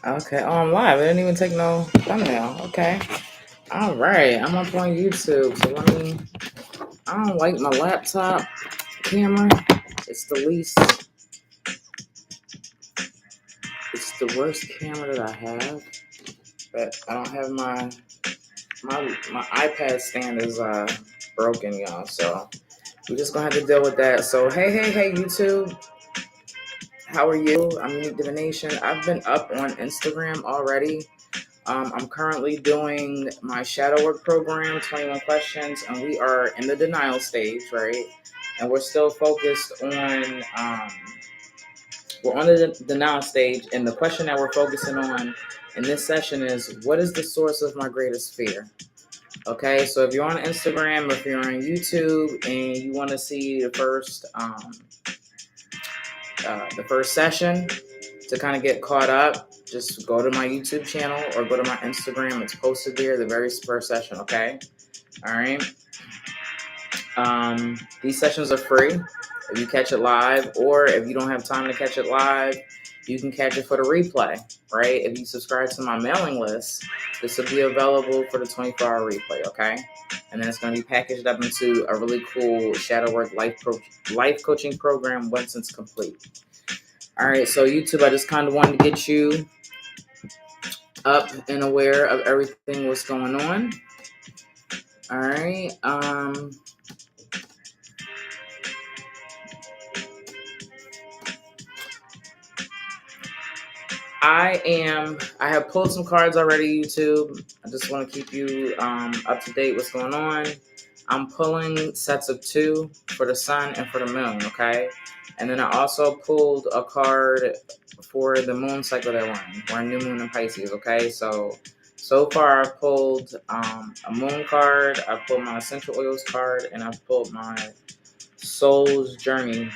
Okay. Oh, I'm live. I didn't even take no thumbnail. Okay. All right. I'm up on YouTube. So I don't like my laptop camera. It's the least, it's the worst camera that I have. But I don't have my iPad stand is broken, y'all. So we're just gonna have to deal with that. So hey, YouTube. How are you? I'm Unique Divination. I've been up on Instagram already. I'm currently doing my shadow work program, 21 questions, and we are in the denial stage, right? And we're still focused on, we're on the denial stage, and the question that we're focusing on in this session is, what is the source of my greatest fear? Okay, so if you're on Instagram, if you're on YouTube, and you want to see the first session to kind of get caught up, just go to my YouTube channel or go to my Instagram. It's posted there, the very first session, okay? All right. These sessions are free if you catch it live, or if you don't have time to catch it live, you can catch it for the replay, right? If you subscribe to my mailing list, this will be available for the 24-hour replay, okay? And then it's going to be packaged up into a really cool shadow work life coaching program once it's complete. All right, so YouTube, I just kind of wanted to get you up and aware of everything what's going on. All right. I have pulled some cards already, YouTube. I just want to keep you up to date what's going on. I'm pulling sets of 2 for the sun and for the moon, okay? And then I also pulled a card for the moon cycle that we're in. We're in new moon in Pisces, okay? So far I've pulled a moon card, I pulled my essential oils card, and I've pulled my soul's journey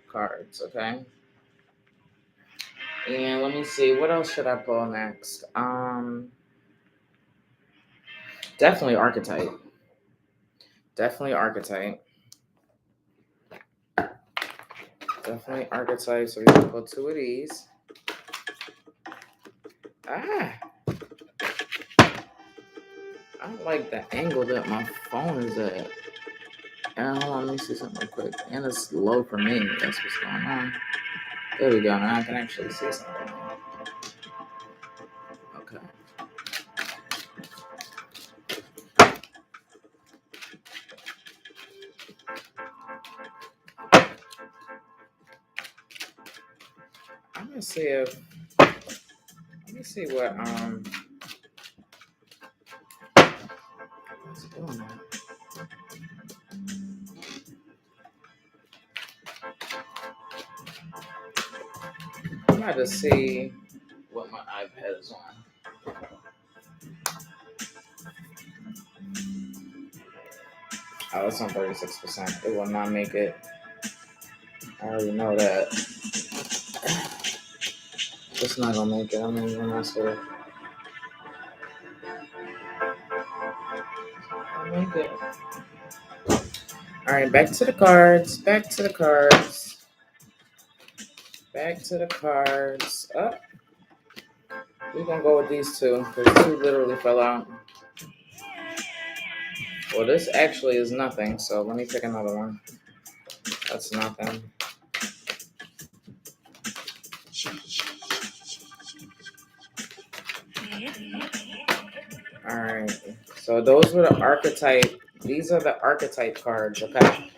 cards, okay? And let me see, what else should I pull next? Definitely Archetype. Definitely Archetype. So we can pull 2 of these. I don't like the angle that my phone is at. And hold on, let me see something real quick. And it's low for me. That's what's going on. There we go. Now I can actually see something. Okay. I'm gonna see if. Let me see what what's going on. I'm about to see what my iPad is on. Oh, it's on 36%. It will not make it. I already know that. It's not gonna make it. I'm not even mess with it. I'll make it. Alright, back to the cards. Up. We're gonna go with these 2, because 2 literally fell out. Well, this actually is nothing, so let me pick another one. That's nothing. Alright, so those were the archetype. These are the archetype cards, okay?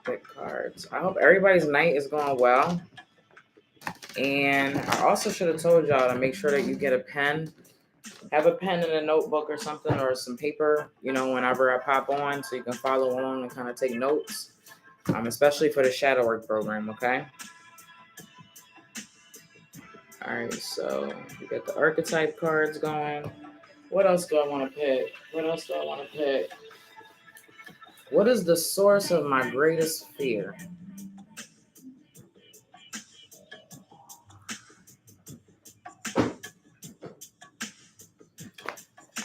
Pick cards. I hope everybody's night is going well. And I also should have told y'all to make sure that you get a pen. Have a pen and a notebook or something, or some paper, whenever I pop on, so you can follow along and kind of take notes, especially for the shadow work program, okay? All right, so we got the archetype cards going. What else do I want to pick? What is the source of my greatest fear?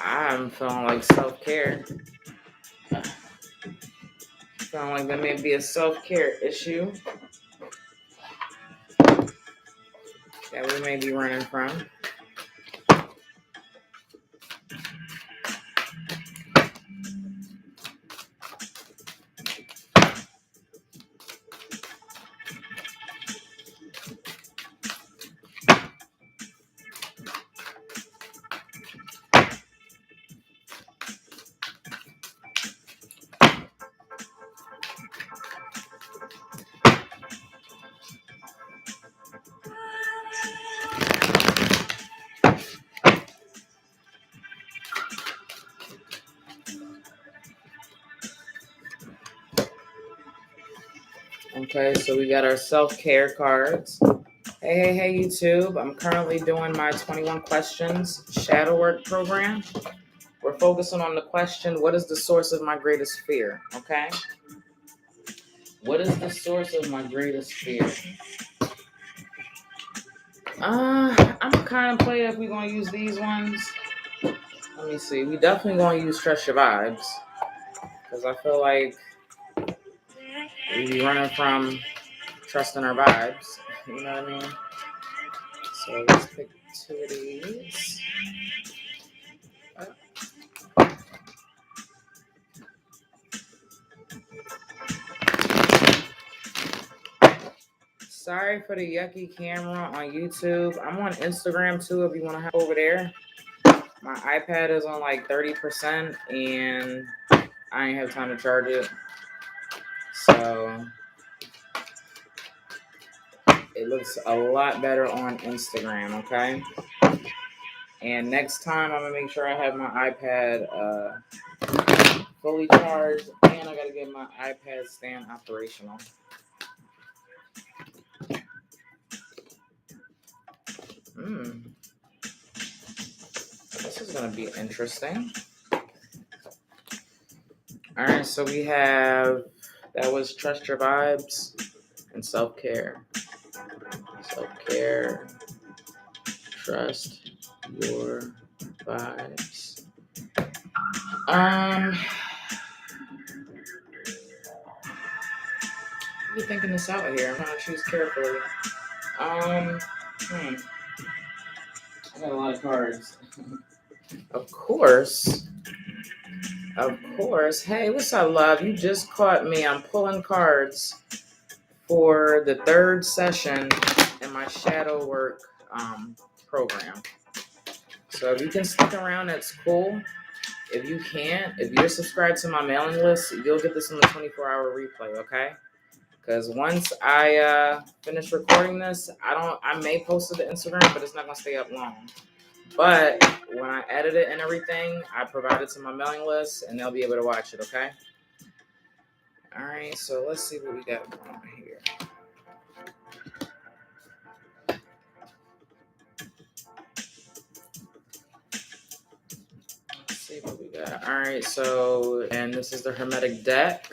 I'm feeling like self-care. Feeling like there may be a self-care issue that we may be running from. Okay, so we got our self-care cards. Hey, YouTube. I'm currently doing my 21 questions shadow work program. We're focusing on the question, what is the source of my greatest fear? Okay? What is the source of my greatest fear? I'm kind of play if we're going to use these ones. Let me see. We definitely going to use Trust Your Vibes. Because I feel like we be running from trusting our vibes. You know what I mean? So let's pick two of these. Sorry for the yucky camera on YouTube. I'm on Instagram too if you want to hop over there. My iPad is on like 30% and I ain't have time to charge it. So it looks a lot better on Instagram, okay? And next time I'm going to make sure I have my iPad fully charged and I got to get my iPad stand operational. This is going to be interesting. All right, so we have, that was Trust Your Vibes and Self-Care. Self-Care, Trust Your Vibes. You're thinking this out here. I'm going to choose carefully. I got a lot of cards. Of course. Hey, what's up, love? You just caught me. I'm pulling cards for the third session in my shadow work program. So if you can stick around, that's cool. If you can't, if you're subscribed to my mailing list, you'll get this on the 24-hour replay, okay? Because once I finish recording this, I may post it to Instagram, but it's not gonna stay up long. But when I edit it and everything, I provide it to my mailing list, and they'll be able to watch it, okay? All right, so let's see what we got going on here. Let's see what we got. All right, so, and this is the Hermetic Deck.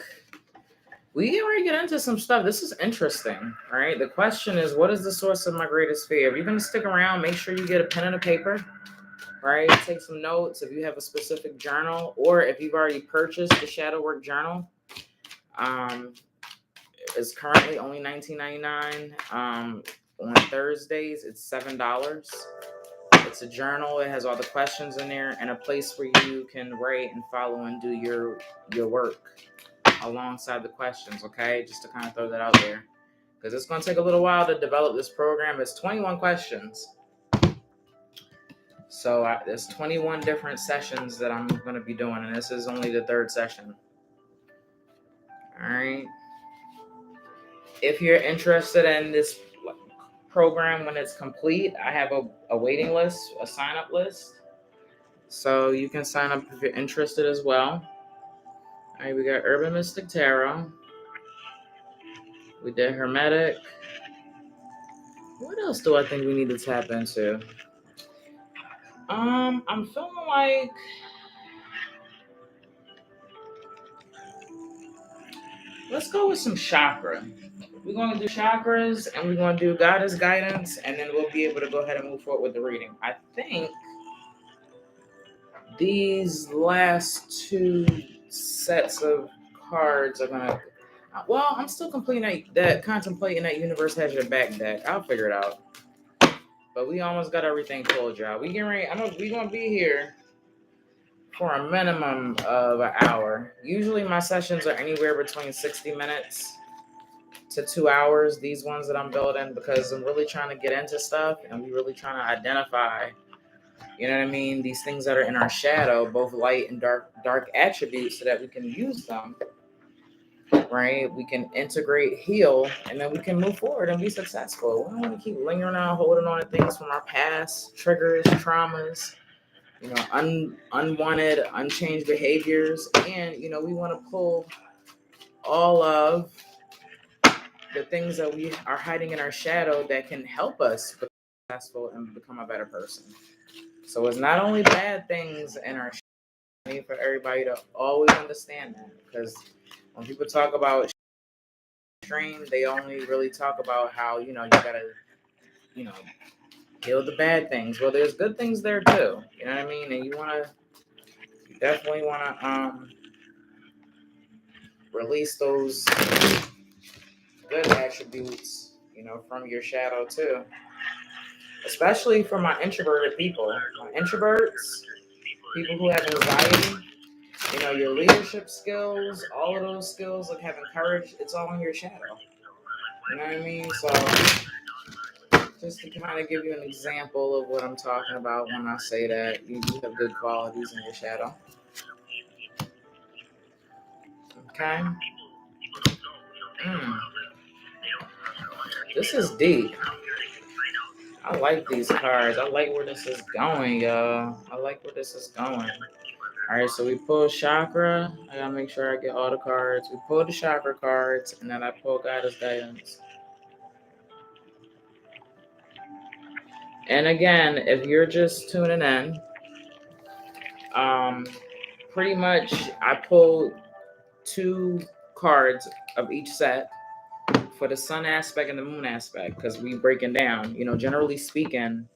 We already get into some stuff. This is interesting, all right? The question is, what is the source of my greatest fear? If you're going to stick around, make sure you get a pen and a paper, right? Take some notes if you have a specific journal, or if you've already purchased the Shadow Work Journal. It's currently only $19.99. On Thursdays, it's $7. It's a journal. It has all the questions in there and a place where you can write and follow and do your work alongside the questions, okay? Just to kind of throw that out there. Because it's going to take a little while to develop this program. It's 21 questions. So there's 21 different sessions that I'm going to be doing, and this is only the third session. All right. If you're interested in this program when it's complete, I have a waiting list, a sign-up list. So you can sign up if you're interested as well. All right, we got Urban Mystik Tarot. We did Hermetic. What else do I think we need to tap into? I'm feeling like let's go with some chakra. We're going to do chakras and we're going to do goddess guidance, and then we'll be able to go ahead and move forward with the reading. I think these last two sets of cards are gonna. Well, I'm still contemplating that universe has your back deck. I'll figure it out. But we almost got everything pulled, y'all. We getting ready. We gonna be here for a minimum of an hour. Usually my sessions are anywhere between 60 minutes to 2 hours. These ones that I'm building, because I'm really trying to get into stuff and we really trying to identify, you know what I mean, these things that are in our shadow, both light and dark attributes, so that we can use them. Right, we can integrate, heal, and then we can move forward and be successful. We don't want to keep lingering on, holding on to things from our past, triggers, traumas, unwanted, unchanged behaviors, and we want to pull all of the things that we are hiding in our shadow that can help us become successful and become a better person. So it's not only bad things in our shadow. I need for everybody to always understand that, because when people talk about stream, they only really talk about how you gotta heal the bad things. Well, there's good things there too. You know what I mean? And you definitely wanna release those good attributes, from your shadow too. Especially for my introverted people, my introverts, people who have anxiety. Your leadership skills, all of those skills, like having courage, it's all in your shadow. You know what I mean? So just to kind of give you an example of what I'm talking about when I say that you have good qualities in your shadow. Okay. This is deep. I like these cards. I like where this is going, y'all. I like where this is going. All right, so we pull chakra. I gotta make sure I get all the cards. We pull the chakra cards, and then I pull goddess guidance. And again, if you're just tuning in, pretty much I pulled 2 cards of each set for the sun aspect and the moon aspect, because we breaking down. Generally speaking,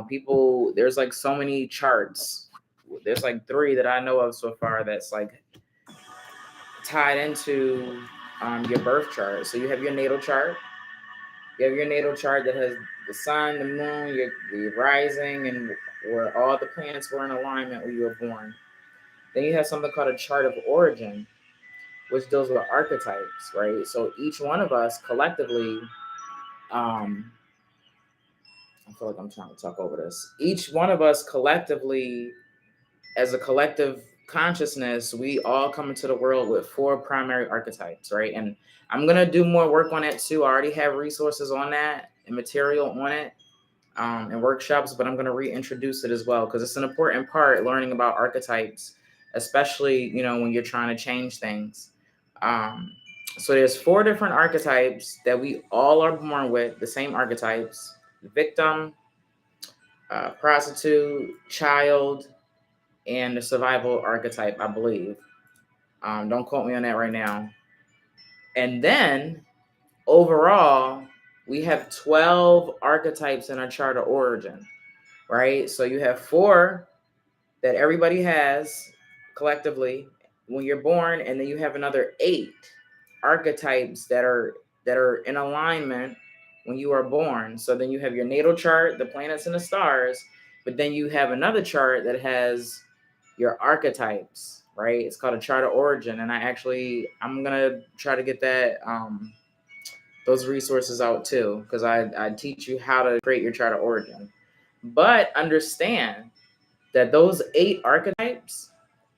people, there's like so many charts. There's like 3 that I know of so far that's like tied into your birth chart. So you have your natal chart. You have your natal chart that has the sun, the moon, your rising, and where all the planets were in alignment when you were born. Then you have something called a chart of origin, which deals with archetypes, right? So each one of us collectively, I feel like I'm trying to talk over this. Each one of us collectively, as a collective consciousness, we all come into the world with 4 primary archetypes, right? And I'm going to do more work on it too. I already have resources on that and material on it and workshops, but I'm going to reintroduce it as well, because it's an important part, learning about archetypes, especially, when you're trying to change things. So there's 4 different archetypes that we all are born with, the same archetypes: victim, prostitute, child, and the survival archetype, I believe. Don't quote me on that right now. And then overall, we have 12 archetypes in our chart of origin, right? So you have 4 that everybody has collectively when you're born, and then you have another 8 archetypes that are in alignment when you are born. So then you have your natal chart, the planets and the stars, but then you have another chart that has your archetypes, right? It's called a chart of origin, and I'm gonna try to get that those resources out too, because I teach you how to create your chart of origin. But understand that those 8 archetypes,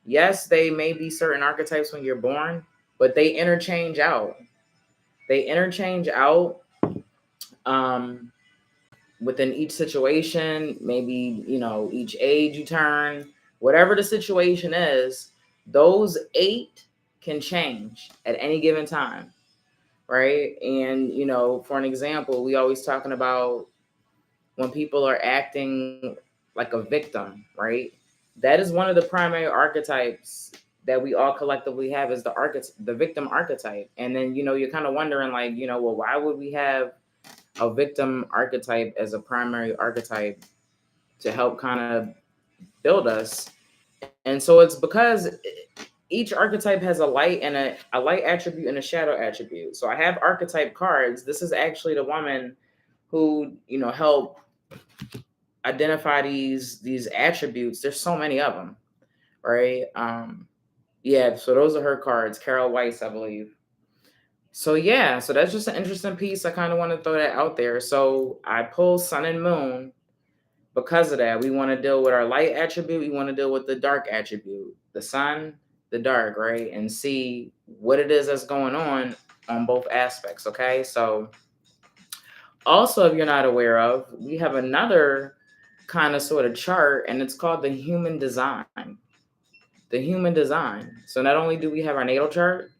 yes, they may be certain archetypes when you're born, but they interchange out. They interchange out within each situation, maybe, each age you turn, whatever the situation is, those 8 can change at any given time, right? And, for an example, we always talking about when people are acting like a victim, right? That is one of the primary archetypes that we all collectively have, is the victim archetype. And then, you're kind of wondering, like, well, why would we have a victim archetype as a primary archetype to help kind of build us? And so it's because each archetype has a light and a light attribute and a shadow attribute. So I have archetype cards. This is actually the woman who, help identify these attributes. There's so many of them, right? Yeah, so those are her cards, Carol Weiss, I believe. So yeah, so that's just an interesting piece. I kind of want to throw that out there. So I pull Sun and Moon because of that. We want to deal with our light attribute. We want to deal with the dark attribute, the sun, the dark, right? And see what it is that's going on both aspects, okay? So also, if you're not aware of, we have another kind of sort of chart, and it's called the human design. The human design. So not only do we have our natal chart,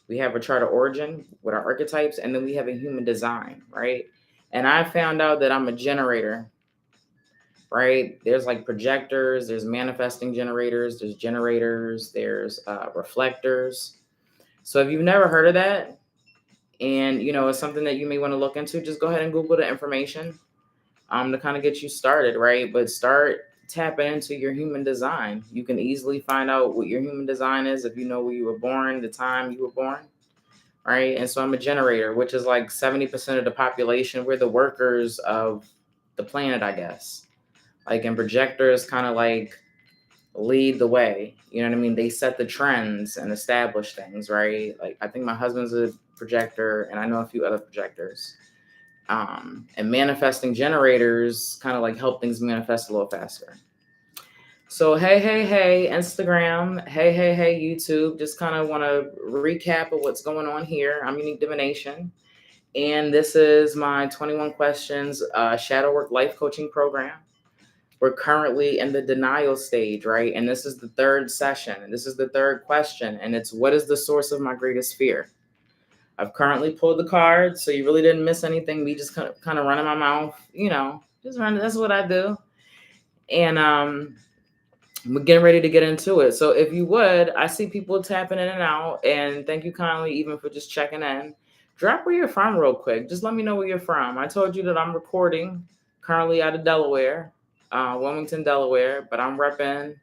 we have a chart of origin with our archetypes, and then we have a human design, right? And I found out that I'm a generator, right? There's like projectors, there's manifesting generators, there's reflectors. So if you've never heard of that, and it's something that you may want to look into, just go ahead and Google the information to kind of get you started, right? But start tapping into your human design. You can easily find out what your human design is if you know where you were born, the time you were born, right? And so I'm a generator, which is like 70% of the population. We're the workers of the planet, I guess. Like, and projectors kind of like lead the way. You know what I mean? They set the trends and establish things, right? Like, I think my husband's a projector, and I know a few other projectors. And manifesting generators kind of like help things manifest a little faster. So, hey, Instagram. Hey, YouTube. Just kind of want to recap of what's going on here. I'm Unique Divination. And this is my 21 questions shadow work life coaching program. We're currently in the denial stage, right? And this is the third session. And this is the third question. And it's, what is the source of my greatest fear? I've currently pulled the cards, so you really didn't miss anything. Me just kind of running my mouth, just running. That's what I do. And we're getting ready to get into it. So if you would, I see people tapping in and out, and thank you kindly even for just checking in. Drop where you're from real quick. Just let me know where you're from. I told you that I'm recording currently out of Delaware, Wilmington, Delaware, but I'm repping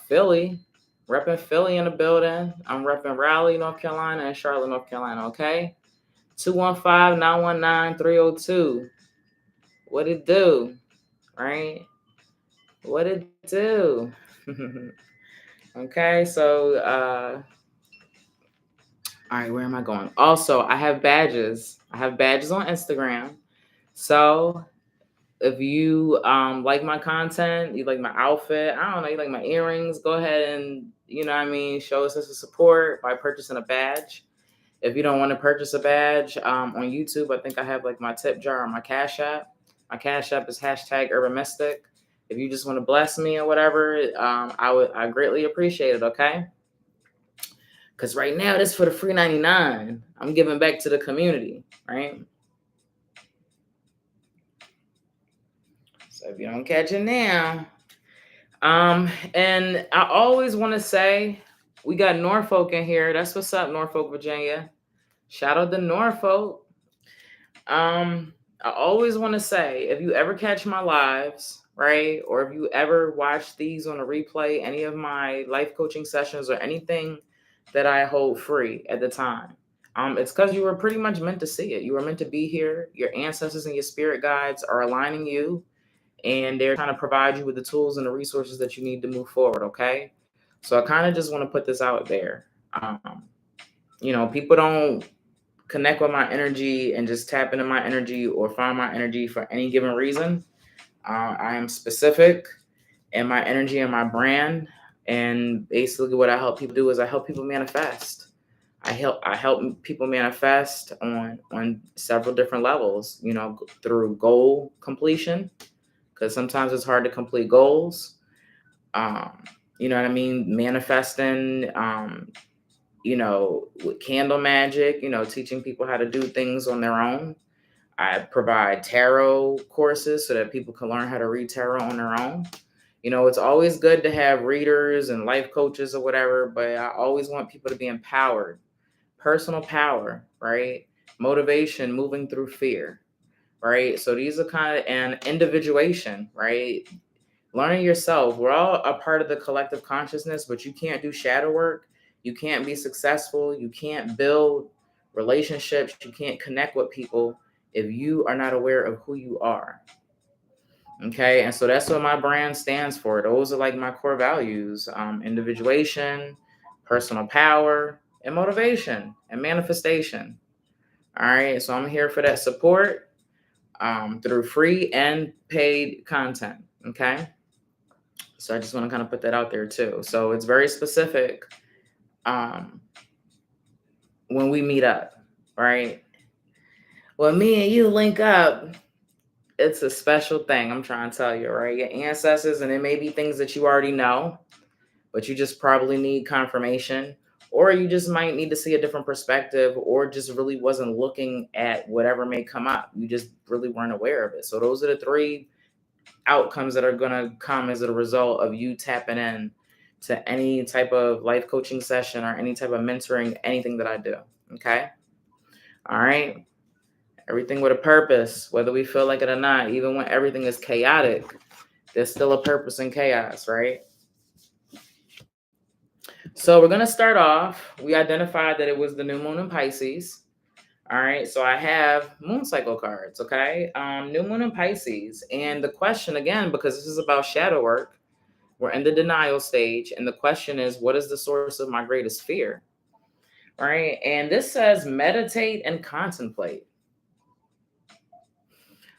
Philly. Repping Philly in the building. I'm repping Raleigh, North Carolina, and Charlotte, North Carolina, okay? 215-919-302. What it do, right? What it do? Okay, so, all right, where am I going? Also, I have badges. I have badges on Instagram. So if you like my content, you like my outfit, I don't know, you like my earrings, go ahead and, show us a support by purchasing a badge. If you don't want to purchase a badge on YouTube, I think I have like my tip jar or my Cash App. My Cash App is #UrbanMystik. If you just want to bless me or whatever, I greatly appreciate it, okay? Because right now, this for the free 99. I'm giving back to the community, right? So if you don't catch it now. And I always want to say, we got Norfolk in here. That's what's up, Norfolk, Virginia. Shout out to Norfolk. I always want to say, if you ever catch my lives, right, or if you ever watch these on a replay, any of my life coaching sessions or anything that I hold free at the time, it's because you were pretty much meant to see it. You were meant to be here. Your ancestors and your spirit guides are aligning you, and they're trying to provide you with the tools and the resources that you need to move forward, okay? So I kind of just want to put this out there. People don't connect with my energy and just tap into my energy or find my energy for any given reason. I am specific in my energy and my brand. And basically what I help people do is I help people manifest. I help people manifest on several different levels, through goal completion, because sometimes it's hard to complete goals. You know what I mean? Manifesting, with candle magic, teaching people how to do things on their own. I provide tarot courses so that people can learn how to read tarot on their own. It's always good to have readers and life coaches or whatever, but I always want people to be empowered. Personal power, right? Motivation, moving through fear, right? So these are kind of, and individuation, right? Learning yourself. We're all a part of the collective consciousness, but you can't do shadow work. You can't be successful. You can't build relationships. You can't connect with people if you are not aware of who you are. Okay. And so that's what my brand stands for. Those are like my core values: individuation, personal power, and motivation and manifestation. All right. So I'm here for that support through free and paid content. Okay. So I just want to kind of put that out there too. So it's very specific when we meet up, right? When me and you link up, it's a special thing. I'm trying to tell you, right? Your ancestors, and it may be things that you already know, but you just probably need confirmation, or you just might need to see a different perspective, or just really wasn't looking at whatever may come up. You just really weren't aware of it. So those are the three outcomes that are going to come as a result of you tapping in to any type of life coaching session or any type of mentoring, anything that I do. Okay. All right. Everything with a purpose, whether we feel like it or not, even when everything is chaotic, there's still a purpose in chaos, right? So we're going to start off. We identified that it was the new moon in Pisces. All right. So I have moon cycle cards. Okay. New moon in Pisces. And the question, again, because this is about shadow work, we're in the denial stage. And the question is, what is the source of my greatest fear? All right. And this says meditate and contemplate.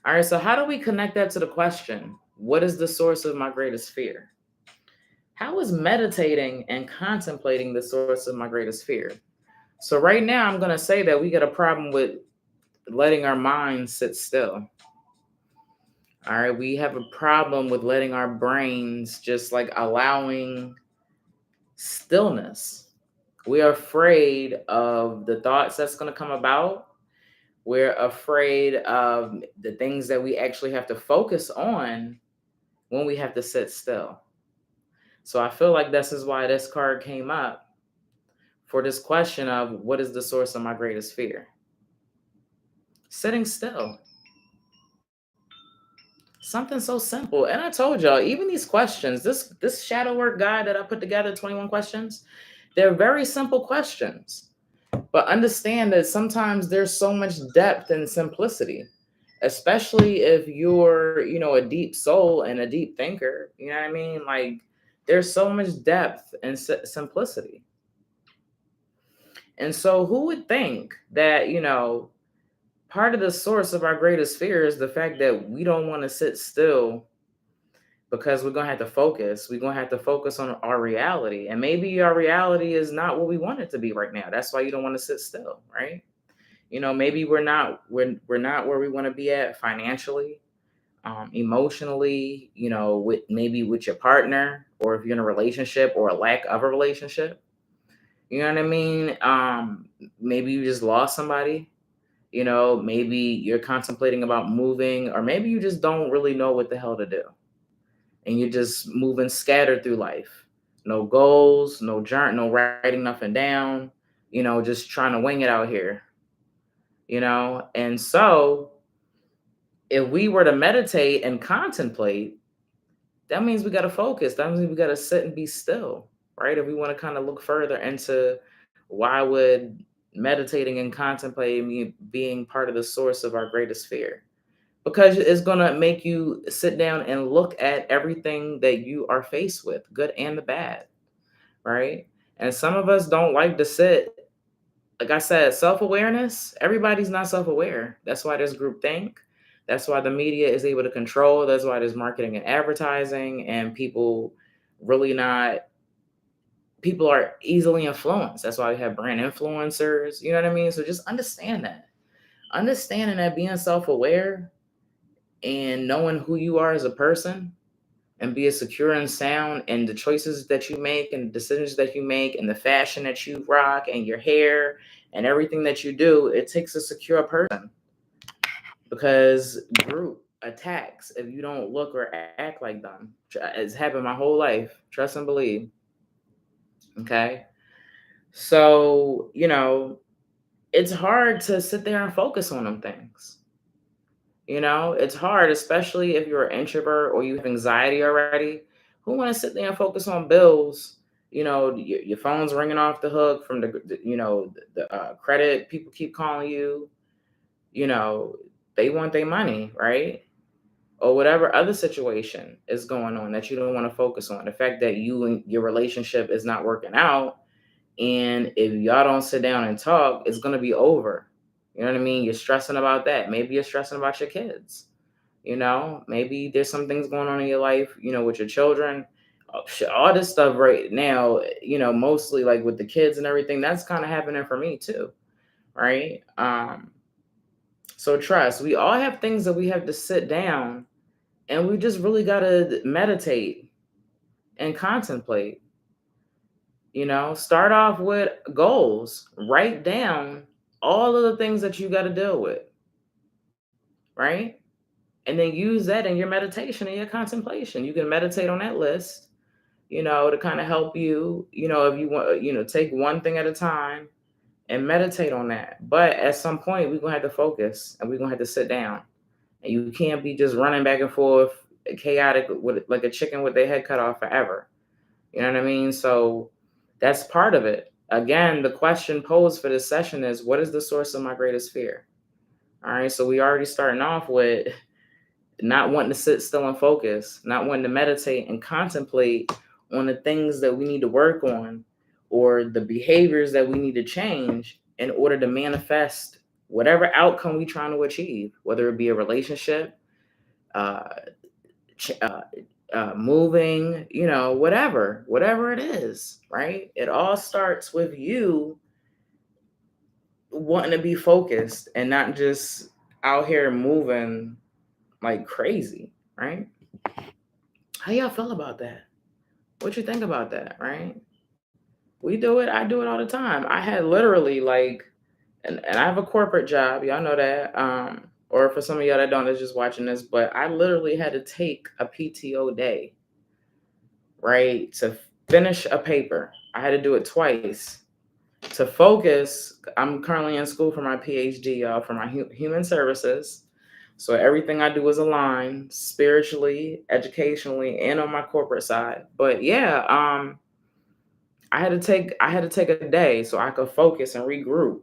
All right. So how do we connect that to the question? What is the source of my greatest fear? How is meditating and contemplating the source of my greatest fear? So right now, I'm going to say that we got a problem with letting our minds sit still. All right. We have a problem with letting our brains just like allowing stillness. We are afraid of the thoughts that's going to come about. We're afraid of the things that we actually have to focus on when we have to sit still. So I feel like this is why this card came up for this question of what is the source of my greatest fear? Sitting still. Something so simple. And I told y'all, even these questions, this shadow work guide that I put together, 21 questions, they're very simple questions. But understand that sometimes there's so much depth and simplicity, especially if you're, a deep soul and a deep thinker. You know what I mean? Like, there's so much depth and simplicity. And so who would think that, part of the source of our greatest fear is the fact that we don't want to sit still because we're going to have to focus. We're going to have to focus on our reality. And maybe our reality is not what we want it to be right now. That's why you don't want to sit still, right? Maybe we're not where we want to be at financially, emotionally, with your partner, or if you're in a relationship or a lack of a relationship. You know what I mean? Maybe you just lost somebody. Maybe you're contemplating about moving, or maybe you just don't really know what the hell to do. And you're just moving scattered through life. No goals, no journal, no writing nothing down, just trying to wing it out here. And so if we were to meditate and contemplate, that means we got to focus. That means we got to sit and be still, right? If we want to kind of look further into why would meditating and contemplating being part of the source of our greatest fear, because it's going to make you sit down and look at everything that you are faced with, good and the bad, right? And some of us don't like to sit. Like I said, self-awareness, everybody's not self-aware. That's why there's groupthink. That's why the media is able to control. That's why there's marketing and advertising, and people are easily influenced. That's why we have brand influencers. You know what I mean? So just understand that. Understanding that being self-aware and knowing who you are as a person, and be secure and sound in the choices that you make and the decisions that you make and the fashion that you rock and your hair and everything that you do, it takes a secure person, because group attacks if you don't look or act like them. It's happened my whole life. Trust and believe. Okay. So, it's hard to sit there and focus on them things. You know, it's hard, especially if you're an introvert or you have anxiety already. Who want to sit there and focus on bills? You know, your phone's ringing off the hook from the credit people keep calling you. You know, they want their money, right? Or whatever other situation is going on that you don't want to focus on. The fact that you and your relationship is not working out, and if y'all don't sit down and talk, it's gonna be over. You know what I mean? You're stressing about that. Maybe you're stressing about your kids. You know, maybe there's some things going on in your life, you know, with your children. All this stuff right now, you know, mostly like with the kids and everything, that's kind of happening for me too, right? So trust, we all have things that we have to sit down and we just really got to meditate and contemplate. You know, start off with goals, write down all of the things that you got to deal with, right? And then use that in your meditation and your contemplation. You can meditate on that list, you know, to kind of help you, you know, if you want, you know, take one thing at a time and meditate on that. But at some point, we're going to have to focus and we're going to have to sit down. And you can't be just running back and forth, chaotic, with like a chicken with their head cut off forever. You know what I mean? So that's part of it. Again, the question posed for this session is, what is the source of my greatest fear? All right. So we already starting off with not wanting to sit still and focus, not wanting to meditate and contemplate on the things that we need to work on or the behaviors that we need to change in order to manifest whatever outcome we're trying to achieve, whether it be a relationship, uh, moving, you know, whatever it is, right? It all starts with you wanting to be focused and not just out here moving like crazy, right? How y'all feel about that? What you think about that, right? We do it. I do it all the time. I had literally like, and I have a corporate job. Y'all know that. Or for some of y'all that don't, that's just watching this. But I literally had to take a PTO day, right, to finish a paper. I had to do it twice to focus. I'm currently in school for my PhD, y'all, for my human services. So everything I do is aligned spiritually, educationally, and on my corporate side. But yeah, I had to take a day so I could focus and regroup.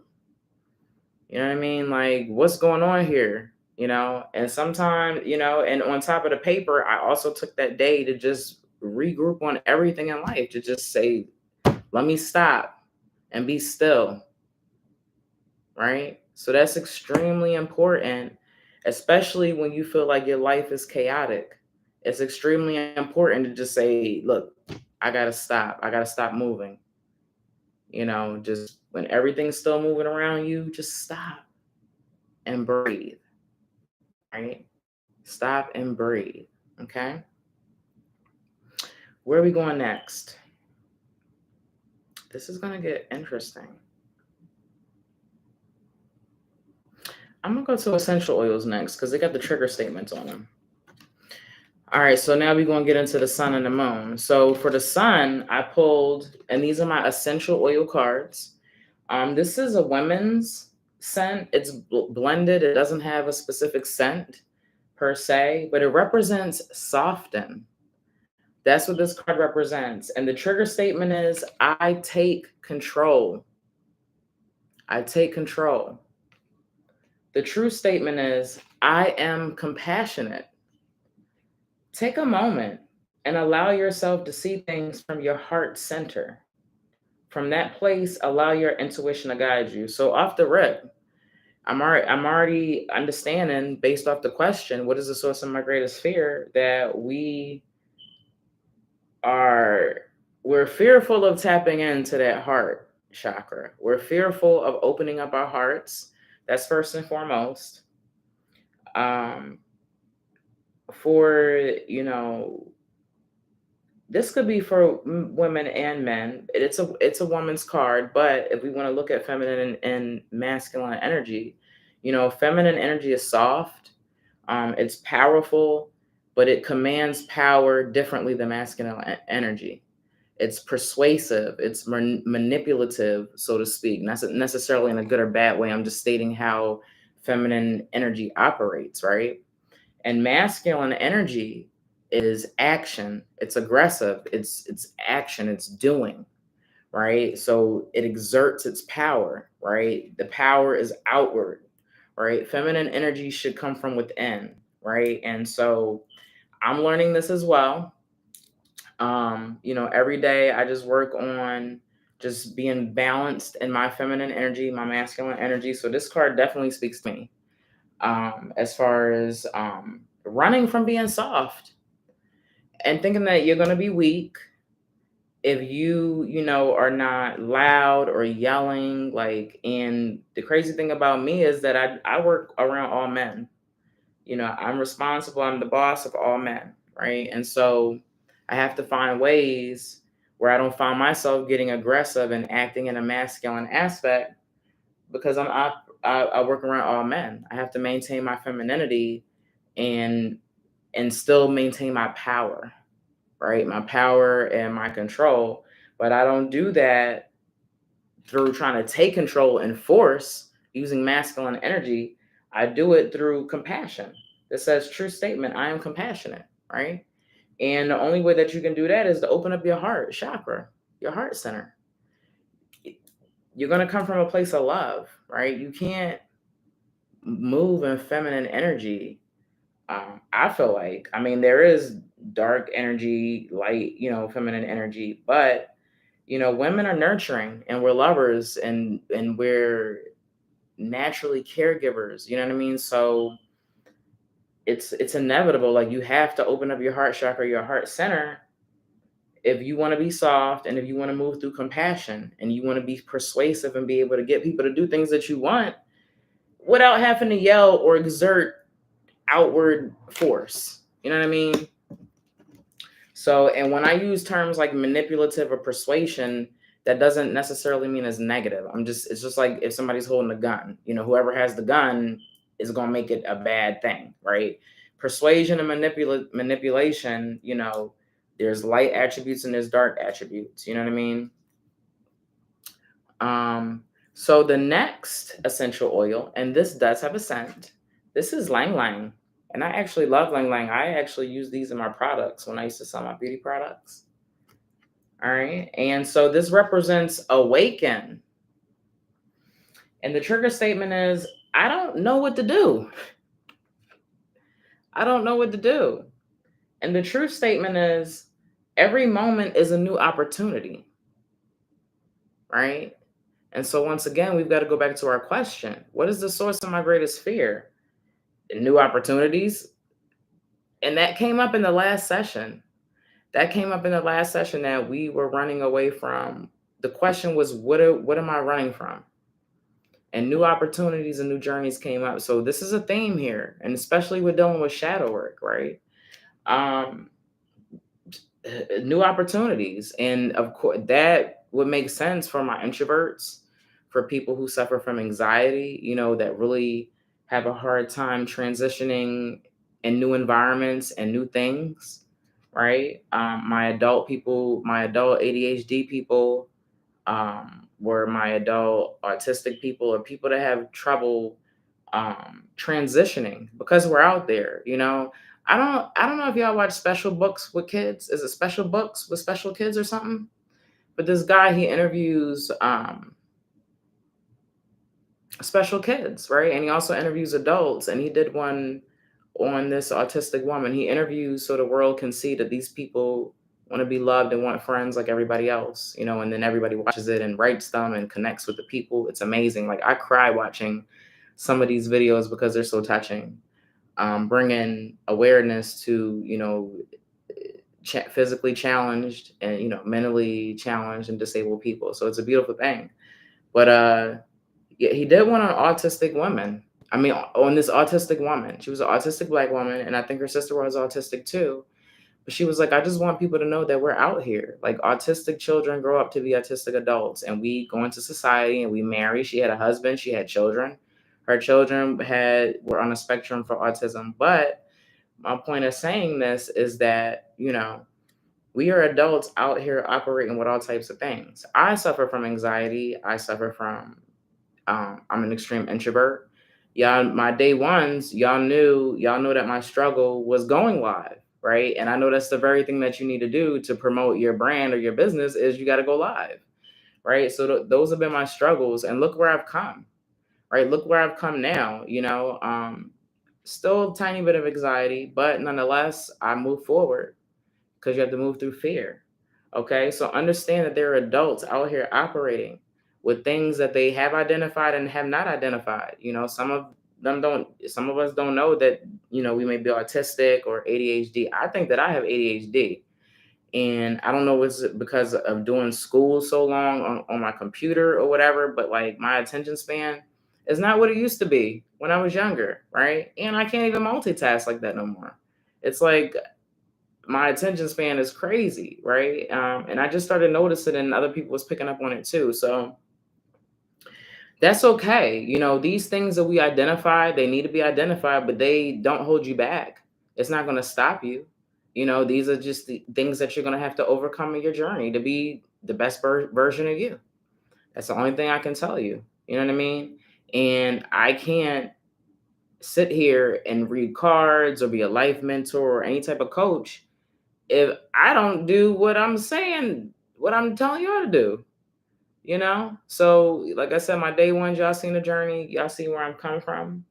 You know what I mean? Like, what's going on here? You know, and sometimes, you know, and on top of the paper, I also took that day to just regroup on everything in life, to just say, let me stop and be still, right? So that's extremely important, especially when you feel like your life is chaotic. It's extremely important to just say, look, I got to stop. I got to stop moving. You know, just when everything's still moving around you, just stop and breathe, right? Stop and breathe. Okay. Where are we going next? This is going to get interesting. I'm going to go to essential oils next because they got the trigger statements on them. All right, so now we're going to get into the sun and the moon. So for the sun, I pulled, and these are my essential oil cards. This is a women's scent. It's blended. It doesn't have a specific scent per se, but it represents soften. That's what this card represents. And the trigger statement is, I take control. I take control. The true statement is, I am compassionate. Take a moment and allow yourself to see things from your heart center. From that place, allow your intuition to guide you. So off the rip, I'm already understanding, based off the question, what is the source of my greatest fear, that we're fearful of tapping into that heart chakra. We're fearful of opening up our hearts. That's first and foremost. For, you know, this could be for women and men. It's a woman's card, but if we want to look at feminine and masculine energy, you know, feminine energy is soft, it's powerful, but it commands power differently than masculine energy. It's persuasive, it's manipulative, so to speak. Not necessarily in a good or bad way. I'm just stating how feminine energy operates, right? And masculine energy is action. It's aggressive. It's action. It's doing, right? So it exerts its power, right? The power is outward, right? Feminine energy should come from within, right? And so I'm learning this as well. Every day I just work on just being balanced in my feminine energy, my masculine energy. So this card definitely speaks to me. As far as running from being soft and thinking that you're gonna be weak if you are not loud or yelling. Like, and the crazy thing about me is that I work around all men. I'm responsible, I'm the boss of all men, right? And so I have to find ways where I don't find myself getting aggressive and acting in a masculine aspect because I work around all men. I have to maintain my femininity and still maintain my power, right? My power and my control. But I don't do that through trying to take control and force using masculine energy. I do it through compassion. It says true statement, I am compassionate, right? And the only way that you can do that is to open up your heart chakra, your heart center. You're going to come from a place of love, right? You can't move in feminine energy. I feel like, I mean, there is dark energy, light, feminine energy, but women are nurturing and we're lovers and we're naturally caregivers. You know what I mean? So it's inevitable. Like, you have to open up your heart chakra, your heart center, if you want to be soft and if you want to move through compassion and you want to be persuasive and be able to get people to do things that you want without having to yell or exert outward force. You know what I mean? So, and when I use terms like manipulative or persuasion, that doesn't necessarily mean it's negative. It's just like if somebody's holding a gun, whoever has the gun is going to make it a bad thing, right? Persuasion and manipulation, there's light attributes and there's dark attributes. You know what I mean? So the next essential oil, and this does have a scent, this is Lang Lang. And I actually love Lang Lang. I actually use these in my products when I used to sell my beauty products. All right. And so this represents awaken. And the trigger statement is, I don't know what to do. I don't know what to do. And the truth statement is, every moment is a new opportunity. Right? And so once again, we've got to go back to our question. What is the source of my greatest fear? New opportunities. And that came up in the last session. That we were running away from. The question was, what am I running from? And new opportunities and new journeys came up. So this is a theme here. And especially with dealing with shadow work, right? New opportunities. And of course, that would make sense for my introverts, for people who suffer from anxiety, that really have a hard time transitioning in new environments and new things, right? My adult ADHD people, were my adult autistic people, or people that have trouble transitioning because we're out there. I don't know if y'all watch Special Books with Kids. Is it Special Books with Special Kids or something? But this guy, he interviews special kids, right? And he also interviews adults. And he did one on this autistic woman. He interviews so the world can see that these people want to be loved and want friends like everybody else, and then everybody watches it and writes them and connects with the people. It's amazing. Like, I cry watching some of these videos because they're so touching. Bringing awareness to, physically challenged and, mentally challenged and disabled people. So it's a beautiful thing. But yeah, he did one on autistic women. I mean, on this autistic woman. She was an autistic Black woman, and I think her sister was autistic too. But she was like, I just want people to know that we're out here. Like, autistic children grow up to be autistic adults, and we go into society and we marry. She had a husband, she had children. Her children were on a spectrum for autism. But my point of saying this is that, we are adults out here operating with all types of things. I suffer from anxiety. I suffer from, I'm an extreme introvert. Y'all, my day ones, y'all knew that my struggle was going live, right? And I know that's the very thing that you need to do to promote your brand or your business is you got to go live, right? So those have been my struggles, and look where I've come, right? Look where I've come now, still a tiny bit of anxiety, but nonetheless, I move forward because you have to move through fear. Okay, so understand that there are adults out here operating with things that they have identified and have not identified. Some of us don't know that, we may be autistic or ADHD. I think that I have ADHD. And I don't know if it's because of doing school so long on my computer or whatever, but like my attention span is not what it used to be when I was younger, right? And I can't even multitask like that no more. It's like my attention span is crazy, right? And I just started noticing, and other people was picking up on it too. So that's okay. These things that we identify, they need to be identified, but they don't hold you back. It's not going to stop you. These are just the things that you're going to have to overcome in your journey to be the best version of you. That's the only thing I can tell you. You know what I mean? And I can't sit here and read cards or be a life mentor or any type of coach if I don't do what I'm saying, what I'm telling y'all to do. So like I said, my day ones, y'all seen the journey, y'all see where I'm coming from.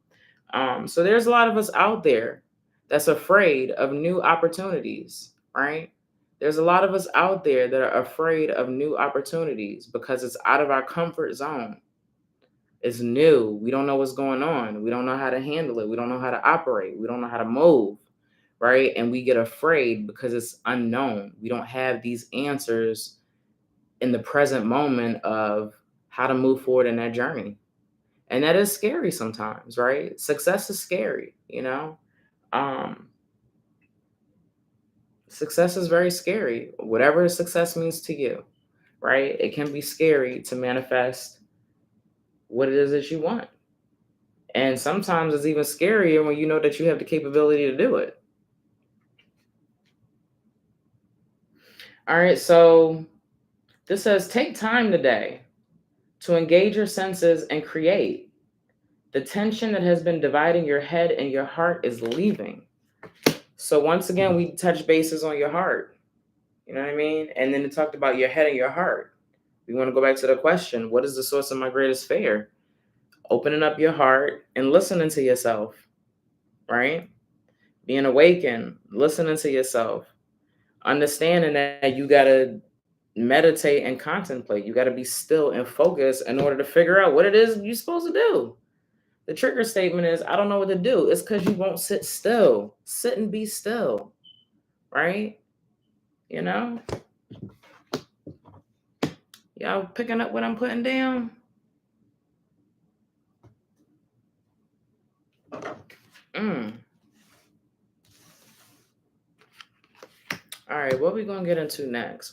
So there's a lot of us out there that's afraid of new opportunities, right? There's a lot of us out there that are afraid of new opportunities because it's out of our comfort zone. It's new. We don't know what's going on. We don't know how to handle it. We don't know how to operate. We don't know how to move, right? And we get afraid because it's unknown. We don't have these answers in the present moment of how to move forward in that journey. And that is scary sometimes, right? Success is scary, Um, Success is very scary. Whatever success means to you, right? It can be scary to manifest what it is that you want. And sometimes it's even scarier when you know that you have the capability to do it. All right, so this says take time today to engage your senses and create. The tension that has been dividing your head and your heart is leaving. So once again, we touch bases on your heart. You know what I mean? And then it talked about your head and your heart. We want to go back to the question, what is the source of my greatest fear? Opening up your heart and listening to yourself, right? Being awakened, listening to yourself, understanding that you got to meditate and contemplate. You got to be still and focus in order to figure out what it is you're supposed to do. The trigger statement is, I don't know what to do. It's because you won't sit still. Sit and be still, right? Y'all picking up what I'm putting down? All right, what we gonna get into next?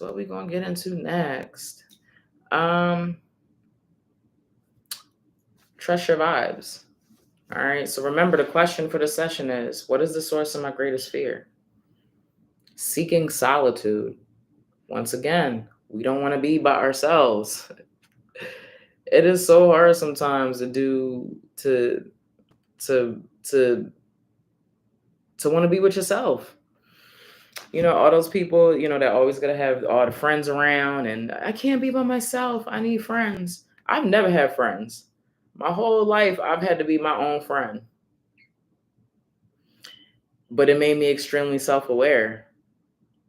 Trust your vibes. All right, so remember the question for the session is, what is the source of my greatest fear? Seeking solitude. Once again, we don't want to be by ourselves. It is so hard sometimes to want to be with yourself. All those people, that always gotta have all the friends around, and I can't be by myself. I need friends. I've never had friends. My whole life, I've had to be my own friend. But it made me extremely self-aware,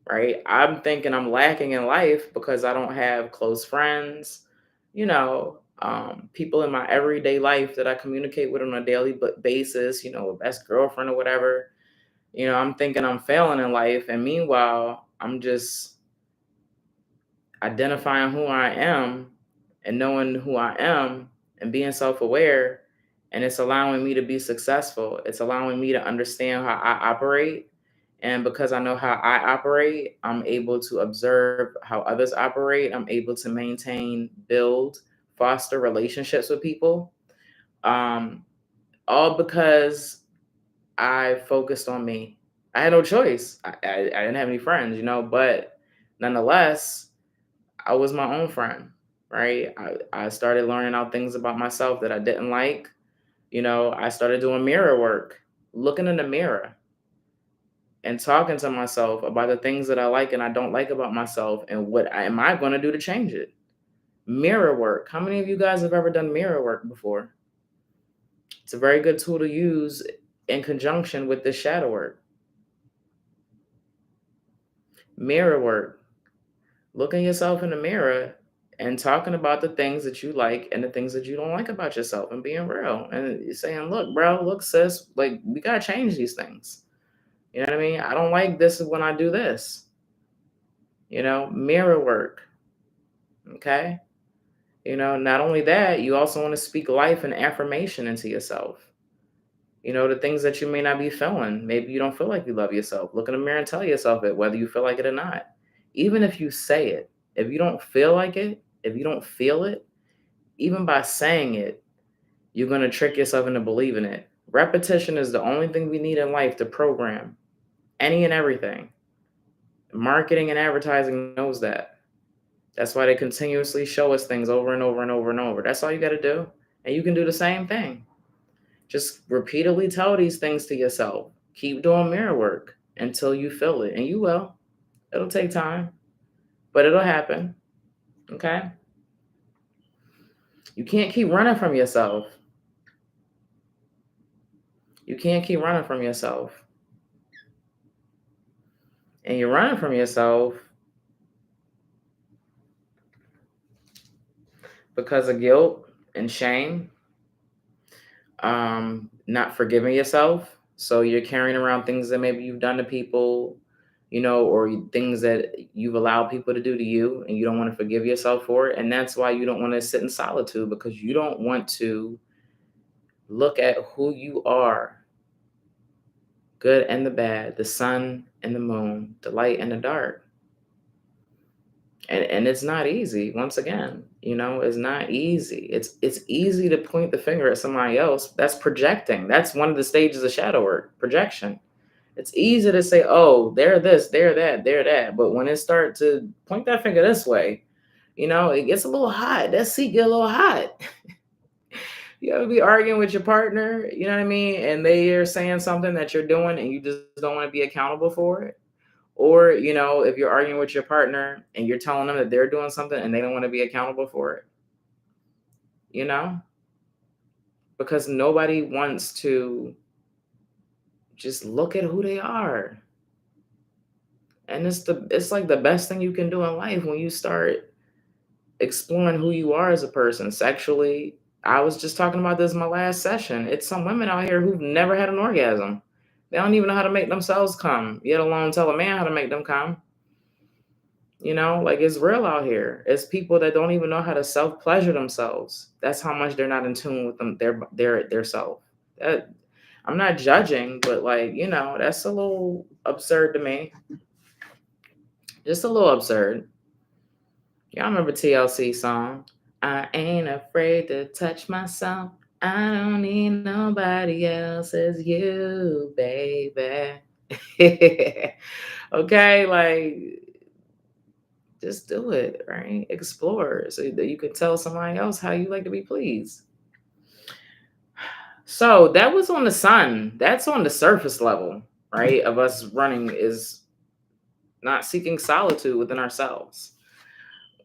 right? I'm thinking I'm lacking in life because I don't have close friends, people in my everyday life that I communicate with on a daily basis, a best girlfriend or whatever. I'm thinking I'm failing in life. And meanwhile, I'm just identifying who I am and knowing who I am and being self-aware. And it's allowing me to be successful. It's allowing me to understand how I operate. And because I know how I operate, I'm able to observe how others operate. I'm able to maintain, build, foster relationships with people. All because I focused on me. I had no choice. I didn't have any friends, but nonetheless, I was my own friend, right? I started learning out things about myself that I didn't like. I started doing mirror work, looking in the mirror and talking to myself about the things that I like and I don't like about myself, and am I going to do to change it. Mirror work. How many of you guys have ever done mirror work before? It's a very good tool to use in conjunction with this shadow work. Mirror work. Looking yourself in the mirror and talking about the things that you like and the things that you don't like about yourself, and being real and saying, look, bro, look, sis, like, we got to change these things. You know what I mean? I don't like this when I do this. Mirror work. Okay. Not only that, you also want to speak life and affirmation into yourself. The things that you may not be feeling. Maybe you don't feel like you love yourself. Look in the mirror and tell yourself it, whether you feel like it or not. Even if you say it, if you don't feel like it, if you don't feel it, even by saying it, you're going to trick yourself into believing it. Repetition is the only thing we need in life to program any and everything. Marketing and advertising knows that. That's why they continuously show us things over and over and over and over. That's all you got to do. And you can do the same thing. Just repeatedly tell these things to yourself. Keep doing mirror work until you feel it. And you will. It'll take time, but it'll happen. Okay? You can't keep running from yourself. You can't keep running from yourself. And you're running from yourself because of guilt and shame, not forgiving yourself. So you're carrying around things that maybe you've done to people, or things that you've allowed people to do to you, and you don't want to forgive yourself for it. And that's why you don't want to sit in solitude, because you don't want to look at who you are, good and the bad, the sun and the moon, the light and the dark. And it's not easy. Once again, it's not easy. It's easy to point the finger at somebody else. That's projecting. That's one of the stages of shadow work, projection. It's easy to say, oh, they're this, they're that, they're that. But when it starts to point that finger this way, it gets a little hot. That seat get a little hot. You ever be arguing with your partner, you know what I mean? And they are saying something that you're doing and you just don't want to be accountable for it. Or, if you're arguing with your partner and you're telling them that they're doing something and they don't want to be accountable for it, because nobody wants to just look at who they are. And it's like the best thing you can do in life when you start exploring who you are as a person sexually. I was just talking about this in my last session. It's some women out here who've never had an orgasm. They don't even know how to make themselves come, yet alone tell a man how to make them come. Like, it's real out here. It's people that don't even know how to self-pleasure themselves. That's how much they're not in tune with them, their self. I'm not judging, but that's a little absurd to me. Just a little absurd. Y'all remember TLC song? I ain't afraid to touch myself. I don't need nobody else's you, baby. Okay, like, just do it, right? Explore so that you can tell somebody else how you like to be pleased. So that was on the sun. That's on the surface level, right? Of us running is not seeking solitude within ourselves.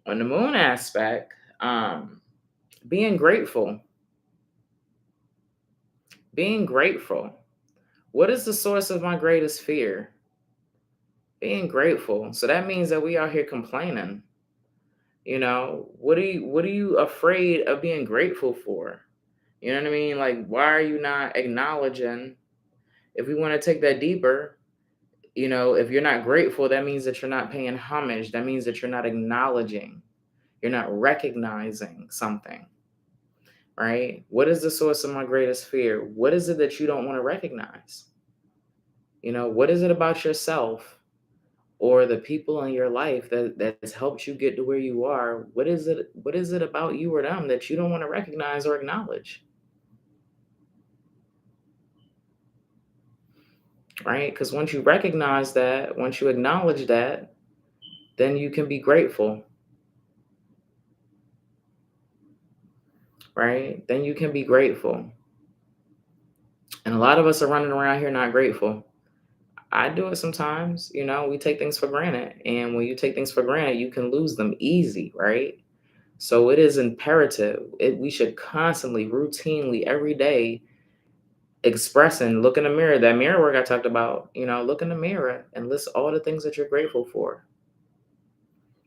On the moon aspect, being grateful. Being grateful. What is the source of my greatest fear? Being grateful. So that means that we are here complaining. What are you afraid of being grateful for? You know what I mean? Like, why are you not acknowledging? If we want to take that deeper, if you're not grateful, that means that you're not paying homage. That means that you're not acknowledging. You're not recognizing something, right? What is the source of my greatest fear? What is it that you don't want to recognize? What is it about yourself or the people in your life that has helped you get to where you are? What is it about you or them that you don't want to recognize or acknowledge? Right? Because once you recognize that, once you acknowledge that, then you can be grateful. Right? Then you can be grateful. And a lot of us are running around here not grateful. I do it sometimes. We take things for granted. And when you take things for granted, you can lose them easy, right? So it is imperative. We should constantly, routinely, every day express and look in the mirror. That mirror work I talked about, look in the mirror and list all the things that you're grateful for.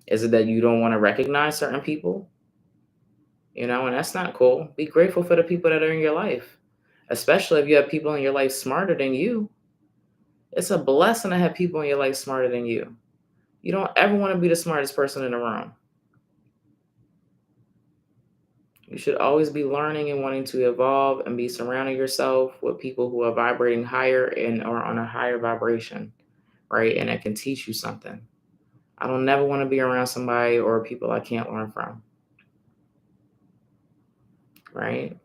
Is it that you don't want to recognize certain people? And that's not cool. Be grateful for the people that are in your life, especially if you have people in your life smarter than you. It's a blessing to have people in your life smarter than you. You don't ever want to be the smartest person in the room. You should always be learning and wanting to evolve and be surrounding yourself with people who are vibrating higher and are on a higher vibration, right? And that can teach you something. I don't never want to be around somebody or people I can't learn from, right?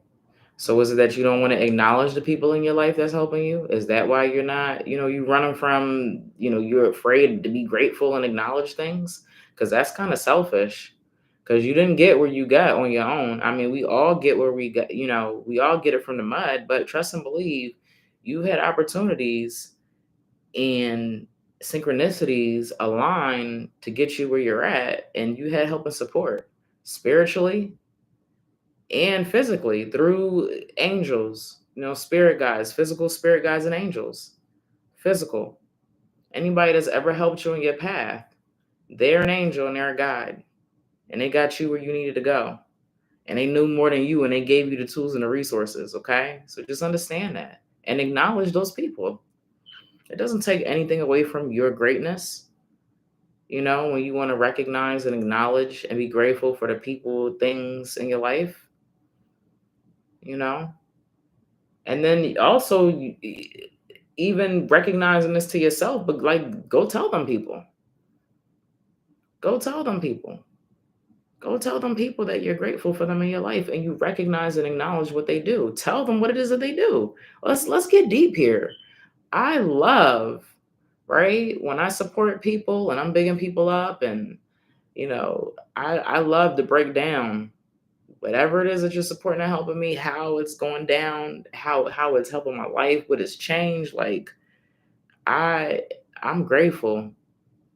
So is it that you don't want to acknowledge the people in your life that's helping you? Is that why you're not, you running from, you're afraid to be grateful and acknowledge things? Because that's kind of selfish. Because you didn't get where you got on your own. I mean, we all get where we got, we all get it from the mud, but trust and believe you had opportunities and synchronicities align to get you where you're at. And you had help and support spiritually and physically through angels, spirit guides, physical spirit guides and angels. Physical. Anybody that's ever helped you in your path, they're an angel and they're a guide. And they got you where you needed to go. And they knew more than you and they gave you the tools and the resources, okay? So just understand that and acknowledge those people. It doesn't take anything away from your greatness. When you want to recognize and acknowledge and be grateful for the people, things in your life, and then also even recognizing this to yourself, but like go tell them people. Go tell them people. Go tell them people that you're grateful for them in your life and you recognize and acknowledge what they do. Tell them what it is that they do. Let's get deep here. I love, right? When I support people and I'm bigging people up and I love to break down whatever it is that you're supporting and helping me, how it's going down, how it's helping my life, what has changed. Like I'm grateful,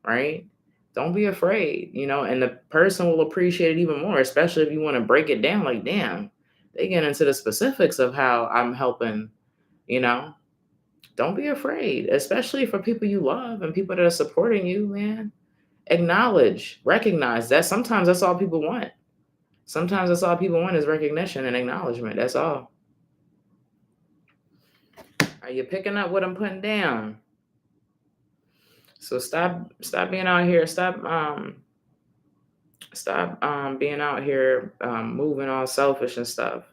right? Don't be afraid, and the person will appreciate it even more, especially if you want to break it down. Like, damn, they get into the specifics of how I'm helping, don't be afraid, especially for people you love and people that are supporting you, man. Acknowledge, recognize that sometimes that's all people want. Sometimes that's all people want is recognition and acknowledgement. That's all. Are you picking up what I'm putting down? So stop being out here. Stop being out here moving all selfish and stuff.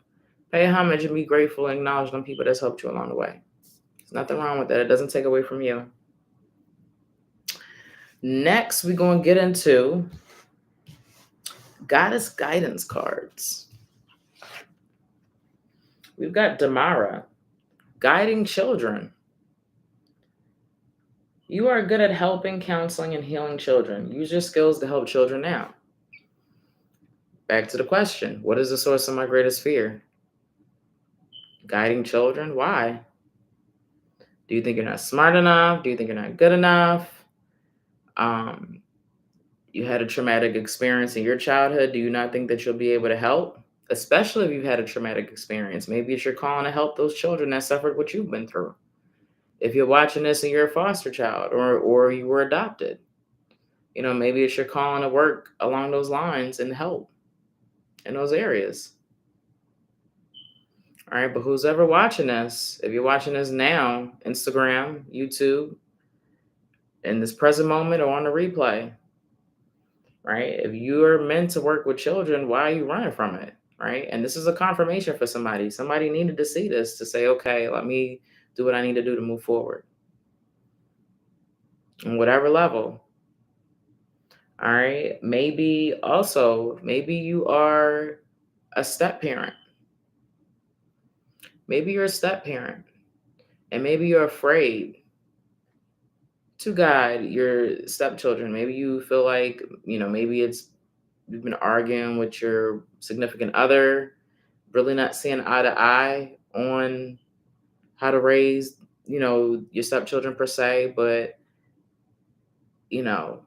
Pay homage and be grateful and acknowledge them people that's helped you along the way. There's nothing wrong with that. It doesn't take away from you. Next, we're going to get into Goddess Guidance cards. We've got Damara, guiding children. You are good at helping, counseling, and healing children. Use your skills to help children now. Back to the question, what is the source of my greatest fear? Guiding children? Why? Do you think you're not smart enough? Do you think you're not good enough? You had a traumatic experience in your childhood. Do you not think that you'll be able to help? Especially if you've had a traumatic experience. Maybe it's your calling to help those children that suffered what you've been through. If you're watching this and you're a foster child or you were adopted, maybe it's your calling to work along those lines and help in those areas. All right, but who's ever watching this, if you're watching this now, Instagram, YouTube, in this present moment or on the replay, right? If you are meant to work with children, why are you running from it, right? And this is a confirmation for somebody. Somebody needed to see this to say, okay, let me do what I need to do to move forward. On whatever level. All right. Maybe you are a step parent. Maybe you're a step parent. And maybe you're afraid to guide your stepchildren. Maybe you feel like, maybe you've been arguing with your significant other, really not seeing eye to eye on how to raise, your stepchildren per se, but, you know,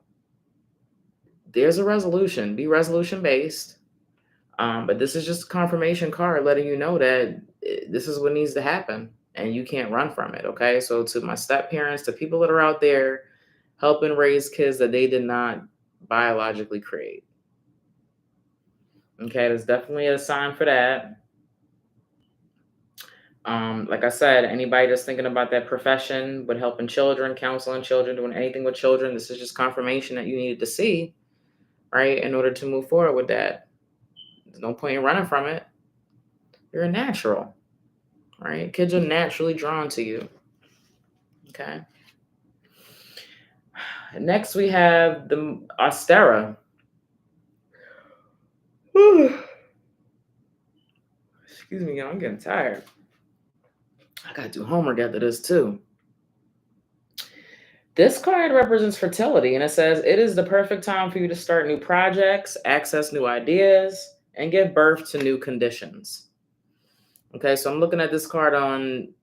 there's a resolution. Be resolution based. But this is just a confirmation card letting you know that this is what needs to happen and you can't run from it. Okay. So, to my step parents, to people that are out there helping raise kids that they did not biologically create. Okay. There's definitely a sign for that. Like I said, anybody that's thinking about that profession with helping children, counseling children, doing anything with children, this is just confirmation that you needed to see, right, in order to move forward with that. There's no point in running from it. You're a natural, right? Kids are naturally drawn to you. Okay. Next, we have the Astera. Excuse me, y'all, I'm getting tired. I gotta do homework after this too. This card represents fertility, and it says it is the perfect time for you to start new projects, access new ideas, and give birth to new conditions. Okay, so I'm looking at this card on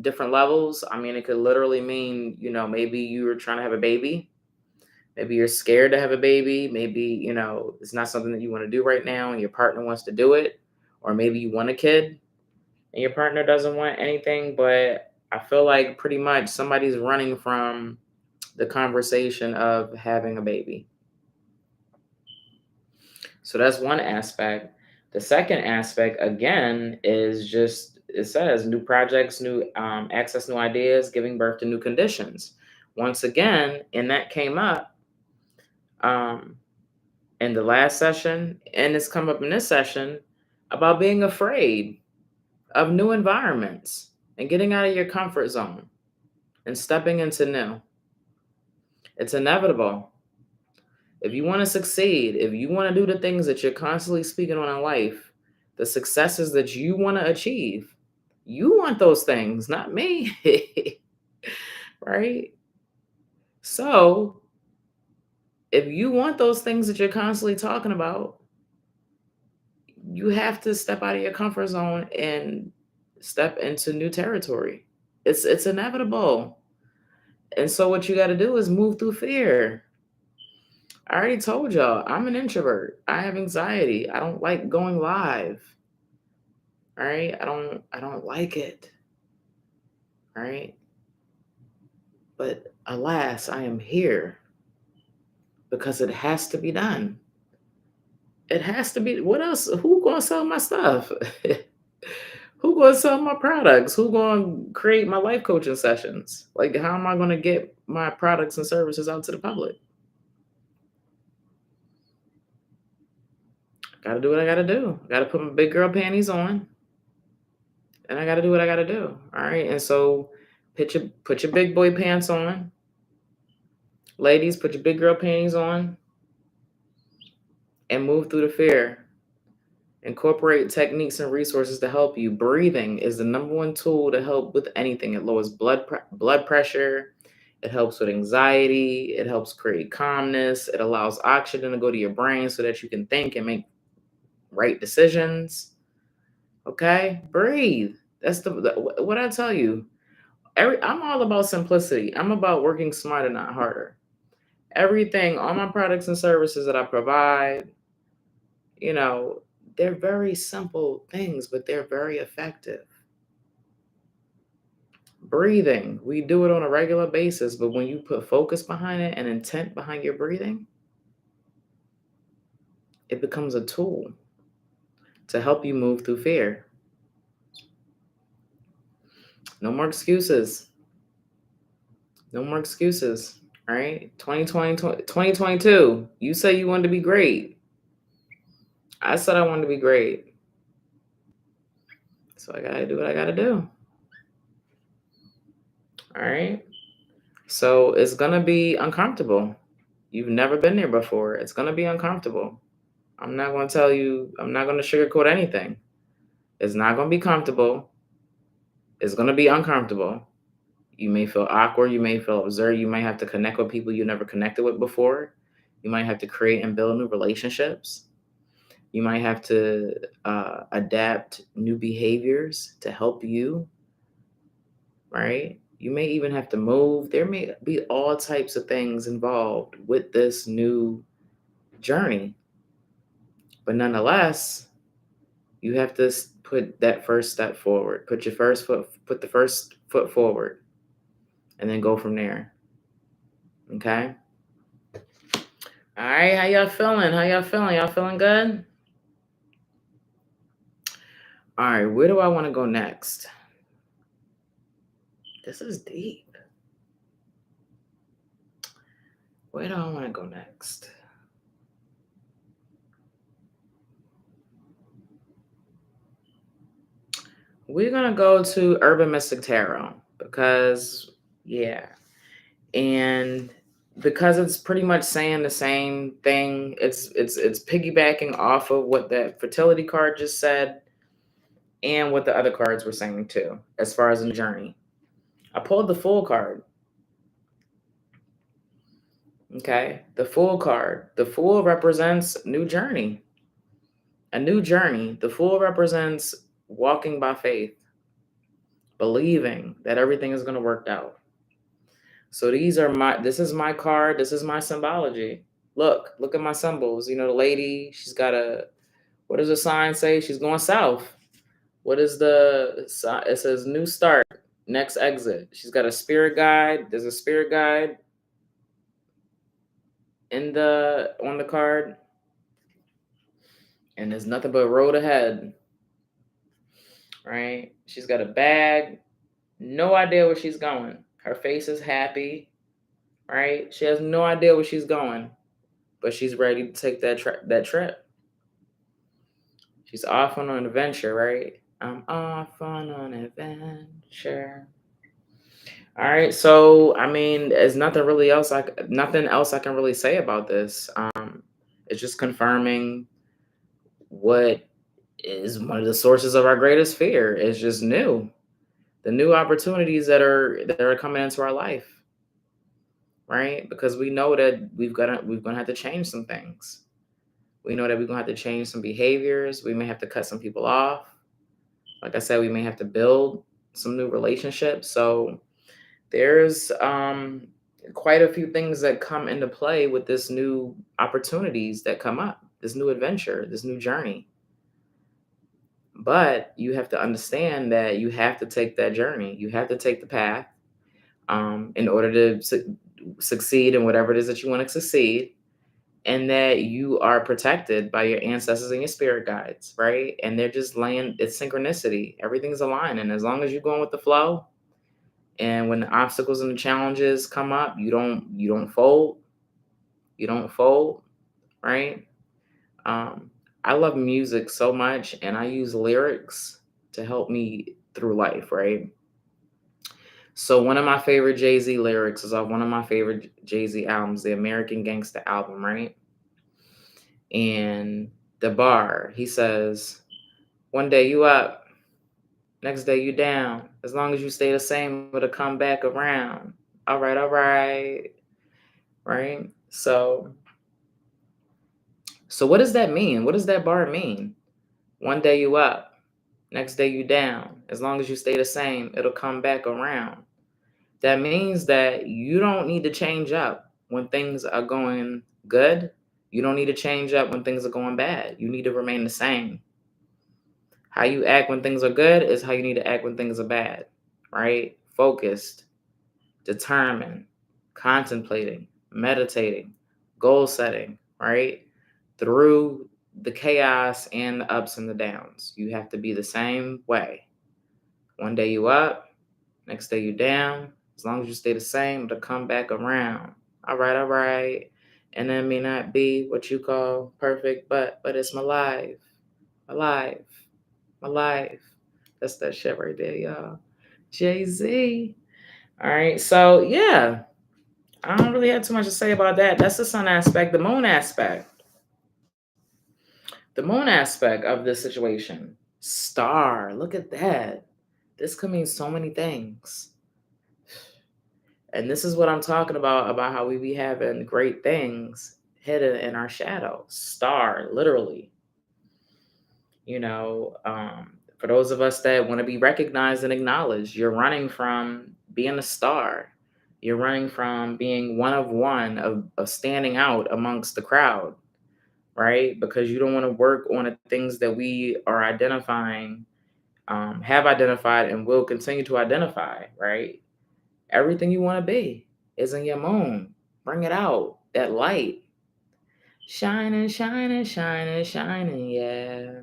different levels. I mean, it could literally mean, maybe you were trying to have a baby. Maybe you're scared to have a baby. Maybe, it's not something that you want to do right now and your partner wants to do it. Or maybe you want a kid and your partner doesn't want anything. But I feel like pretty much somebody's running from the conversation of having a baby. So that's one aspect. The second aspect, again, is just, it says new projects, new access, new ideas, giving birth to new conditions. Once again, and that came up in the last session, and it's come up in this session about being afraid of new environments and getting out of your comfort zone and stepping into new. It's inevitable. If you want to succeed, if you want to do the things that you're constantly speaking on in life, the successes that you want to achieve, you want those things, not me. Right? So, if you want those things that you're constantly talking about, you have to step out of your comfort zone and step into new territory. It's inevitable. And so what you got to do is move through fear. I already told y'all, I'm an introvert. I have anxiety. I don't like going live. All right? I don't like it. All right? But alas, I am here because it has to be done. It has to be. What else? Who gonna sell my stuff? Who gonna sell my products? Who gonna create my life coaching sessions? Like, how am I gonna get my products and services out to the public? Gotta do what I gotta do. I gotta put my big girl panties on, and I gotta do what I gotta do. All right. And so, put your big boy pants on, ladies. Put your big girl panties on, and move through the fear. Incorporate techniques and resources to help you. Breathing is the number one tool to help with anything. It lowers blood pressure. It helps with anxiety. It helps create calmness. It allows oxygen to go to your brain so that you can think and make right decisions. Okay? Breathe. That's what I tell you. I'm all about simplicity. I'm about working smarter, not harder. Everything, all my products and services that I provide, they're very simple things, but they're very effective. Breathing, we do it on a regular basis, but when you put focus behind it and intent behind your breathing, it becomes a tool to help you move through fear. No more excuses. No more excuses. All right? 2022, you say you wanted to be great. I said I wanted to be great. So I got to do what I got to do. All right? So it's going to be uncomfortable. You've never been there before. It's going to be uncomfortable. I'm not going to tell you, I'm not going to sugarcoat anything. It's not going to be comfortable. It's going to be uncomfortable. You may feel awkward. You may feel absurd. You might have to connect with people you never connected with before. You might have to create and build new relationships. You might have to adapt new behaviors to help you right? You may even have to move. There may be all types of things involved with this new journey. But nonetheless, you have to put that first step forward. Put the first foot forward, and then go from there. Okay? All right, how y'all feeling? Y'all feeling good? All right, where do I want to go next? This is deep. Where do I want to go next? We're going to go to Urban Mystic Tarot because, yeah. And because it's pretty much saying the same thing, it's piggybacking off of what that fertility card just said and what the other cards were saying too, as far as the journey. I pulled the Fool card. Okay, the Fool card. The Fool represents new journey. A new journey. The Fool represents walking by faith, believing that everything is going to work out. So this is my card, this is my symbology. Look at my symbols. You know, the lady, she's got what does the sign say? She's going south. What is it says new start, next exit. She's got a spirit guide. There's a spirit guide on the card. And there's nothing but road ahead. Right? She's got a bag. No idea where she's going. Her face is happy. Right? She has no idea where she's going. But she's ready to take that trip. She's off on an adventure, right? I'm off on an adventure. All right, so I mean, there's nothing else I can really say about this. It's just confirming what is one of the sources of our greatest fear. It's just new, the new opportunities that are coming into our life, right? Because we know that we're gonna have to change some things. We know that we're gonna have to change some behaviors. We may have to cut some people off. Like I said, we may have to build some new relationships. So there's quite a few things that come into play with this new opportunities that come up, this new adventure, this new journey. But you have to understand that you have to take that journey. You have to take the path in order to succeed in whatever it is that you want to succeed. And that you are protected by your ancestors and your spirit guides, right? And they're just it's synchronicity. Everything's aligning. As long as you're going with the flow, and when the obstacles and the challenges come up, you don't fold. You don't fold, right? I love music so much, and I use lyrics to help me through life, right? So one of my favorite Jay-Z lyrics is off one of my favorite Jay-Z albums, the American Gangster album, right? And the bar, he says, one day you up, next day you down. As long as you stay the same, it'll come back around. All right. Right? So what does that mean? What does that bar mean? One day you up, next day you down. As long as you stay the same, it'll come back around. That means that you don't need to change up when things are going good. You don't need to change up when things are going bad. You need to remain the same. How you act when things are good is how you need to act when things are bad, right? Focused, determined, contemplating, meditating, goal setting, right? Through the chaos and the ups and the downs. You have to be the same way. One day you up, next day you down. As long as you stay the same, it'll come back around. All right. And that may not be what you call perfect, but it's my life. My life. That's that shit right there, y'all. Jay-Z. All right. So yeah. I don't really have too much to say about that. That's the sun aspect. The moon aspect. The moon aspect of this situation. Star. Look at that. This could mean so many things. And this is what I'm talking about how we be having great things hidden in our shadow. Star, literally. You know, For those of us that want to be recognized and acknowledged, you're running from being a star. You're running from being one of one, of standing out amongst the crowd, right? Because you don't want to work on the things that we are identifying, have identified, and will continue to identify, right? Everything you want to be is in your moon. Bring it out, that light. Shining, shining, shining, shining, yeah.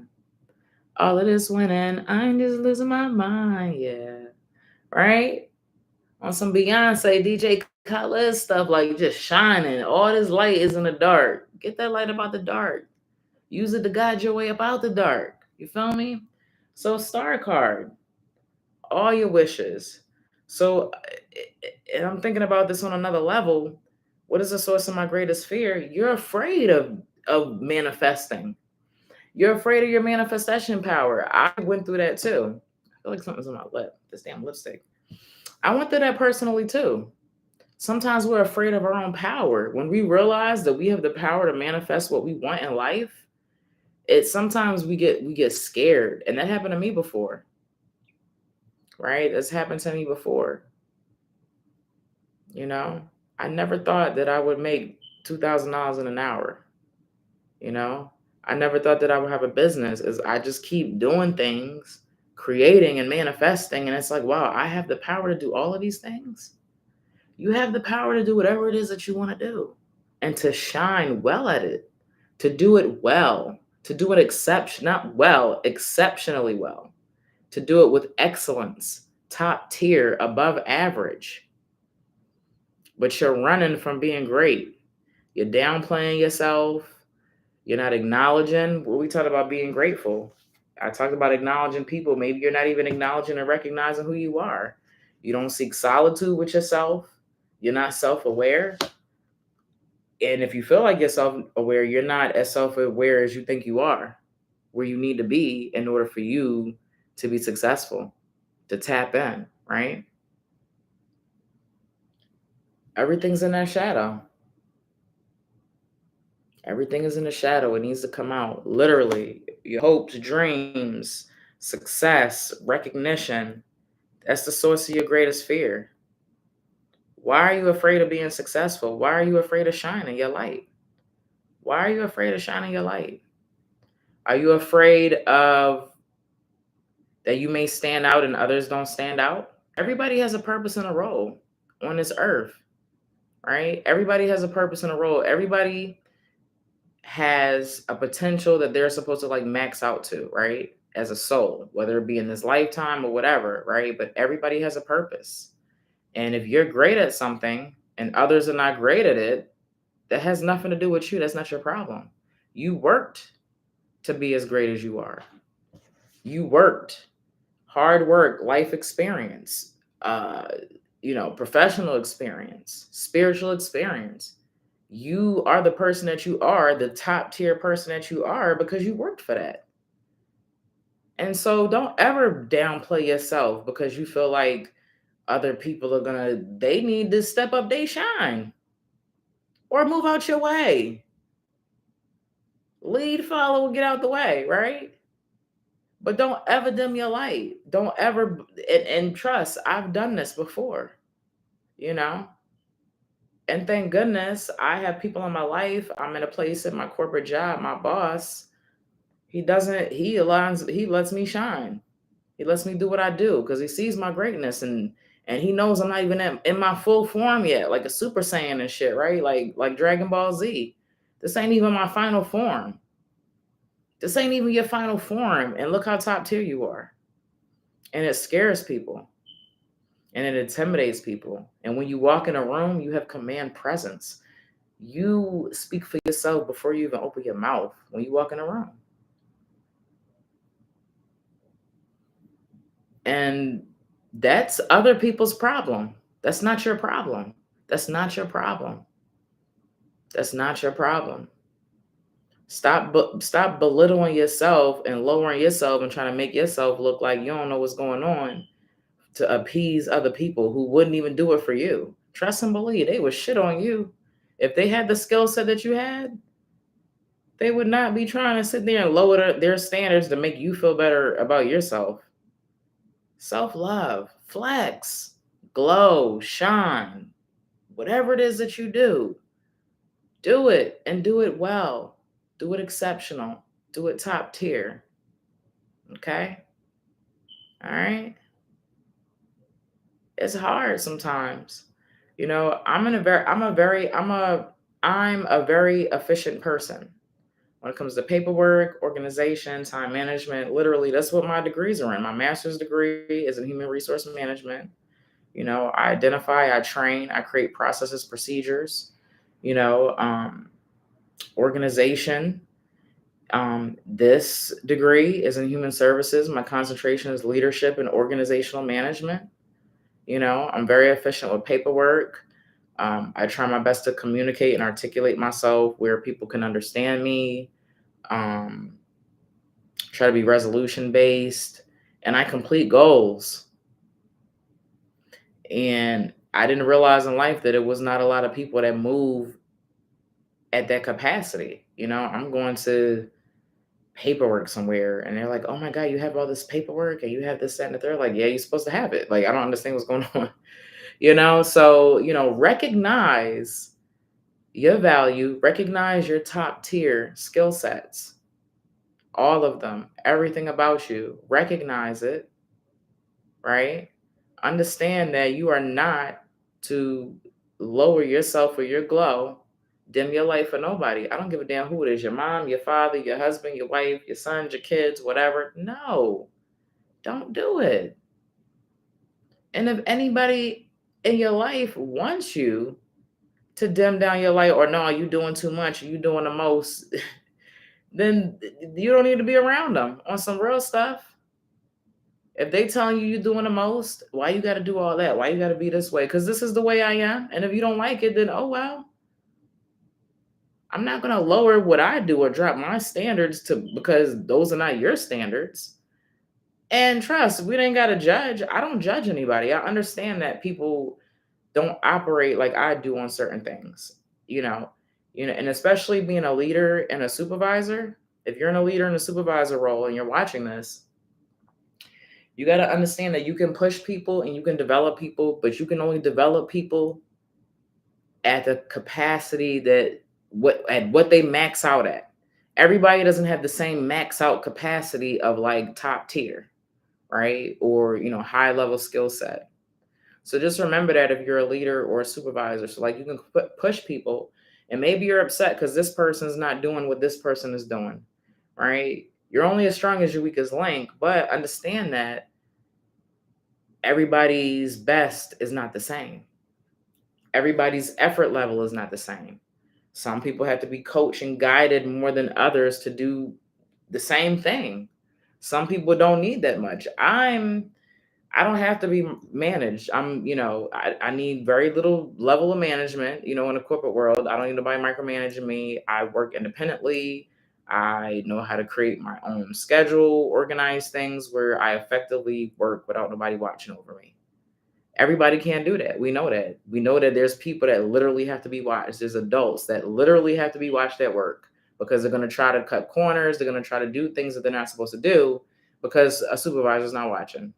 All of this winning, I'm just losing my mind, yeah. Right? On some Beyonce, DJ Khaled stuff, like just shining. All this light is in the dark. Get that light about the dark. Use it to guide your way about the dark. You feel me? So, star card, all your wishes. So, and I'm thinking about this on another level. What is the source of my greatest fear? You're afraid of manifesting. You're afraid of your manifestation power. I went through that too. I feel like something's on my lip. This damn lipstick. I went through that personally too. Sometimes we're afraid of our own power. When we realize that we have the power to manifest what we want in life, it's sometimes we get scared. And that happened to me before. Right? That's happened to me before. You know? I never thought that I would make $2,000 in an hour. You know? I never thought that I would have a business. Is I just keep doing things, creating and manifesting, and it's like, wow, I have the power to do all of these things. You have the power to do whatever it is that you want to do, and to shine well at it, to do it well, to do it exceptionally well, to do it with excellence, top tier, above average. But you're running from being great. You're downplaying yourself. You're not acknowledging. What we talked about being grateful. I talked about acknowledging people. Maybe you're not even acknowledging and recognizing who you are. You don't seek solitude with yourself. You're not self-aware. And if you feel like you're self-aware, you're not as self-aware as you think you are, where you need to be in order for you to be successful, to tap in, right? Everything's in that shadow. Everything is in the shadow. It needs to come out. Literally, your hopes, dreams, success, recognition. That's the source of your greatest fear. Why are you afraid of being successful? Why are you afraid of shining your light? Why are you afraid of shining your light? Are you afraid of that you may stand out and others don't stand out? Everybody has a purpose and a role on this earth, right? Everybody has a purpose and a role. Everybody has a potential that they're supposed to like max out to, right? As a soul, whether it be in this lifetime or whatever, right? But everybody has a purpose. And if you're great at something and others are not great at it, that has nothing to do with you. That's not your problem. You worked to be as great as you are. You worked. Hard work, life experience, professional experience, spiritual experience. You are the person that you are, the top tier person that you are, because you worked for that. And so don't ever downplay yourself because you feel like other people they need to step up, they shine, or move out your way. Lead, follow, get out the way, right? But don't ever dim your light. Don't ever, and trust, I've done this before, you know? And thank goodness I have people in my life. I'm in a place in my corporate job, my boss, he lets me shine. He lets me do what I do because he sees my greatness and he knows I'm not even in my full form yet, like a Super Saiyan and shit, right? Like Dragon Ball Z. This ain't even my final form. This ain't even your final form. And look how top tier you are. And it scares people. And it intimidates people. And when you walk in a room, you have command presence. You speak for yourself before you even open your mouth when you walk in a room. And that's other people's problem. That's not your problem. That's not your problem. That's not your problem. Stop belittling yourself and lowering yourself and trying to make yourself look like you don't know what's going on to appease other people who wouldn't even do it for you. Trust and believe they would shit on you. If they had the skill set that you had, They would not be trying to sit there and lower their standards to make you feel better about yourself. Self-love, flex, glow, shine, whatever it is that you do it and do it well. Do it exceptional. Do it top tier. Okay? All right? It's hard sometimes. You know, I'm a very efficient person when it comes to paperwork, organization, time management. Literally, that's what my degrees are in. My master's degree is in human resource management. You know, I identify, I train, I create processes, procedures, you know, organization. This degree is in human services. My concentration is leadership and organizational management. You know, I'm very efficient with paperwork. I try my best to communicate and articulate myself where people can understand me. Um, Try to be resolution based, and I complete goals. And I didn't realize in life that it was not a lot of people that move at that capacity. You know, I'm going to paperwork somewhere and they're like, oh my God, you have all this paperwork and you have this, that, and the third. Like, yeah, you're supposed to have it. Like, I don't understand what's going on. You know, so, you know, recognize your value, recognize your top tier skill sets, all of them, everything about you, recognize it, right? Understand that you are not to lower yourself or your glow, dim your light for nobody. I don't give a damn who it is, your mom, your father, your husband, your wife, your sons, your kids, whatever. No, don't do it. And if anybody in your life wants you to dim down your light or no, you doing too much, you doing the most, then you don't need to be around them on some real stuff. If they telling you you're doing the most, why you got to do all that? Why you got to be this way? Because this is the way I am. And if you don't like it, then oh well. I'm not going to lower what I do or drop my standards to because those are not your standards. And trust, we ain't got to judge. I don't judge anybody. I understand that people don't operate like I do on certain things. You know, and especially being a leader and a supervisor. If you're in a leader and a supervisor role and you're watching this, you got to understand that you can push people and you can develop people, but you can only develop people at the capacity that what they max out at. Everybody doesn't have the same max out capacity of like top tier, right? Or, you know, high level skill set. So just remember that if you're a leader or a supervisor, so like you can push people and maybe you're upset because this person's not doing what this person is doing, right? You're only as strong as your weakest link, but understand that everybody's best is not the same. Everybody's effort level is not the same. Some people have to be coached and guided more than others to do the same thing. Some people don't need that much. I don't have to be managed. I need very little level of management, you know, in the corporate world. I don't need nobody micromanaging me. I work independently. I know how to create my own schedule, organize things where I effectively work without nobody watching over me. Everybody can't do that. We know that. We know that there's people that literally have to be watched. There's adults that literally have to be watched at work because they're going to try to cut corners. They're going to try to do things that they're not supposed to do because a supervisor's not watching.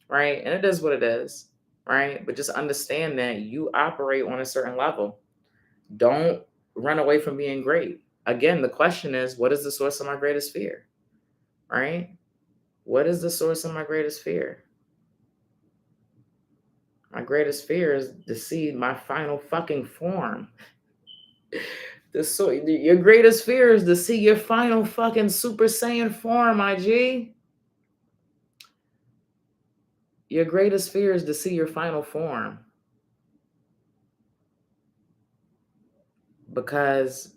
Right? And it is what it is. Right? But just understand that you operate on a certain level. Don't run away from being great. Again, the question is, what is the source of my greatest fear? Right? What is the source of my greatest fear? My greatest fear is to see my final fucking form. Your greatest fear is to see your final fucking Super Saiyan form, my G. Your greatest fear is to see your final form. Because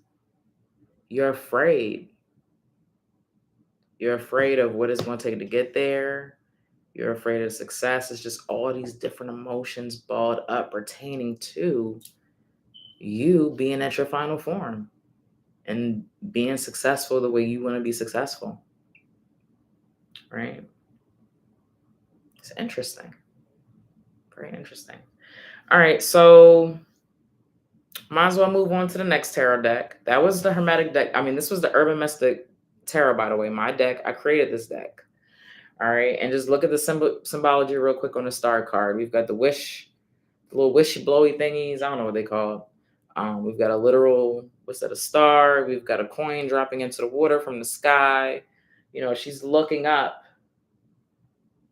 you're afraid. You're afraid of what it's going to take to get there. You're afraid of success. It's just all these different emotions balled up pertaining to you being at your final form and being successful the way you want to be successful. Right? It's interesting. Very interesting. All right. So Might as well move on to the next tarot deck. That was the Hermetic Deck. I mean, this was the Urban Mystic Tarot, by the way. My deck. I created this deck. All right. And just look at the symbology real quick on the star card. We've got the wish, the little wishy blowy thingies. I don't know what they call. We've got a literal, what's that, a star. We've got a coin dropping into the water from the sky. You know, she's looking up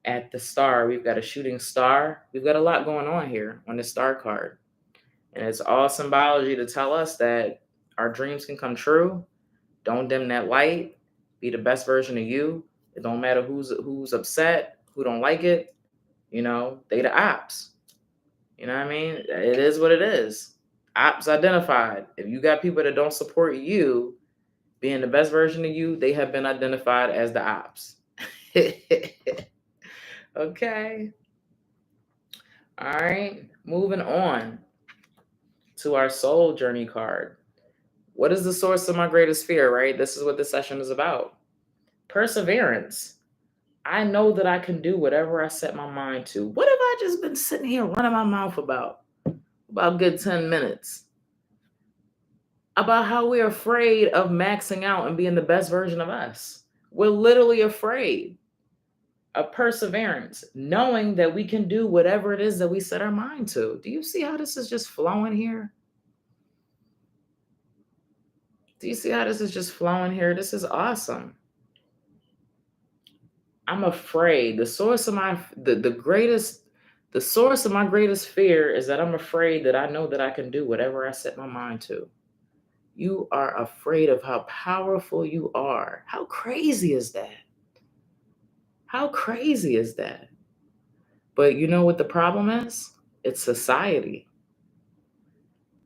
at the star. We've got a shooting star. We've got a lot going on here on the star card. And it's all symbology to tell us that our dreams can come true. Don't dim that light. Be the best version of you. It don't matter who's upset, who don't like it. You know, they the ops. You know what I mean? It is what it is. Ops identified. If you got people that don't support you being the best version of you, they have been identified as the ops. Okay. All right. Moving on to our soul journey card. What is the source of my greatest fear, right? This is what this session is about. Perseverance. I know that I can do whatever I set my mind to. What have I just been sitting here running my mouth about? About good 10 minutes. About how we're afraid of maxing out and being the best version of us. We're literally afraid of perseverance, knowing that we can do whatever it is that we set our mind to. Do you see how this is just flowing here? Do you see how this is just flowing here? This is awesome. I'm afraid. The source of my greatest fear is that I'm afraid that I know that I can do whatever I set my mind to. You are afraid of how powerful you are. How crazy is that? How crazy is that? But you know what the problem is? It's society.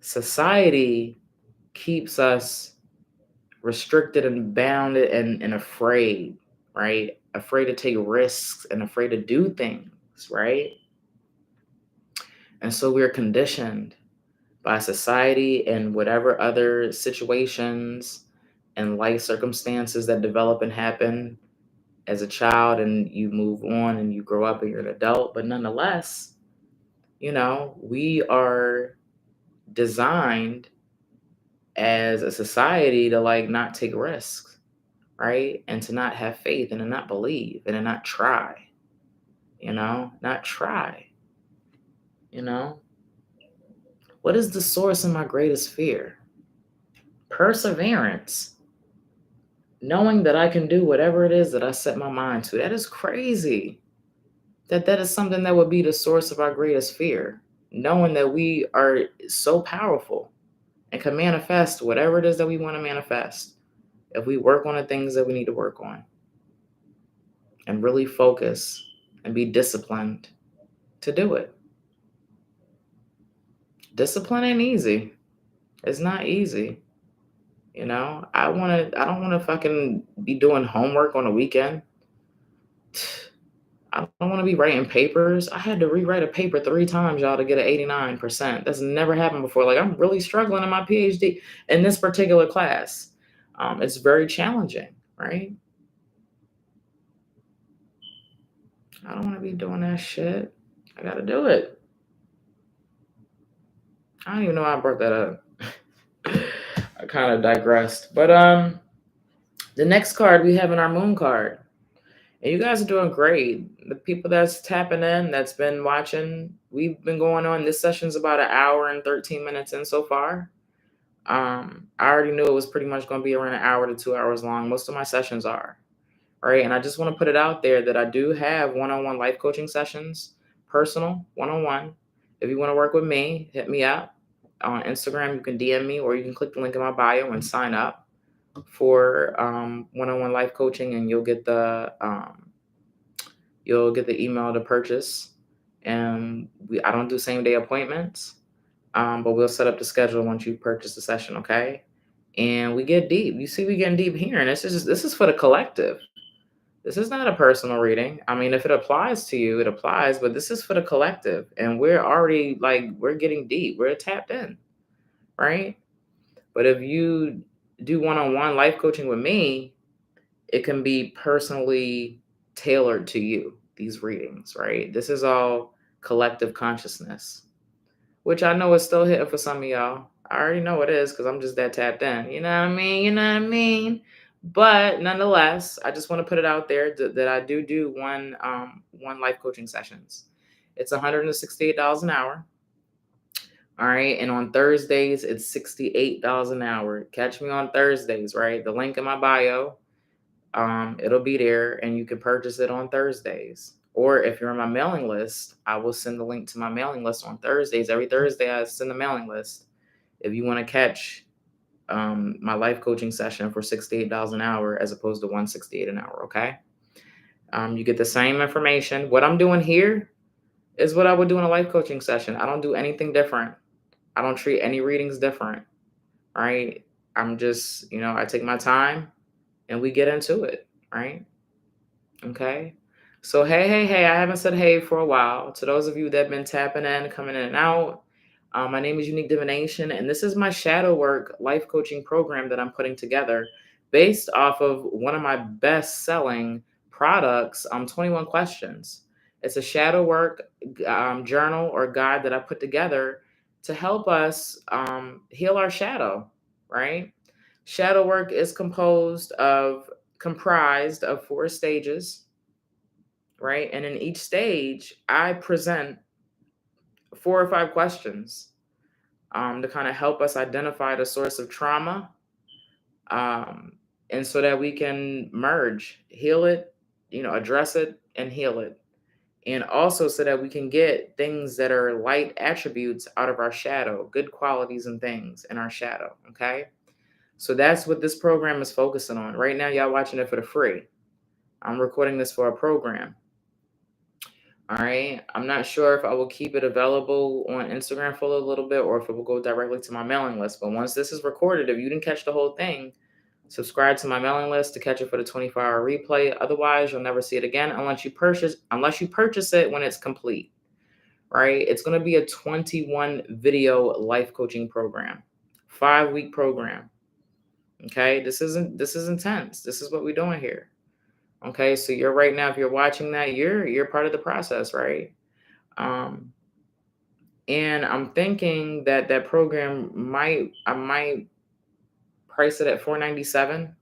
Society keeps us restricted and bounded and afraid, right? Afraid to take risks and afraid to do things, right? And so we're conditioned by society and whatever other situations and life circumstances that develop and happen as a child, and you move on and you grow up and you're an adult. But nonetheless, you know, we are designed as a society to like not take risks, right? And to not have faith and to not believe and to not try, not try, you know? What is the source of my greatest fear? Perseverance. Knowing that I can do whatever it is that I set my mind to. That is crazy. That is something that would be the source of our greatest fear. Knowing that we are so powerful and can manifest whatever it is that we want to manifest if we work on the things that we need to work on and really focus and be disciplined to do it. Discipline ain't easy. It's not easy. You know, I don't want to fucking be doing homework on a weekend. I don't want to be writing papers. I had to rewrite a paper 3 times, y'all, to get an 89%. That's never happened before. Like, I'm really struggling in my PhD in this particular class. It's very challenging, right? I don't want to be doing that shit. I got to do it. I don't even know how I brought that up. I kind of digressed. But the next card we have in our moon card. And you guys are doing great. The people that's tapping in, that's been watching, we've been going on. This session's about an hour and 13 minutes in so far. I already knew it was pretty much going to be around an hour to 2 hours long. Most of my sessions are, right? And I just want to put it out there that I do have one-on-one life coaching sessions, personal, one-on-one. If you want to work with me, hit me up on Instagram. You can DM me or you can click the link in my bio and sign up for one-on-one life coaching, and you'll get the email to purchase. And I don't do same-day appointments, but we'll set up the schedule once you purchase the session, okay? And we get deep. You see, we getting deep here, and this is for the collective. This is not a personal reading. I mean, if it applies to you, it applies, but this is for the collective, and we're already we're getting deep. We're tapped in, right? But if you do one-on-one life coaching with me, it can be personally tailored to you, these readings, right? This is all collective consciousness, which I know is still hitting for some of y'all. I already know it is because I'm just that tapped in. You know what I mean? You know what I mean? But nonetheless, I just want to put it out there that I do one life coaching sessions. It's $168 an hour. All right. And on Thursdays, it's $68 an hour. Catch me on Thursdays, right? The link in my bio, it'll be there and you can purchase it on Thursdays. Or if you're on my mailing list, I will send the link to my mailing list on Thursdays. Every Thursday, I send a mailing list. If you want to catch my life coaching session for $68 an hour as opposed to $168 an hour, okay? You get the same information. What I'm doing here is what I would do in a life coaching session. I don't do anything different. I don't treat any readings different, right? I'm just, I take my time and we get into it, right? Okay. So, hey, I haven't said hey for a while. To those of you that have been tapping in, coming in and out, my name is Unique Divination, and this is my shadow work life coaching program that I'm putting together based off of one of my best selling products, 21 Questions. It's a shadow work journal or guide that I put together to help us heal our shadow, right? Shadow work is comprised of 4 stages, right? And in each stage, I present 4 or 5 questions to kind of help us identify the source of trauma, and so that we can merge, heal it, address it and heal it. And also so that we can get things that are light attributes out of our shadow, good qualities and things in our shadow, okay? So that's what this program is focusing on. Right now, y'all watching it for the free. I'm recording this for a program. All right. I'm not sure if I will keep it available on Instagram for a little bit or if it will go directly to my mailing list. But once this is recorded, if you didn't catch the whole thing, subscribe to my mailing list to catch it for the 24-hour replay. Otherwise, you'll never see it again unless you purchase it when it's complete. Right? It's going to be a 21 video life coaching program, 5-week program. Okay? This is intense. This is what we're doing here. Okay, so you're right now, if you're watching that, you're part of the process, right? And I'm thinking that program I might price it at $497.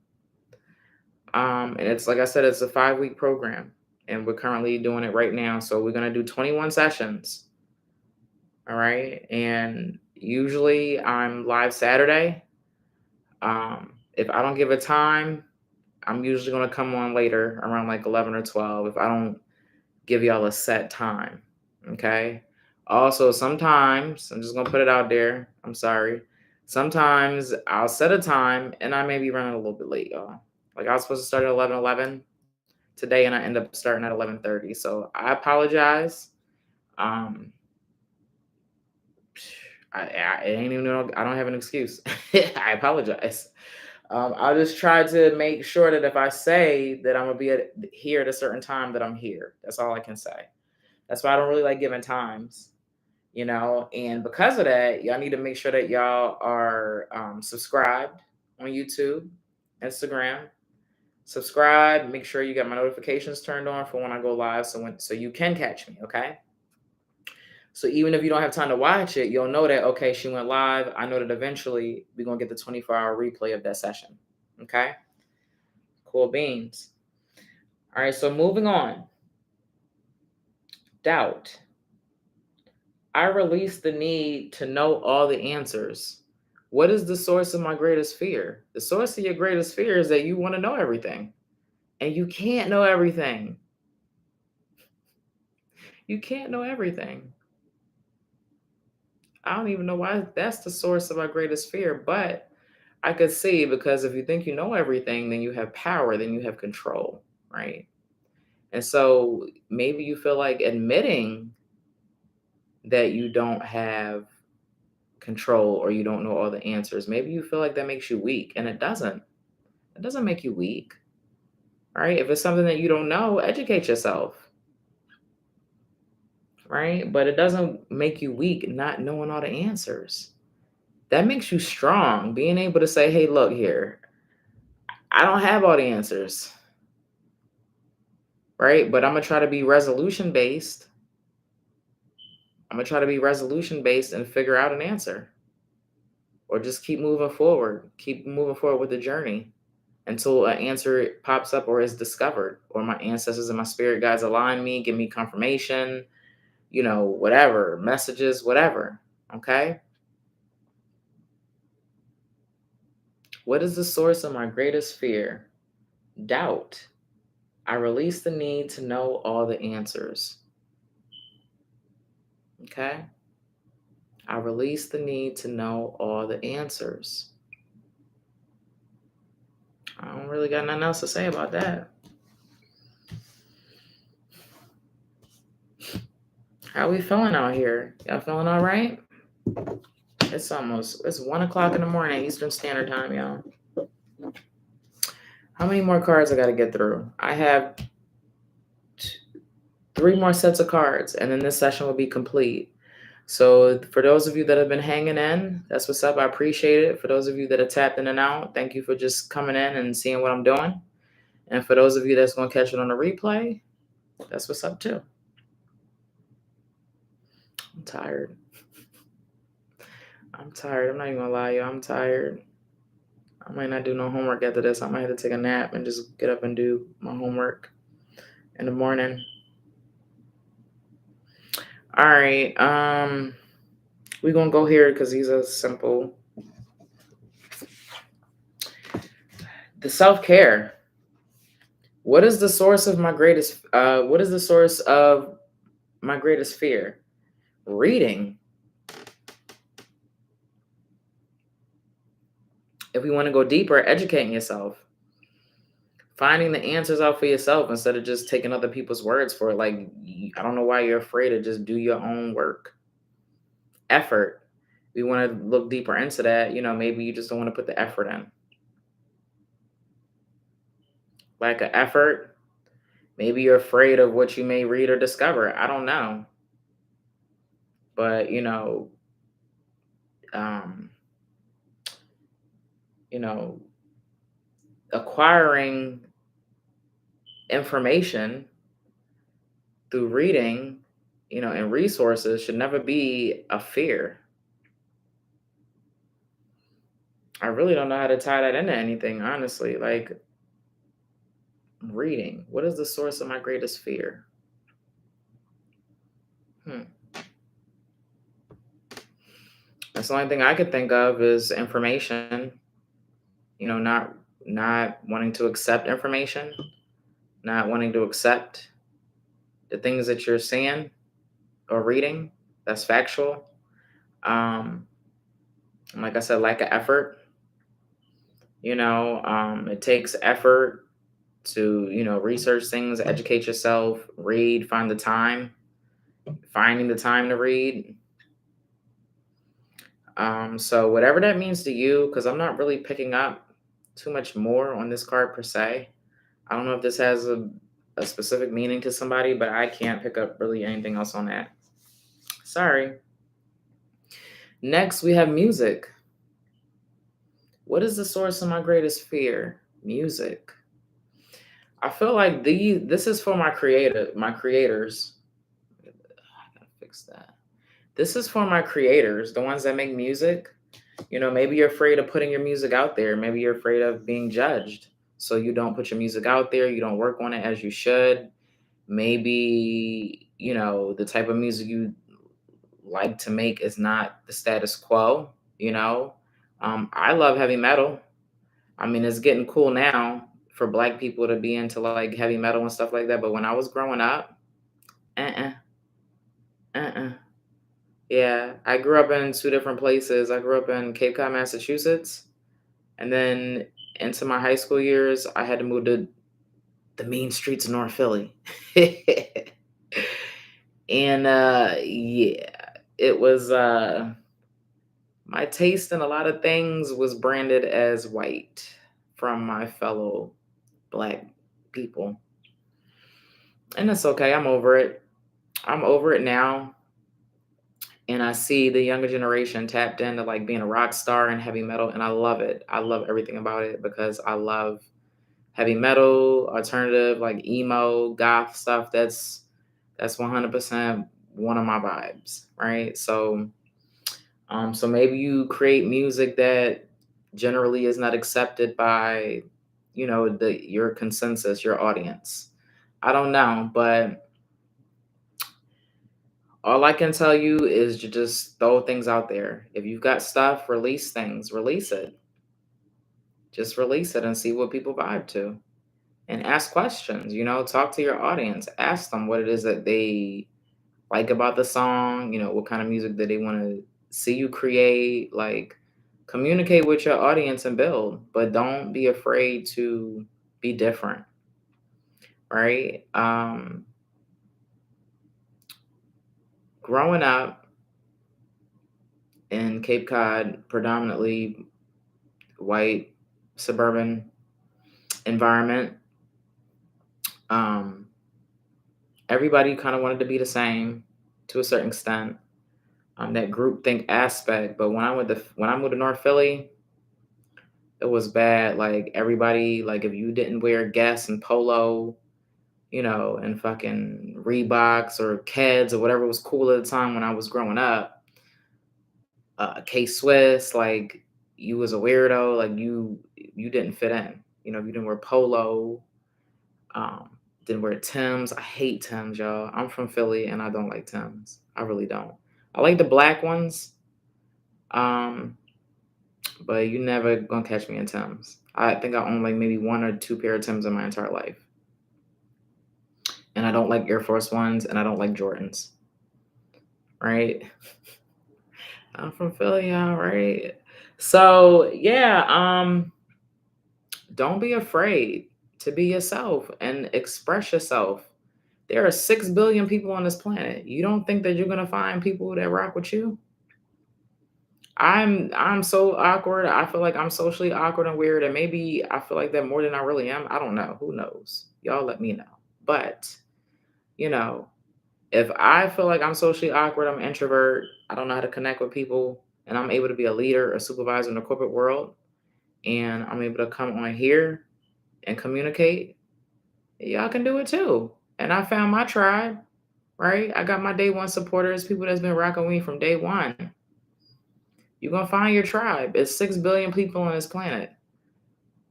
And it's like I said, it's a 5-week program, and we're currently doing it right now. So we're gonna do 21 sessions. All right, and usually I'm live Saturday. If I don't give a time, I'm usually going to come on later around like 11 or 12 if I don't give y'all a set time. Okay. Also, sometimes, I'm just going to put it out there. I'm sorry. Sometimes I'll set a time and I may be running a little bit late, y'all. Like I was supposed to start at 11:11 today and I end up starting at 11:30. So I apologize. I ain't even know, I don't have an excuse. I apologize. I'll just try to make sure that if I say that I'm gonna be here at a certain time, that I'm here. That's all I can say. That's why I don't really like giving times, And because of that, y'all need to make sure that y'all are subscribed on YouTube, Instagram. Subscribe. Make sure you got my notifications turned on for when I go live, so you can catch me. Okay. So even if you don't have time to watch it, you'll know that, okay, she went live. I know that eventually we're going to get the 24-hour replay of that session. Okay? Cool beans. All right, so moving on. Doubt. I release the need to know all the answers. What is the source of my greatest fear? The source of your greatest fear is that you want to know everything. And you can't know everything. You can't know everything. I don't even know why that's the source of our greatest fear, but I could see, because if you think you know everything, then you have power, then you have control, right? And so maybe you feel like admitting that you don't have control or you don't know all the answers. Maybe you feel like that makes you weak, and it doesn't. It doesn't make you weak, right? If it's something that you don't know, educate yourself, right? But it doesn't make you weak not knowing all the answers. That makes you strong, being able to say, hey, look here, I don't have all the answers, right? But I'm going to try to be resolution based. I'm going to try to be resolution based and figure out an answer. or just keep moving forward. Keep moving forward with the journey until an answer pops up or is discovered, or my ancestors and my spirit guides align me, give me confirmation, whatever, messages, whatever. Okay? What is the source of my greatest fear? Doubt. I release the need to know all the answers. Okay? I release the need to know all the answers. I don't really got nothing else to say about that. How we feeling out here? Y'all feeling all right? It's 1 o'clock in the morning, Eastern Standard Time, y'all. How many more cards I got to get through? I have 3 more sets of cards, and then this session will be complete. So for those of you that have been hanging in, that's what's up. I appreciate it. For those of you that have tapped in and out, thank you for just coming in and seeing what I'm doing. And for those of you that's going to catch it on the replay, that's what's up too. I'm tired. I'm not even going to lie, y'all. I'm tired. I might not do no homework after this. I might have to take a nap and just get up and do my homework in the morning. All right. We're going to go here because these are simple. The self-care. What is the source of my greatest fear? Reading. If we want to go deeper, educating yourself. Finding the answers out for yourself instead of just taking other people's words for it. Like, I don't know why you're afraid to just do your own work. Effort. We want to look deeper into that. Maybe you just don't want to put the effort in. Lack of effort. Maybe you're afraid of what you may read or discover. I don't know. But, acquiring information through reading, and resources should never be a fear. I really don't know how to tie that into anything, honestly. Like, reading. What is the source of my greatest fear? That's the only thing I could think of is information. Not wanting to accept information, not wanting to accept the things that you're seeing or reading that's factual. Like I said, lack of effort. It takes effort to, research things, educate yourself, read, finding the time to read. So whatever that means to you, because I'm not really picking up too much more on this card per se. I don't know if this has a specific meaning to somebody, but I can't pick up really anything else on that. Sorry. Next, we have music. What is the source of my greatest fear? Music. I feel like this is for my creators. I gotta fix that. This is for my creators, the ones that make music. Maybe you're afraid of putting your music out there. Maybe you're afraid of being judged. So you don't put your music out there. You don't work on it as you should. Maybe, the type of music you like to make is not the status quo. I love heavy metal. I mean, it's getting cool now for Black people to be into like heavy metal and stuff like that. But when I was growing up, yeah, I grew up in 2 different places. I grew up in Cape Cod, Massachusetts. And then into my high school years, I had to move to the mean streets of North Philly. And yeah, it was my taste in a lot of things was branded as white from my fellow Black people. And it's okay. I'm over it. I'm over it now. And I see the younger generation tapped into like being a rock star in heavy metal. And I love it. I love everything about it because I love heavy metal, alternative, like emo, goth stuff. That's 100% one of my vibes, right? So So maybe you create music that generally is not accepted by, your consensus, your audience. I don't know, but all I can tell you is to just throw things out there. If you've got stuff, release things, release it. Just release it and see what people vibe to. And ask questions, talk to your audience. Ask them what it is that they like about the song, what kind of music that they want to see you create. Like, communicate with your audience and build, but don't be afraid to be different, right? Growing up in Cape Cod, predominantly white suburban environment, um, everybody kind of wanted to be the same to a certain extent. That groupthink aspect. But when I moved to North Philly, it was bad. Like, everybody, like, if you didn't wear Guess and Polo, and fucking Reeboks or Keds or whatever was cool at the time when I was growing up, K Swiss, like, you was a weirdo. Like, you didn't fit in. If you didn't wear Polo, um, didn't wear Tims. I hate Tims, y'all. I'm from Philly and I don't like Tims. I really don't. I like the black ones. Um, but you never gonna catch me in Tims. I think I own like maybe one or two pair of Tims in my entire life. And I don't like Air Force Ones and I don't like Jordans. Right? I'm from Philly, all right. So yeah, don't be afraid to be yourself and express yourself. There are 6 billion people on this planet. You don't think that you're gonna find people that rock with you? I'm so awkward. I feel like I'm socially awkward and weird, and maybe I feel like that more than I really am. I don't know. Who knows? Y'all let me know. But, you know, if I feel like I'm socially awkward, I'm an introvert, I don't know how to connect with people, and I'm able to be a leader, a supervisor in the corporate world, and I'm able to come on here and communicate, y'all can do it too. And I found my tribe, right? I got my day one supporters, people that's been rocking with me from day one. You're gonna find your tribe. It's 6 billion people on this planet.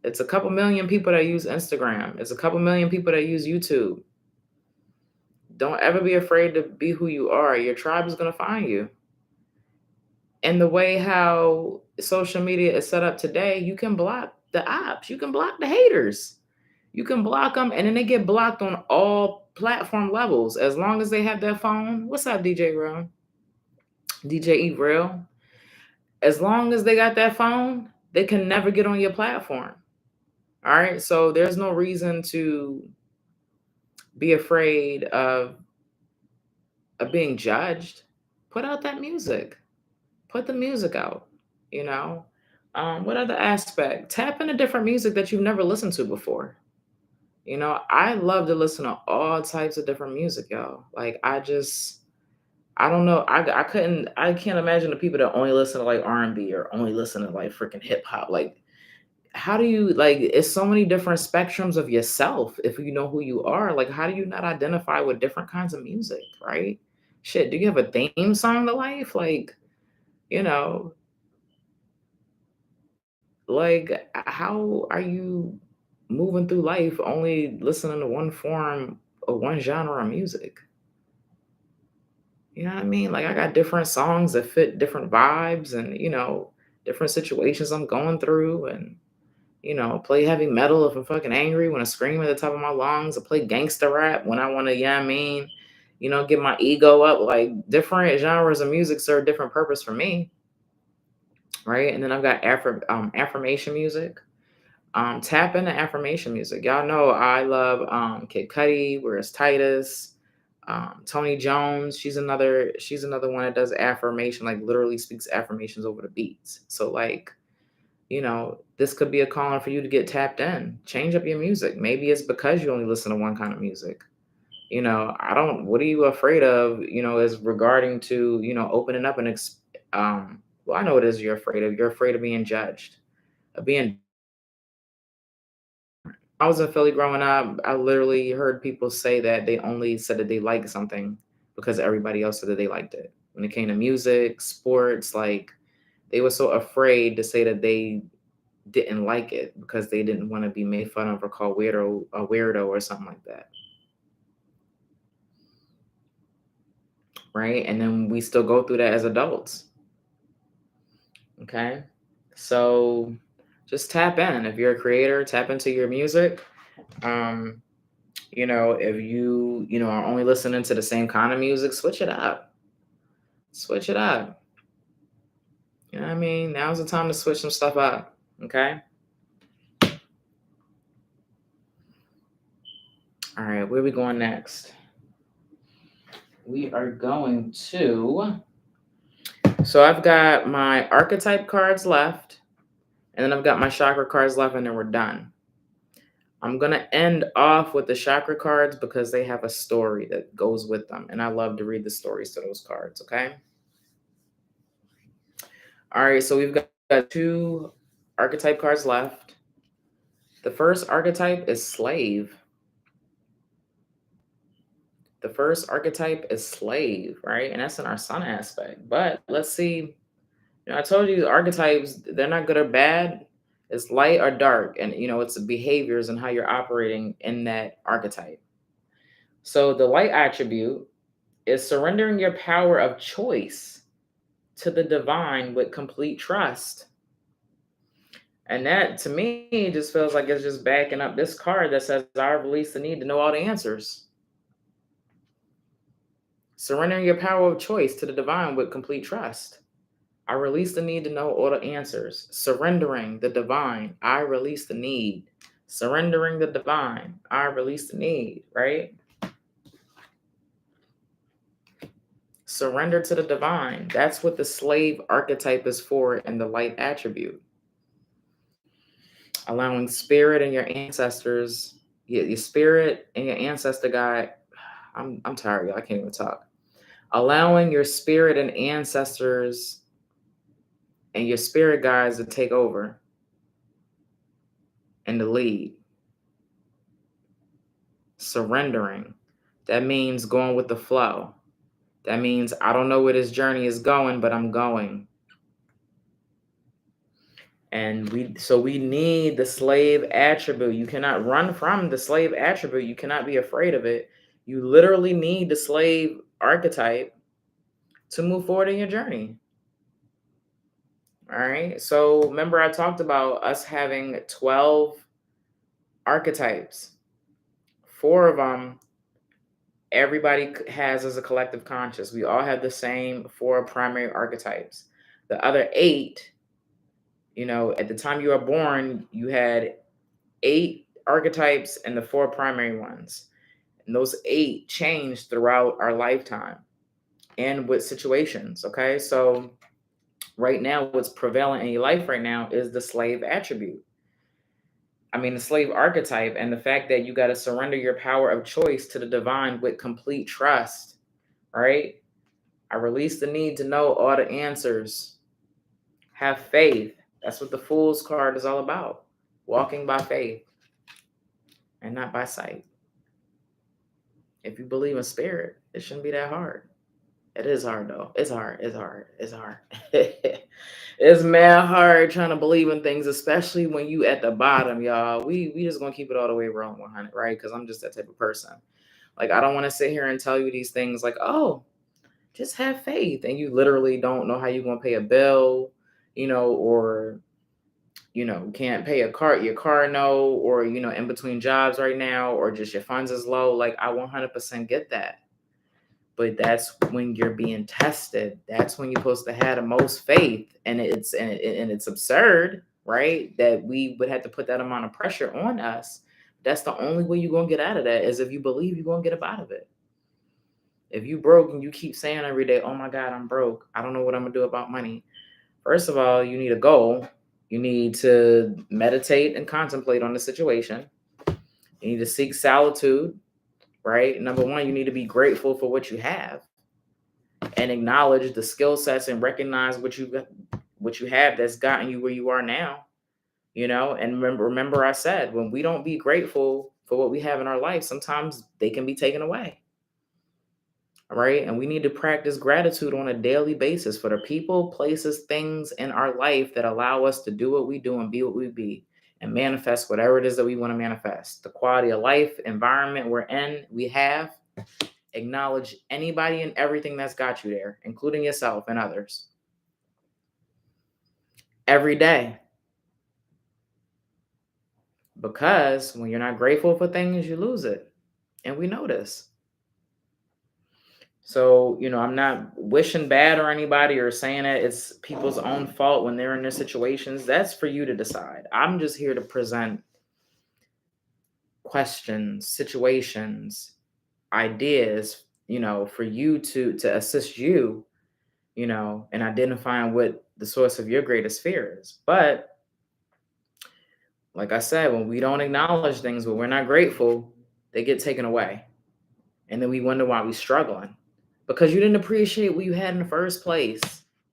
It's a couple million people that use Instagram. It's a couple million people that use YouTube. Don't ever be afraid to be who you are. Your tribe is gonna find you. And the way how social media is set up today, you can block the apps. You can block the haters. You can block them, and then they get blocked on all platform levels as long as they have their phone. What's up, DJ Real? DJ E Real? As long as they got that phone, they can never get on your platform. All right. So there's no reason to be afraid of being judged. Put out that music. Put the music out. You know. What other aspect? Tap into different music that you've never listened to before. I love to listen to all types of different music, y'all. Like, I don't know. I can't imagine the people that only listen to like R&B or only listen to like freaking hip hop. Like, how do you, like, it's so many different spectrums of yourself if you know who you are. Like, how do you not identify with different kinds of music, right? Shit, do you have a theme song to life? Like, you know, like, how are you moving through life only listening to one form or one genre of music? You know what I mean? Like, I got different songs that fit different vibes and, different situations I'm going through. And, play heavy metal if I'm fucking angry, when I scream at the top of my lungs. I play gangster rap when I want to, get my ego up. Like, different genres of music serve different purpose for me, right? And then I've got affirmation music. Tap into affirmation music. Y'all know I love Kid Cudi, Where's Titus, Tony Jones. She's another one that does affirmation, like literally speaks affirmations over the beats. So, like, this could be a calling for you to get tapped in. Change up your music. Maybe it's because you only listen to one kind of music. What are you afraid of, is regarding to, opening up well, I know what it is you're afraid of. You're afraid of being judged, of being. I was in Philly growing up. I literally heard people say that they only said that they liked something because everybody else said that they liked it. when it came to music, sports. Like, they were so afraid to say that they didn't like it because they didn't want to be made fun of or called weirdo or something like that. Right? And then we still go through that as adults. Okay? So just tap in. If you're a creator, tap into your music. If you, are only listening to the same kind of music, switch it up. Switch it up. You know what I mean? Now's the time to switch some stuff up. Okay? All right, where are we going next? We are going to. So I've got my archetype cards left, and then I've got my chakra cards left, and then we're done. I'm going to end off with the chakra cards because they have a story that goes with them, and I love to read the stories to those cards, okay? All right, so we've got 2 archetype cards left. The first archetype is slave. The first archetype is slave, right? And that's in our sun aspect. But let's see. I told you the archetypes, they're not good or bad. It's light or dark. And, it's the behaviors and how you're operating in that archetype. So the light attribute is surrendering your power of choice to the divine with complete trust. And that, to me, just feels like it's just backing up this card that says, I release the need to know all the answers. Surrendering your power of choice to the divine with complete trust. I release the need to know all the answers. Surrendering the divine. I release the need. Surrendering the divine. I release the need, right? Surrender to the divine. That's what the slave archetype is for in the light attribute. Allowing spirit and your ancestors, your spirit and your ancestor guide. I'm tired, y'all. I can't even talk. Allowing your spirit and ancestors and your spirit guides to take over and to lead. Surrendering. That means going with the flow. That means I don't know where this journey is going, but I'm going. And we need the slave attribute. You cannot run from the slave attribute. You cannot be afraid of it. You literally need the slave archetype to move forward in your journey. All right. So remember, I talked about us having 12 archetypes. 4 of them everybody has as a collective conscious. We all have the same 4 primary archetypes. The other 8, at the time you were born, you had 8 archetypes and the 4 primary ones. And those 8 changed throughout our lifetime and with situations. Okay. So right now, what's prevalent in your life right now is the slave attribute. The slave archetype, and the fact that you got to surrender your power of choice to the divine with complete trust, right? I release the need to know all the answers. Have faith. That's what the Fool's card is all about. Walking by faith and not by sight. If you believe in spirit, it shouldn't be that hard. It is hard, though. It's hard. It's hard. It's hard. It's mad hard trying to believe in things, especially when you at the bottom, y'all. We just gonna keep it all the way wrong 100, right? Because I'm just that type of person. Like, I don't want to sit here and tell you these things like, oh, just have faith, and you literally don't know how you're gonna pay a bill, or can't pay your car note, or in between jobs right now, or just your funds is low. Like, I 100% get that. But that's when you're being tested. That's when you're supposed to have the most faith, and it's absurd, right? That we would have to put that amount of pressure on us. That's the only way you're gonna get out of that, is if you believe you're gonna get up out of it. If you broke and you keep saying every day, "Oh my God, I'm broke. I don't know what I'm gonna do about money." First of all, you need a goal. You need to meditate and contemplate on the situation. You need to seek solitude, right? Number 1, you need to be grateful for what you have and acknowledge the skill sets and recognize what you have that's gotten you where you are now. And remember I said, when we don't be grateful for what we have in our life, sometimes they can be taken away. All right. And we need to practice gratitude on a daily basis for the people, places, things in our life that allow us to do what we do and be what we be and manifest whatever it is that we want to manifest. The quality of life, environment we're in, we have. Acknowledge anybody and everything that's got you there, including yourself and others. Every day. Because when you're not grateful for things, you lose it. And we know this. So, I'm not wishing bad or anybody or saying that it's people's own fault when they're in their situations. That's for you to decide. I'm just here to present questions, situations, ideas, for you to assist you, in identifying what the source of your greatest fear is. But like I said, when we don't acknowledge things, when we're not grateful, they get taken away. And then we wonder why we're struggling. Because you didn't appreciate what you had in the first place.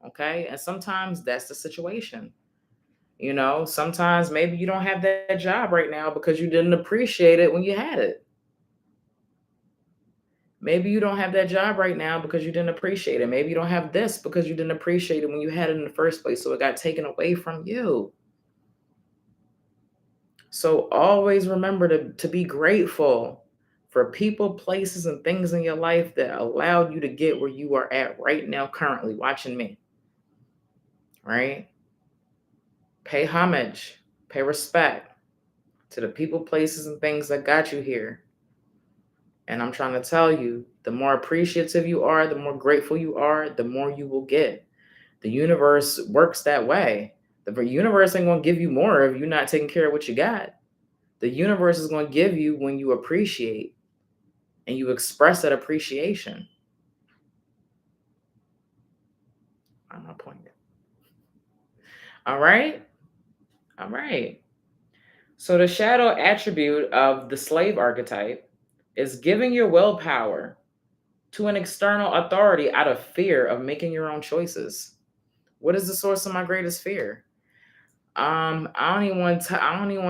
Okay. And sometimes that's the situation. Sometimes maybe you don't have that job right now because you didn't appreciate it when you had it. Maybe you don't have that job right now because you didn't appreciate it. Maybe you don't have this because you didn't appreciate it when you had it in the first place. So it got taken away from you. So always remember to be grateful for people, places, and things in your life that allowed you to get where you are at right now, currently watching me. Right? Pay homage, pay respect to the people, places, and things that got you here. And I'm trying to tell you, the more appreciative you are, the more grateful you are, the more you will get. The universe works that way. The universe ain't going to give you more if you're not taking care of what you got. The universe is going to give you when you appreciate and you express that appreciation. I'm not pointing. All right. All right. So the shadow attribute of the slave archetype is giving your willpower to an external authority out of fear of making your own choices. What is the source of my greatest fear? I don't even want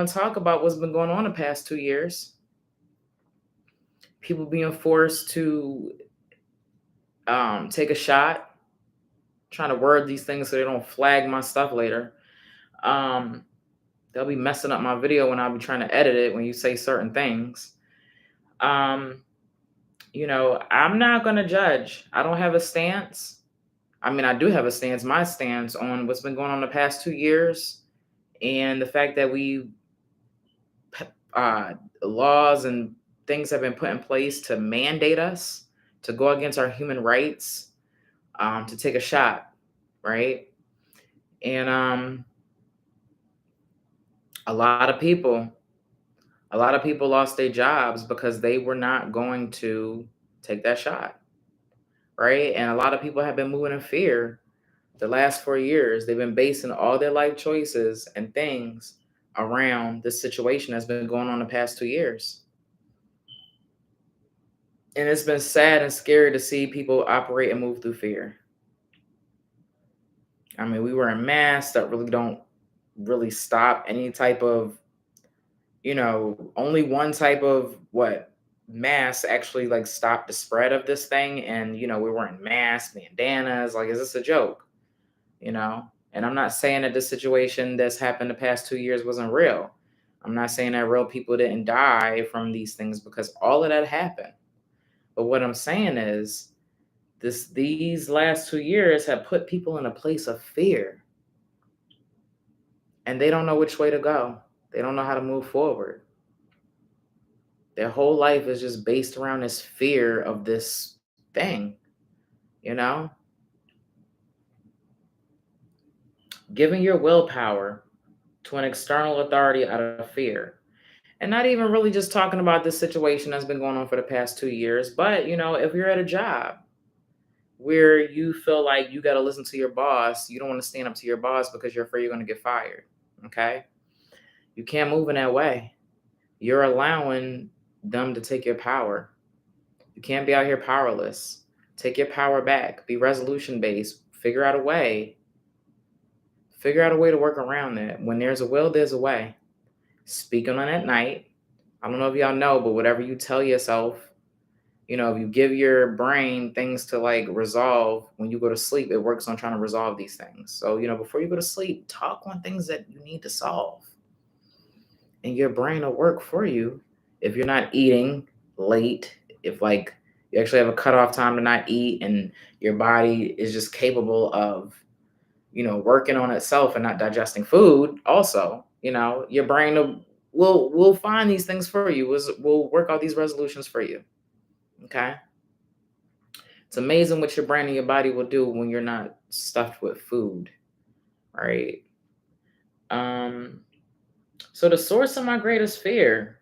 to talk about what's been going on the past 2 years. People being forced to take a shot, trying to word these things so they don't flag my stuff later. They'll be messing up my video when I'll be trying to edit it when you say certain things. I'm not going to judge. I don't have a stance. I mean, I do have a stance, my stance on what's been going on the past 2 years and the fact that laws and things have been put in place to mandate us to go against our human rights, to take a shot, right? And a lot of people lost their jobs because they were not going to take that shot, right? And a lot of people have been moving in fear the last 4 years. They've been basing all their life choices and things around this situation that's been going on the past 2 years. And it's been sad and scary to see people operate and move through fear. I mean, we were in masks that really don't really stop any type of, only one type of mask actually like stop the spread of this thing. And, we weren't masks, bandanas. Like, is this a joke? And I'm not saying that the situation that's happened the past 2 years wasn't real. I'm not saying that real people didn't die from these things because all of that happened. But what I'm saying is these last 2 years have put people in a place of fear. And they don't know which way to go. They don't know how to move forward. Their whole life is just based around this fear of this thing, Giving your willpower to an external authority out of fear. And not even really just talking about this situation that's been going on for the past 2 years, but, if you're at a job where you feel like you got to listen to your boss, you don't want to stand up to your boss because you're afraid you're going to get fired, okay? You can't move in that way. You're allowing them to take your power. You can't be out here powerless. Take your power back. Be resolution-based. Figure out a way. Figure out a way to work around that. When there's a will, there's a way. Speak on it at night. I don't know if y'all know, but whatever you tell yourself, If you give your brain things to like resolve when you go to sleep, it works on trying to resolve these things. So, before you go to sleep, talk on things that you need to solve. And your brain will work for you if you're not eating late, if like you actually have a cutoff time to not eat and your body is just capable of, working on itself and not digesting food. Also, your brain will find these things for you, will work out these resolutions for you. Okay. It's amazing what your brain and your body will do when you're not stuffed with food, right? So the source of my greatest fear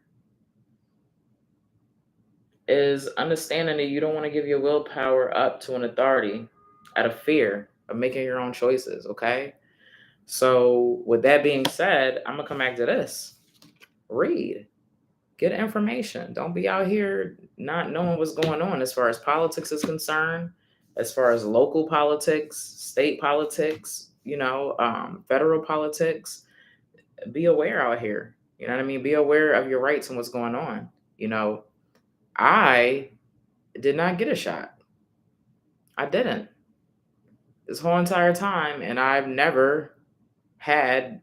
is understanding that you don't want to give your willpower up to an authority out of fear of making your own choices, okay? So with that being said, I'm gonna come back to this. Read. Get information. Don't be out here not knowing what's going on as far as politics is concerned, as far as local politics, state politics, federal politics. Be aware out here. You know what I mean? Be aware of your rights and what's going on. I did not get a shot. I didn't. This whole entire time, and I've never had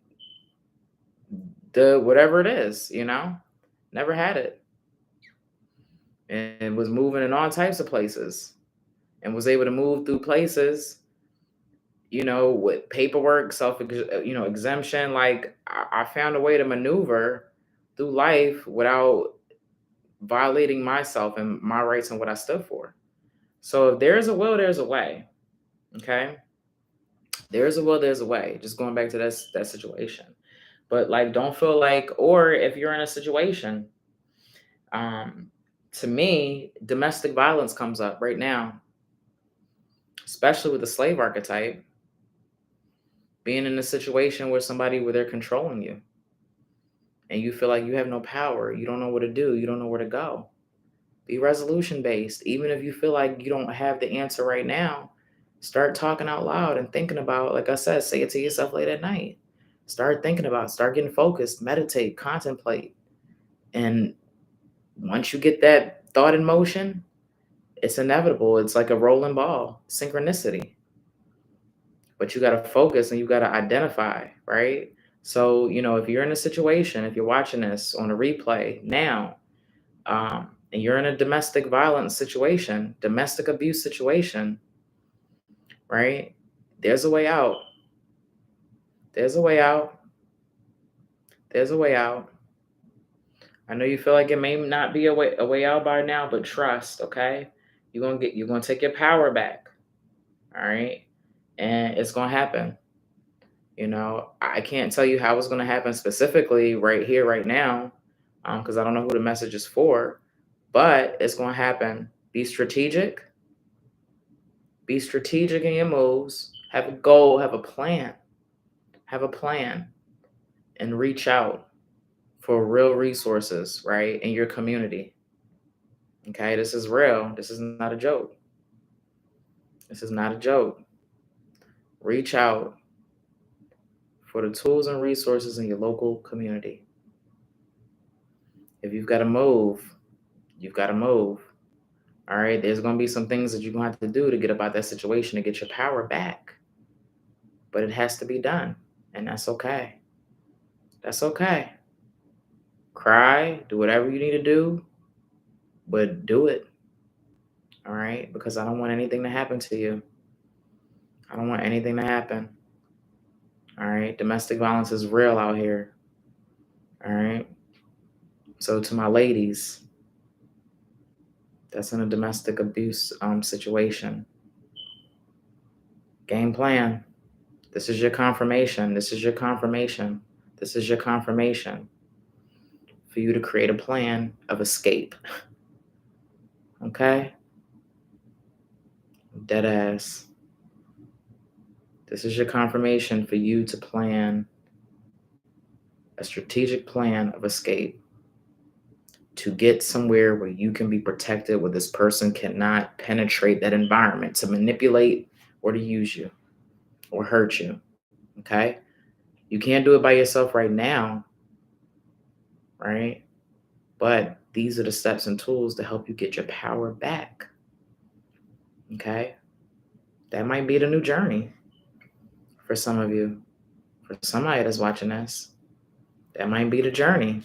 the whatever it is, never had it. And was moving in all types of places and was able to move through places, with paperwork, exemption. Like I found a way to maneuver through life without violating myself and my rights and what I stood for. So if there's a will, there's a way. Okay. There's a will, there's a way. Just going back to that situation. But like, don't feel like, or if you're in a situation, to me, domestic violence comes up right now, especially with the slave archetype, being in a situation where they're controlling you and you feel like you have no power. You don't know what to do. You don't know where to go. Be resolution based. Even if you feel like you don't have the answer right now, start talking out loud and thinking about, like I said, say it to yourself late at night. Start thinking about, start getting focused, meditate, contemplate. And once you get that thought in motion, it's inevitable. It's like a rolling ball, synchronicity. But you got to focus and you got to identify, right? So, if you're in a situation, if you're watching this on a replay now, and you're in a domestic violence situation, domestic abuse situation, right? There's a way out. There's a way out. There's a way out. I know you feel like it may not be a way out by now, but trust, okay? You're gonna take your power back. All right. And it's gonna happen. I can't tell you how it's gonna happen specifically right here, right now, because I don't know who the message is for, but it's gonna happen. Be strategic. Be strategic in your moves. Have a goal, have a plan. Have a plan and reach out for real resources, right? In your community. Okay, this is real. This is not a joke. This is not a joke. Reach out for the tools and resources in your local community. If you've got to move, you've got to move. All right, there's going to be some things that you're going to have to do to get about that situation to get your power back. But it has to be done, and that's okay. That's okay. Cry, do whatever you need to do, but do it. All right, because I don't want anything to happen to you. I don't want anything to happen. All right, domestic violence is real out here. All right. So to my ladies that's in a domestic abuse situation, game plan. This is your confirmation. This is your confirmation. This is your confirmation for you to create a plan of escape. Okay? Dead ass. This is your confirmation for you to plan a strategic plan of escape to get somewhere where you can be protected, where this person cannot penetrate that environment to manipulate or to use you or hurt you. Okay? You can't do it by yourself right now, right? But these are the steps and tools to help you get your power back. Okay? That might be the new journey for some of you. For somebody that's watching this, that might be the journey.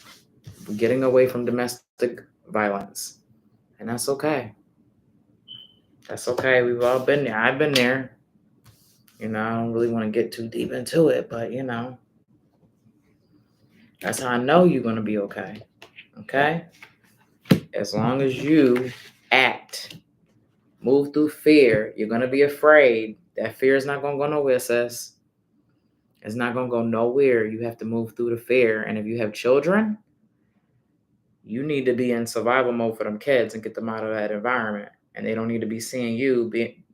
Getting away from domestic violence. And that's okay. That's okay. We've all been there. I've been there. I don't really want to get too deep into it, but that's how I know you're going to be okay. Okay? As long as you act, move through fear, you're going to be afraid. That fear is not going to go nowhere, sis. It's not going to go nowhere. You have to move through the fear. And if you have children, you need to be in survival mode for them kids and get them out of that environment. And they don't need to be seeing you getting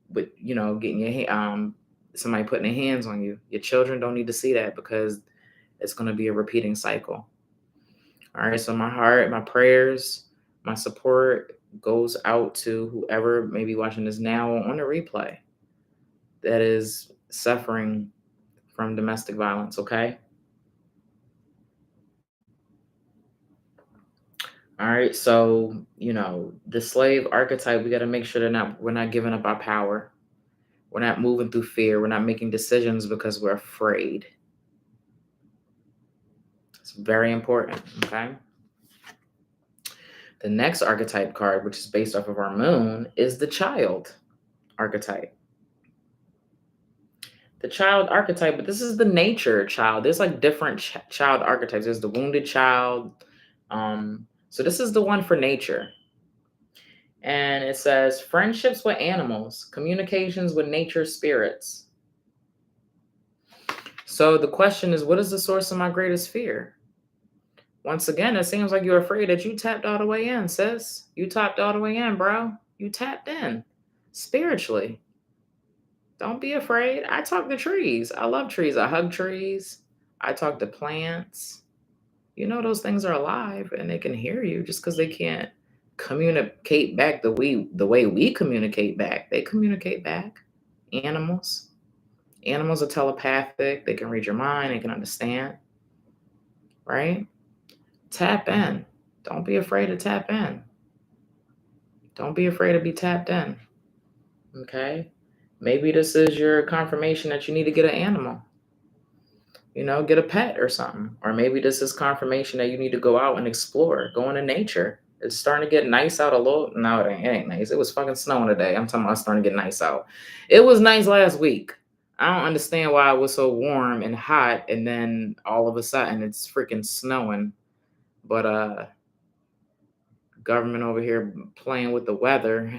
your somebody putting their hands on you. Your children don't need to see that because it's going to be a repeating cycle. All right. So my heart, my prayers, my support goes out to whoever may be watching this now on the replay that is suffering from domestic violence. Okay. All right. So, the slave archetype, we got to make sure we're not giving up our power. We're not moving through fear. We're not making decisions because we're afraid. It's very important. Okay. The next archetype card, which is based off of our moon, is the child archetype. The child archetype, but this is the nature child. There's like different child archetypes. There's the wounded child. So this is the one for nature. And it says friendships with animals, communications with nature spirits. So the question is, what is the source of my greatest fear? Once again, it seems like you're afraid that you tapped all the way in, sis. You tapped all the way in, bro. You tapped in spiritually. Don't be afraid. I talk to trees. I love trees. I hug trees. I talk to plants. Those things are alive and they can hear you just because they can't communicate back the way we communicate back. They communicate back. Animals are telepathic. They can read your mind. They can understand. Right? Tap in. Don't be afraid to tap in. Don't be afraid to be tapped in. Okay? Maybe this is your confirmation that you need to get an animal. Get a pet or something. Or maybe this is confirmation that you need to go out and explore, go into nature. It's starting to get nice out a little. No, it ain't nice. It was fucking snowing today. I'm talking about starting to get nice out. It was nice last week. I don't understand why it was so warm and hot, and then all of a sudden it's freaking snowing. But government over here playing with the weather.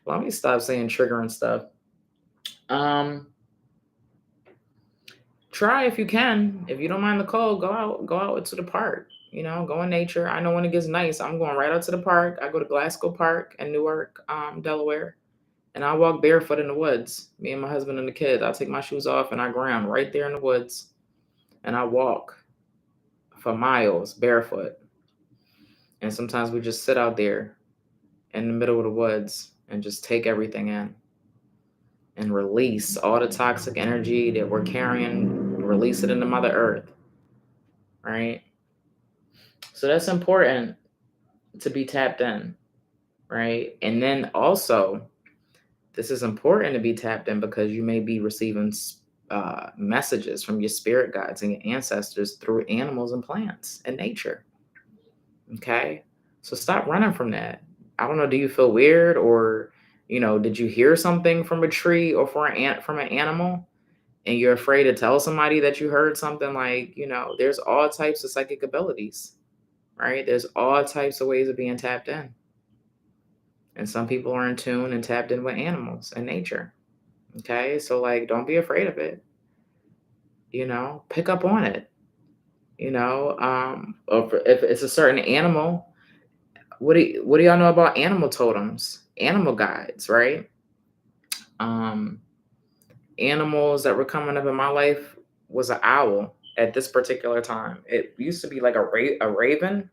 Let me stop saying triggering stuff. Try if you can. If you don't mind the cold, go out to the park. Go in nature. I know when it gets nice, I'm going right out to the park. I go to Glasgow Park in Newark, Delaware, and I walk barefoot in the woods. Me and my husband and the kids. I take my shoes off and I ground right there in the woods, and I walk for miles barefoot. And sometimes we just sit out there in the middle of the woods and just take everything in and release all the toxic energy that we're carrying, release it into Mother Earth, right? So that's important to be tapped in, right? And then also, this is important to be tapped in because you may be receiving messages from your spirit guides and your ancestors through animals and plants and nature, okay? So stop running from that. I don't know, do you feel weird or did you hear something from a tree or from an animal and you're afraid to tell somebody that you heard something? Like, there's all types of psychic abilities, right? There's all types of ways of being tapped in. And some people are in tune and tapped in with animals and nature. Okay. So don't be afraid of it. Pick up on it. Or if it's a certain animal, what do y'all know about animal totems, animal guides, right? Animals that were coming up in my life was an owl at this particular time. It used to be like a raven.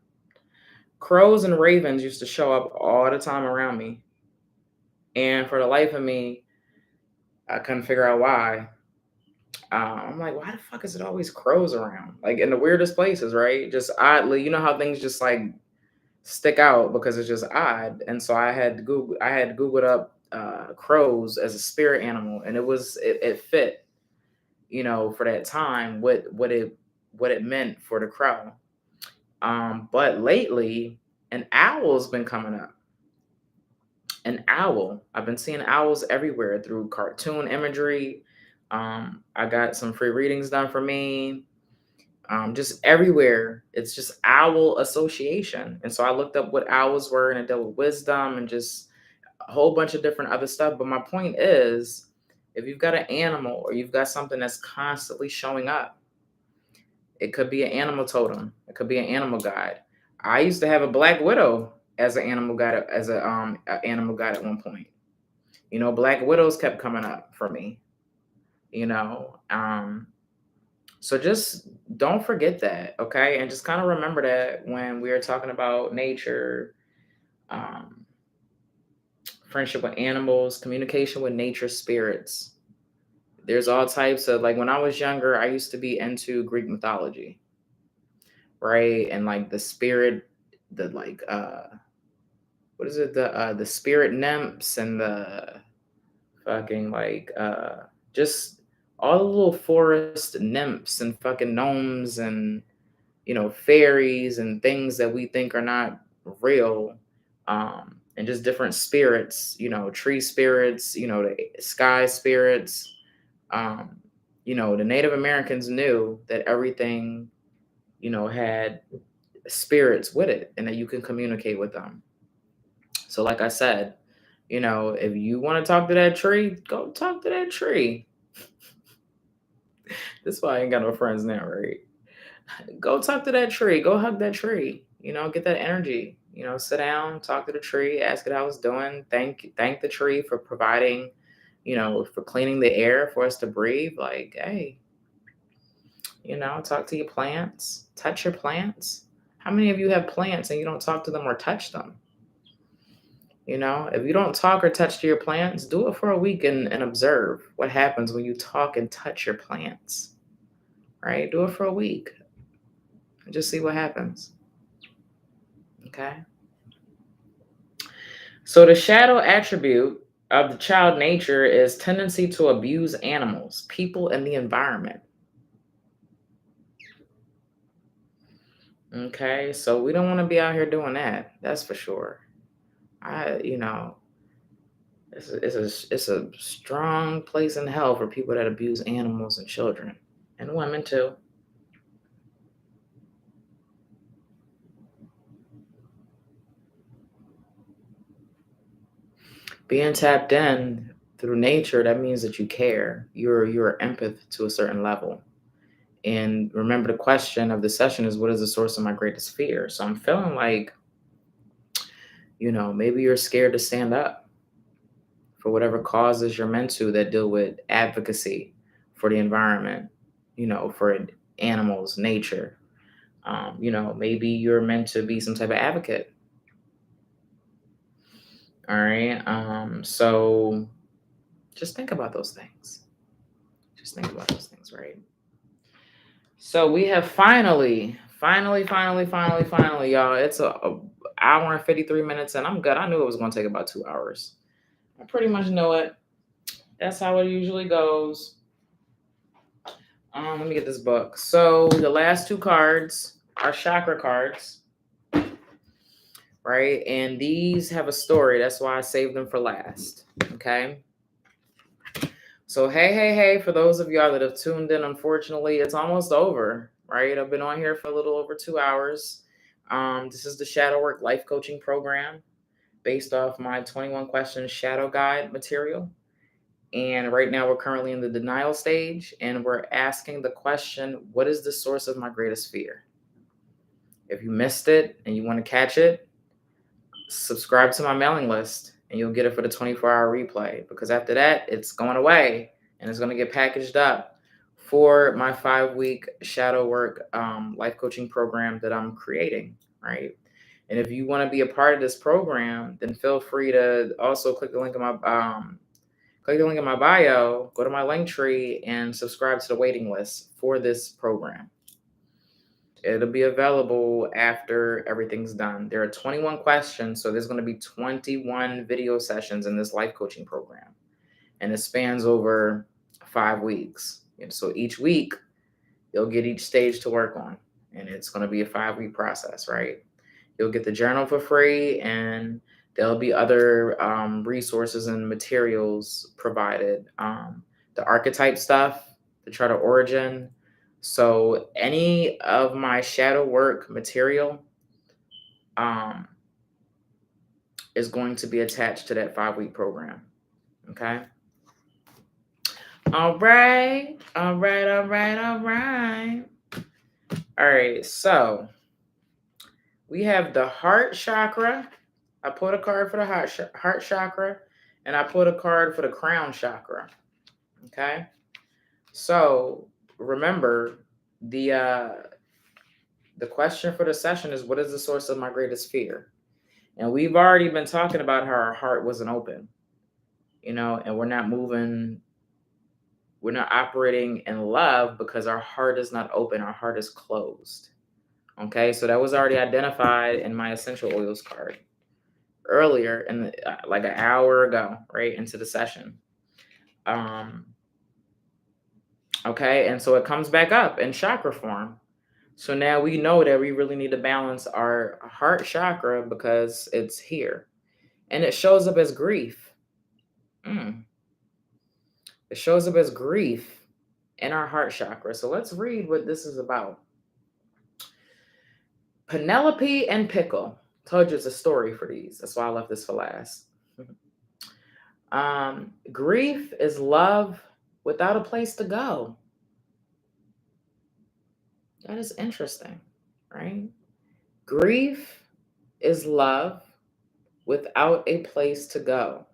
Crows and ravens used to show up all the time around me. And for the life of me, I couldn't figure out why. I'm like, why the fuck is it always crows around? Like in the weirdest places, right? Just oddly, how things just like stick out because it's just odd. And so I had Googled up crows as a spirit animal, and it fit, for that time what it meant for the crow. But lately, an owl's been coming up. An owl. I've been seeing owls everywhere through cartoon imagery. I got some free readings done for me. Just everywhere. It's just owl association. And so I looked up what owls were, and it dealt with wisdom and just a whole bunch of different other stuff. But my point is, if you've got an animal or you've got something that's constantly showing up, it could be an animal totem. It could be an animal guide. I used to have a black widow as an animal guide, a animal guide at one point. Black widows kept coming up for me. You know, so just don't forget that, okay? And just kind of remember that when we are talking about nature, um, friendship with animals, communication with nature spirits. There's all types of, like, when I was younger, I used to be into Greek mythology, right? And like the spirit, the like what is it? The spirit nymphs and the fucking like just all the little forest nymphs and fucking gnomes and fairies and things that we think are not real, and just different spirits, tree spirits, the sky spirits. um the Native Americans knew that everything had spirits with it and that you can communicate with them. So like I said, if you want to talk to that tree, go talk to that tree. This is why I ain't got no friends now, right? Go talk to that tree. Go hug that tree. Get that energy. Sit down, talk to the tree, ask it how it's doing. Thank the tree for providing, for cleaning the air for us to breathe. Like, hey, talk to your plants, touch your plants. How many of you have plants and you don't talk to them or touch them? If you don't talk or touch to your plants, do it for a week and observe what happens when you talk and touch your plants, right? Do it for a week and just see what happens. Okay. So the shadow attribute of the child nature is tendency to abuse animals, people, and the environment. Okay, so we don't want to be out here doing that. That's for sure. It's a strong place in hell for people that abuse animals and children and women too. Being tapped in through nature, that means that you care. You're empath to a certain level. And remember, the question of the session is, what is the source of my greatest fear? So I'm feeling like, maybe you're scared to stand up for whatever causes you're meant to that deal with advocacy for the environment, for animals, nature. Maybe you're meant to be some type of advocate. All right. So just think about those things. Just think about those things, right? So we have finally, y'all. It's a hour and 53 minutes, and I'm good. I knew it was going to take about 2 hours. I pretty much know it. That's how it usually goes. Let me get this book. So the last two cards are chakra cards, right? And these have a story. That's why I saved them for last. Okay. So hey, for those of y'all that have tuned in, unfortunately, it's almost over, right? I've been on here for a little over 2 hours. This is the Shadow Work Life Coaching Program based off my 21 questions shadow guide material. And right now we're currently in the denial stage, and we're asking the question, what is the source of my greatest fear? If you missed it and you want to catch it, subscribe to my mailing list and you'll get it for the 24-hour replay, because after that, it's going away and it's going to get packaged up for my 5-week shadow work life coaching program that I'm creating, right? And if you want to be a part of this program, then feel free to also click the link in my bio, go to my link tree, and subscribe to the waiting list for this program. It'll be available after everything's done. There are 21 questions, so there's going to be 21 video sessions in this life coaching program, and it spans over 5 weeks. And so each week, you'll get each stage to work on, and it's going to be a 5-week process, right? You'll get the journal for free, and there'll be other resources and materials provided. The archetype stuff, the chart of origin. So any of my shadow work material is going to be attached to that 5-week program. Okay. All right. All right. All right. All right. All right. So we have the heart chakra. I pulled a card for the heart chakra, and I pulled a card for the crown chakra. Okay. So remember, the question for the session is, what is the source of my greatest fear? And we've already been talking about how our heart wasn't open, and we're not operating in love because our heart is not open. Our heart is closed. Okay. So that was already identified in my essential oils card earlier like an hour ago, right into the session. Okay. And so it comes back up in chakra form. So now we know that we really need to balance our heart chakra because it's here. And it shows up as grief. It shows up as grief in our heart chakra. So let's read what this is about. Penelope and Pickle. Told you it's a story for these. That's why I left this for last. Grief is love without a place to go. That is interesting, right? Grief is love without a place to go.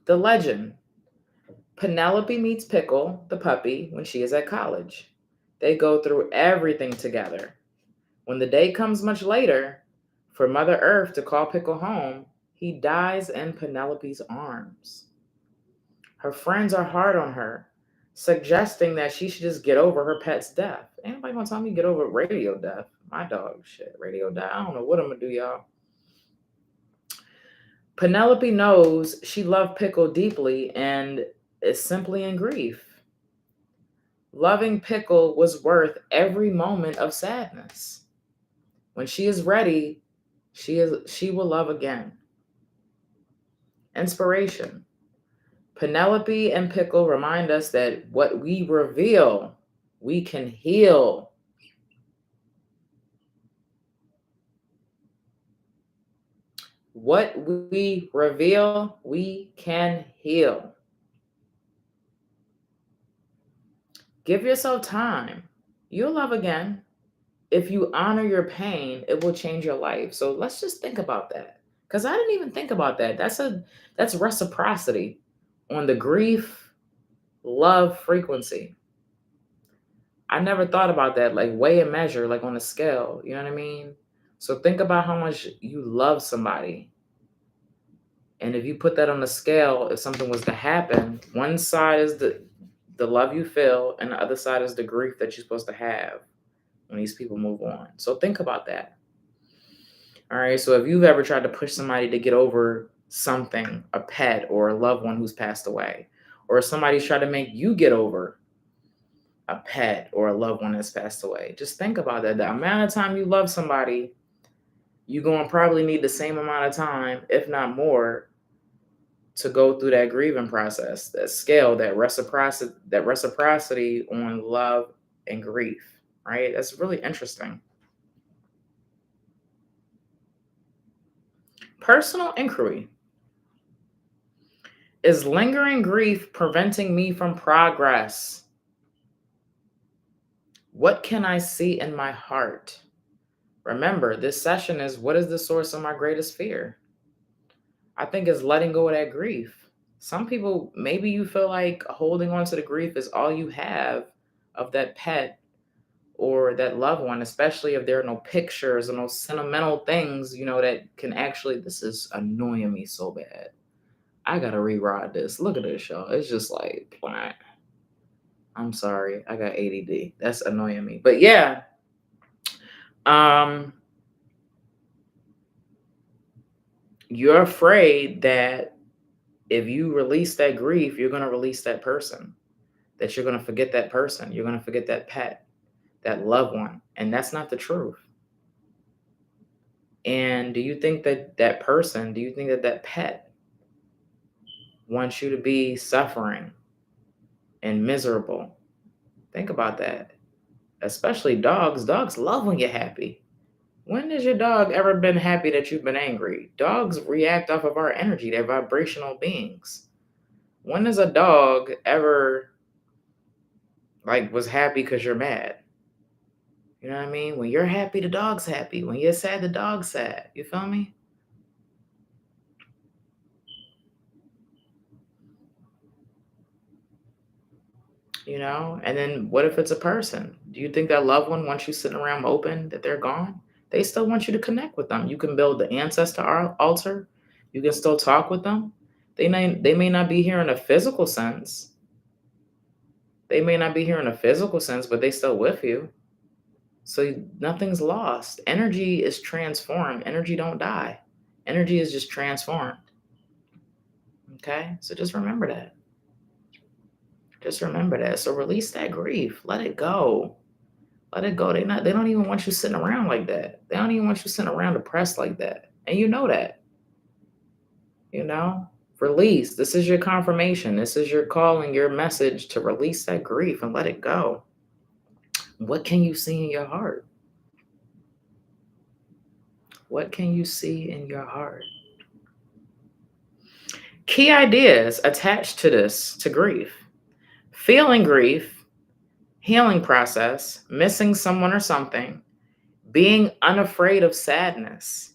The legend. Penelope meets Pickle, the puppy, when she is at college. They go through everything together. When the day comes much later for Mother Earth to call Pickle home, he dies in Penelope's arms. Her friends are hard on her, suggesting that she should just get over her pet's death. Anybody gonna tell me get over radio death? My dog, shit, radio death. I don't know what I'm gonna do, y'all. Penelope knows she loved Pickle deeply and is simply in grief. Loving Pickle was worth every moment of sadness. When she is ready, she will love again. Inspiration. Penelope and Pickle remind us that what we reveal, we can heal. What we reveal, we can heal. Give yourself time. You'll love again. If you honor your pain, it will change your life. So let's just think about that. Because I didn't even think about that. That's reciprocity on the grief, love frequency. I never thought about that, like weigh and measure, like on a scale. You know what I mean? So think about how much you love somebody. And if you put that on the scale, if something was to happen, one side is the love you feel, and the other side is the grief that you're supposed to have when these people move on. So think about that. All right. So if you've ever tried to push somebody to get over something, a pet or a loved one who's passed away, or somebody's tried to make you get over a pet or a loved one that's passed away, just think about that. The amount of time you love somebody, you're going to probably need the same amount of time, if not more, to go through that grieving process, that scale, that reciprocity on love and grief, right? That's really interesting. Personal inquiry. Is lingering grief preventing me from progress? What can I see in my heart? Remember, this session is, what is the source of my greatest fear? I think it's letting go of that grief. Some people, maybe you feel like holding on to the grief is all you have of that pet or that loved one, especially if there are no pictures or no sentimental things, that can actually, this is annoying me so bad. I gotta reride this. Look at this, y'all. It's just like, I'm sorry. I got ADD. That's annoying me. But yeah. You're afraid that if you release that grief, you're going to release that person, that you're going to forget that person. You're going to forget that pet, that loved one. And that's not the truth. And do you think that that person, do you think that that pet wants you to be suffering and miserable? Think about that. Especially dogs. Dogs love when you're happy. When has your dog ever been happy that you've been angry? Dogs react off of our energy. They're vibrational beings. When has a dog ever was happy because you're mad? You know what I mean? When you're happy, the dog's happy. When you're sad, the dog's sad. You feel me? You know? And then what if it's a person? Do you think that loved one wants you sitting around moping that they're gone? They still want you to connect with them. You can build the ancestor altar. You can still talk with them. They may not be here in a physical sense. They may not be here in a physical sense, but they still with you. So nothing's lost. Energy is transformed. Energy don't die. Energy is just transformed. Okay? So just remember that. Just remember that. So release that grief. Let it go. Let it go. They don't even want you sitting around like that. They don't even want you sitting around depressed like that. And you know that. You know? Release. This is your confirmation. This is your calling, your message to release that grief and let it go. What can you see in your heart? What can you see in your heart? Key ideas attached to this, to grief. Feeling grief, healing process, missing someone or something, being unafraid of sadness,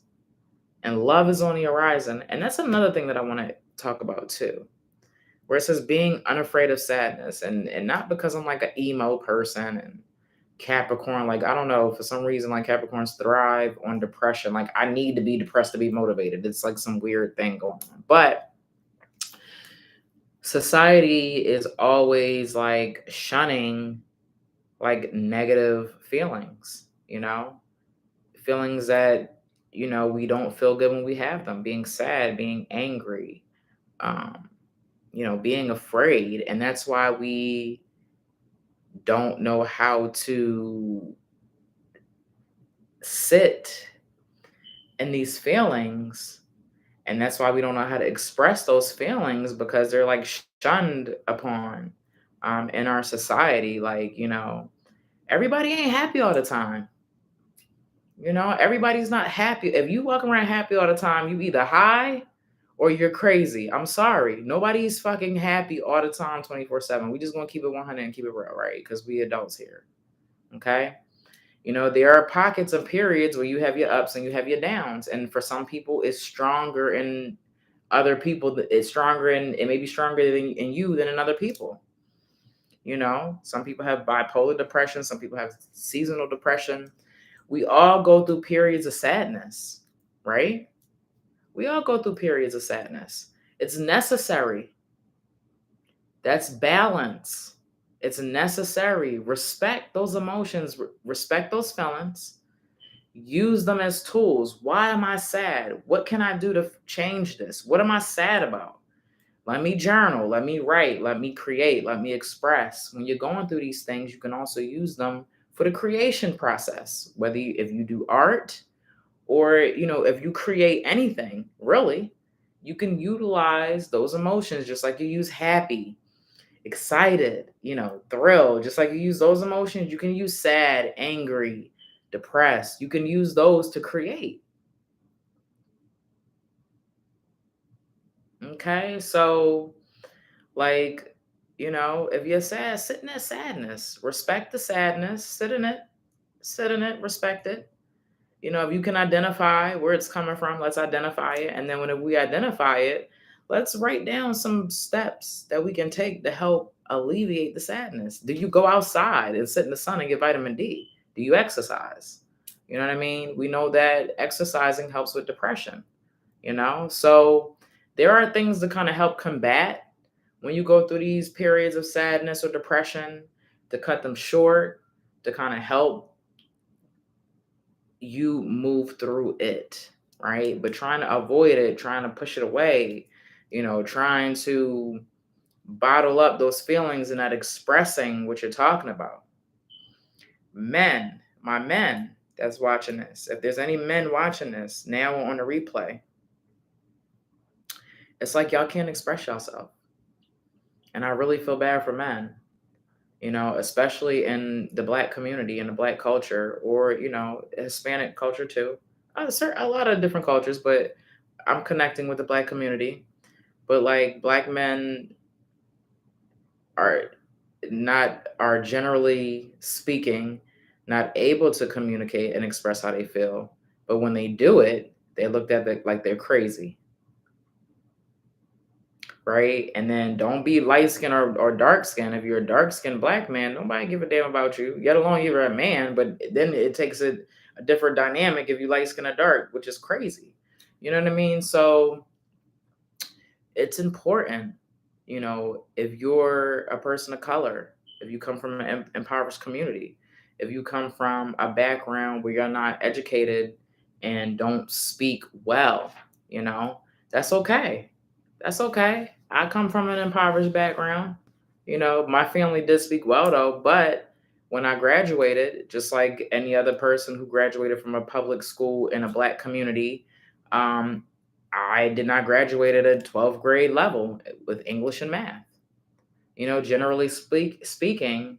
and love is on the horizon. And that's another thing that I want to talk about too, where it says being unafraid of sadness. And not because I'm like an emo person and Capricorn, like, I don't know, for some reason, like Capricorns thrive on depression. Like, I need to be depressed to be motivated. It's like some weird thing going on. But society is always like shunning like negative feelings, feelings that, we don't feel good when we have them, being sad, being angry, being afraid. And that's why we don't know how to sit in these feelings. And that's why we don't know how to express those feelings, because they're like shunned upon in our society. Like, everybody ain't happy all the time. Everybody's not happy. If you walk around happy all the time, you either high or you're crazy. I'm sorry. Nobody's fucking happy all the time, 24/7. We just gonna keep it 100 and keep it real, right? Because we adults here. Okay. There are pockets of periods where you have your ups and you have your downs. And for some people, it's stronger in other people. It's stronger and it may be stronger in you than in other people. Some people have bipolar depression. Some people have seasonal depression. We all go through periods of sadness, right? We all go through periods of sadness. It's necessary. That's balance. It's necessary. Respect those emotions, respect those feelings, use them as tools. Why am I sad? What can I do to change this? What am I sad about? Let me journal, let me write, let me create, let me express. When you're going through these things, you can also use them for the creation process, whether if you do art or, if you create anything, really, you can utilize those emotions just like you use happy, excited, thrilled, just like you use those emotions. You can use sad, angry, depressed. You can use those to create. Okay, so like, if you're sad, sit in that sadness, respect the sadness, sit in it, respect it. If you can identify where it's coming from, let's identify it. And then when we identify it, let's write down some steps that we can take to help alleviate the sadness. Do you go outside and sit in the sun and get vitamin D? Do you exercise? You know what I mean? We know that exercising helps with depression, So there are things to kind of help combat when you go through these periods of sadness or depression. to cut them short, to kind of help you move through it, right? But trying to avoid it, trying to push it away, trying to bottle up those feelings and not expressing what you're talking about. Men, my men that's watching this, if there's any men watching this now on the replay, it's like y'all can't express yourself. And I really feel bad for men, especially in the Black community, in the Black culture, or, Hispanic culture too. A lot of different cultures, but I'm connecting with the Black community. But like Black men are generally speaking, not able to communicate and express how they feel. But when they do it, they're looked at like they're crazy. Right? And then don't be light skin or dark skin. If you're a dark skinned Black man, nobody give a damn about you, yet alone you're a man. But then it takes a different dynamic if you light skin or dark, which is crazy. You know what I mean? So it's important, if you're a person of color, if you come from an impoverished community, if you come from a background where you're not educated and don't speak well, that's okay. That's okay. I come from an impoverished background. My family did speak well though, but when I graduated, just like any other person who graduated from a public school in a Black community, I did not graduate at a 12th grade level with English and math. Generally speaking,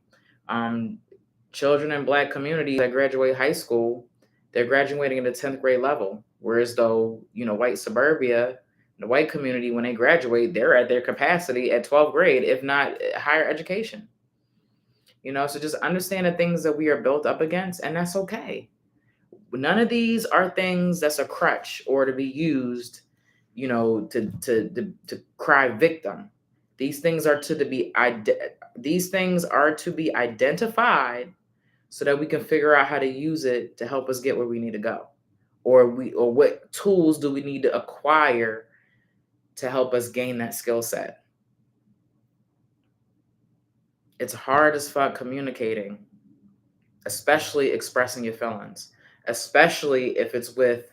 children in Black communities that graduate high school, they're graduating at the 10th grade level. Whereas though, white suburbia, the white community, when they graduate, they're at their capacity at 12th grade, if not higher education. So just understand the things that we are built up against, and that's okay. None of these are things that's a crutch or to be used, to cry victim. These things are to be identified so that we can figure out how to use it to help us get where we need to go, or what tools do we need to acquire to help us gain that skill set. It's hard as fuck communicating, especially expressing your feelings, especially if it's with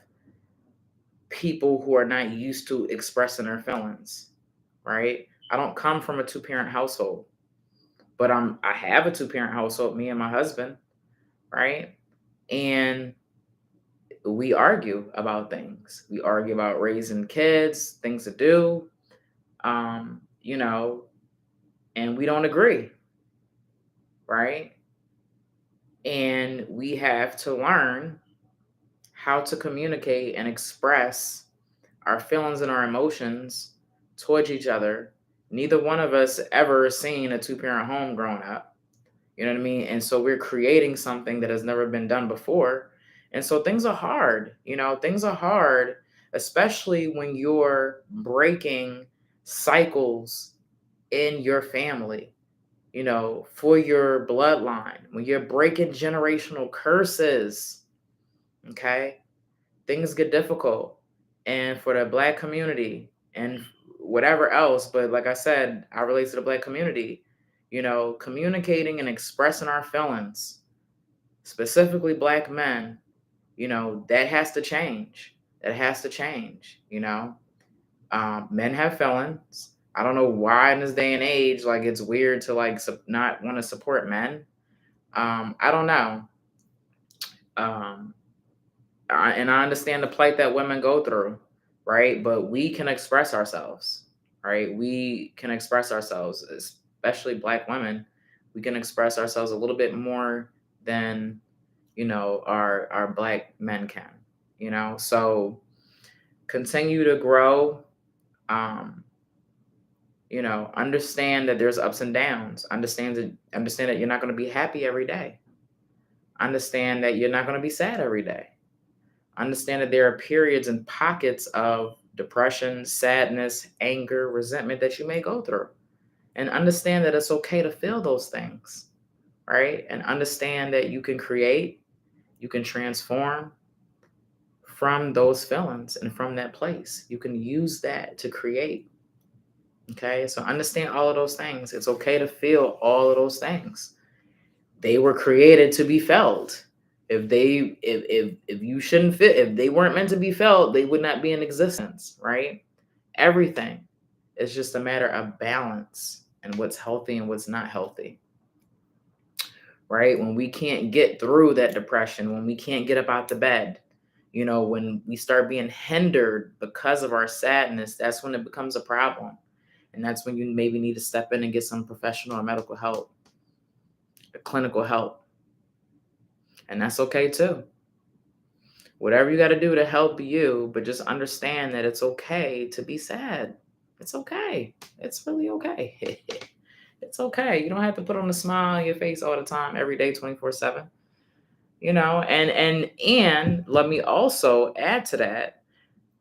people who are not used to expressing their feelings, right? I don't come from a 2-parent household, but I have a 2-parent household, me and my husband, right? And we argue about things. We argue about raising kids, things to do, and we don't agree, right? And we have to learn how to communicate and express our feelings and our emotions towards each other. Neither one of us ever seen a 2-parent home growing up. You know what I mean? And so we're creating something that has never been done before. And so things are hard. Things are hard, especially when you're breaking cycles in your family, for your bloodline, when you're breaking generational curses. Okay? Things get difficult. And for the Black community and whatever else, but like I said, I relate to the Black community, communicating and expressing our feelings, specifically Black men, that has to change. That has to change, men have feelings. I don't know why in this day and age, like it's weird to like not want to support men. I don't know. And I understand the plight that women go through, right? But we can express ourselves, right? We can express ourselves, especially Black women. We can express ourselves a little bit more than, our Black men can, So continue to grow. Understand that there's ups and downs. Understand that you're not going to be happy every day. Understand that you're not going to be sad every day. Understand that there are periods and pockets of depression, sadness, anger, resentment that you may go through. And understand that it's okay to feel those things, right? And understand that you can create, you can transform from those feelings and from that place. You can use that to create. Okay, so understand all of those things. It's okay to feel all of those things. They were created to be felt. If you shouldn't fit, if they weren't meant to be felt, they would not be in existence, right? Everything is just a matter of balance and what's healthy and what's not healthy, right? When we can't get through that depression, when we can't get up out the bed, when we start being hindered because of our sadness, that's when it becomes a problem. And that's when you maybe need to step in and get some professional or medical help, clinical help. And that's okay too. Whatever you got to do to help you, but just understand that it's okay to be sad. It's okay. It's really okay. It's okay. You don't have to put on a smile on your face all the time, every day, 24/7. And let me also add to that,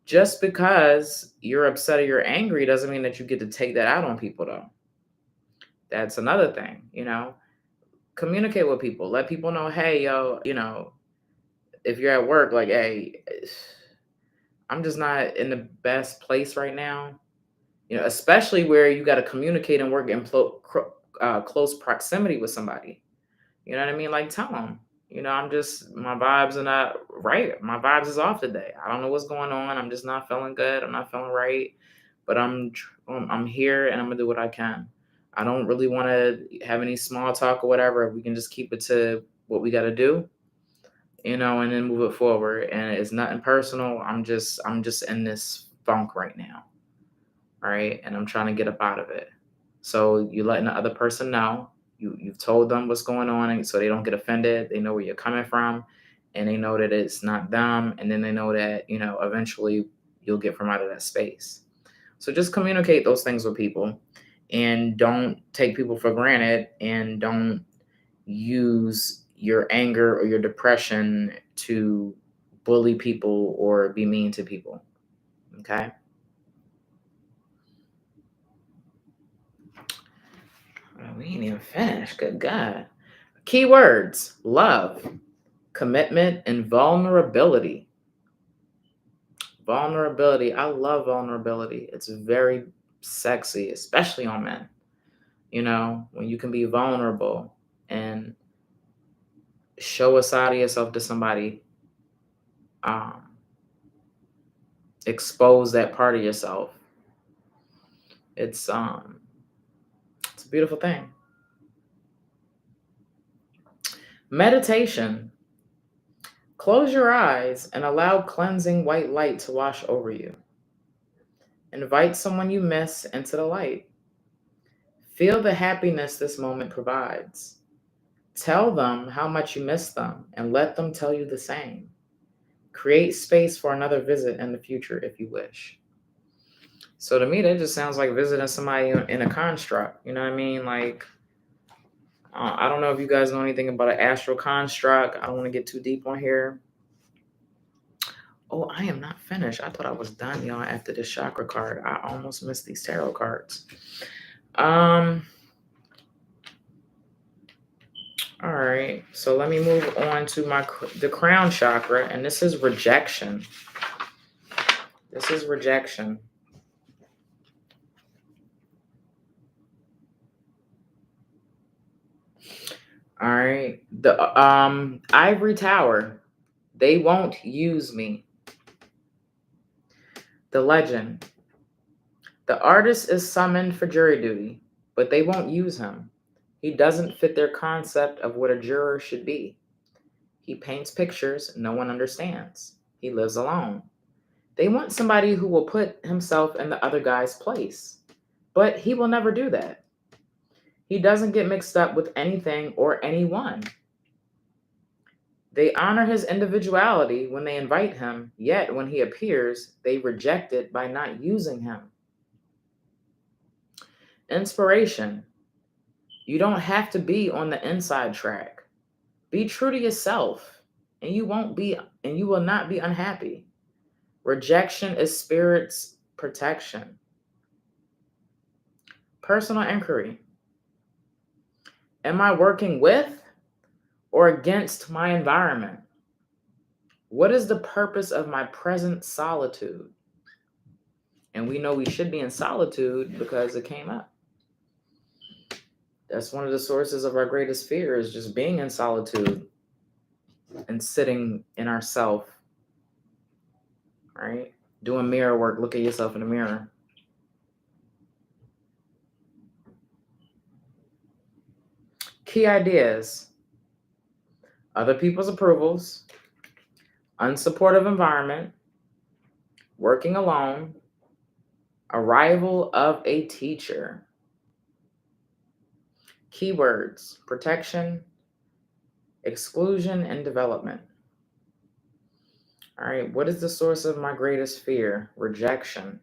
just because you're upset or you're angry doesn't mean that you get to take that out on people, though. That's another thing, communicate with people, let people know, hey, yo, if you're at work, like, hey, I'm just not in the best place right now, especially where you got to communicate and work in close proximity with somebody. You know what I mean? Like, tell them, my vibes are not right. My vibes is off today. I don't know what's going on. I'm just not feeling good. I'm not feeling right, but I'm here and I'm gonna do what I can. I don't really want to have any small talk or whatever. We can just keep it to what we got to do, and then move it forward. And it's nothing personal. I'm just in this funk right now. All right. And I'm trying to get up out of it. So you letting the other person know, you've told them what's going on, and so they don't get offended. They know where you're coming from, and they know that it's not them. And then they know that, eventually you'll get from out of that space. So just communicate those things with people, and don't take people for granted, and don't use your anger or your depression to bully people or be mean to people. Okay. Oh, we ain't even finished. Good God. Keywords: love, commitment, and vulnerability. Vulnerability. I love vulnerability. It's very sexy, especially on men. When you can be vulnerable and show a side of yourself to somebody, expose that part of yourself. It's a beautiful thing. Meditation. Close your eyes and allow cleansing white light to wash over you. Invite someone you miss into the light. Feel the happiness this moment provides. Tell them how much you miss them and let them tell you the same. Create space for another visit in the future if you wish. So to me, that just sounds like visiting somebody in a construct. You know what I mean? Like, I don't know if you guys know anything about an astral construct. I don't want to get too deep on here. Oh, I am not finished. I thought I was done, y'all, after this chakra card. I almost missed these tarot cards. All right. So let me move on to the crown chakra, and this is rejection. This is rejection. All right. The ivory tower. They won't use me. The legend. The artist is summoned for jury duty, but they won't use him. He doesn't fit their concept of what a juror should be. He paints pictures no one understands. He lives alone. They want somebody who will put himself in the other guy's place, but he will never do that. He doesn't get mixed up with anything or anyone. They honor his individuality when they invite him, yet when he appears, they reject it by not using him. Inspiration. You don't have to be on the inside track. Be true to yourself, and you will not be unhappy. Rejection is spirit's protection. Personal inquiry. Am I working with or against my environment? What is the purpose of my present solitude? And we know we should be in solitude because it came up. That's one of the sources of our greatest fear, is just being in solitude and sitting in ourself, right? Doing mirror work, look at yourself in the mirror. Key ideas: other people's approvals, unsupportive environment, working alone, arrival of a teacher. Keywords: protection, exclusion, and development. All right, what is the source of my greatest fear? Rejection.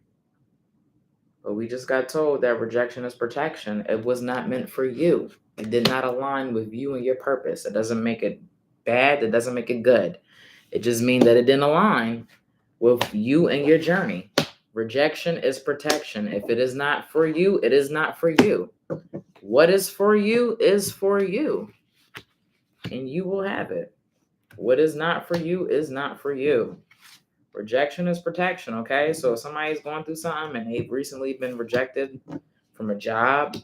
But we just got told that rejection is protection. It was not meant for you. It did not align with you and your purpose. It doesn't make it bad. It doesn't make it good. It just means that it didn't align with you and your journey. Rejection is protection. If it is not for you, it is not for you. What is for you is for you, and you will have it. What is not for you is not for you. Rejection is protection, okay? So if somebody's going through something and they've recently been rejected from a job,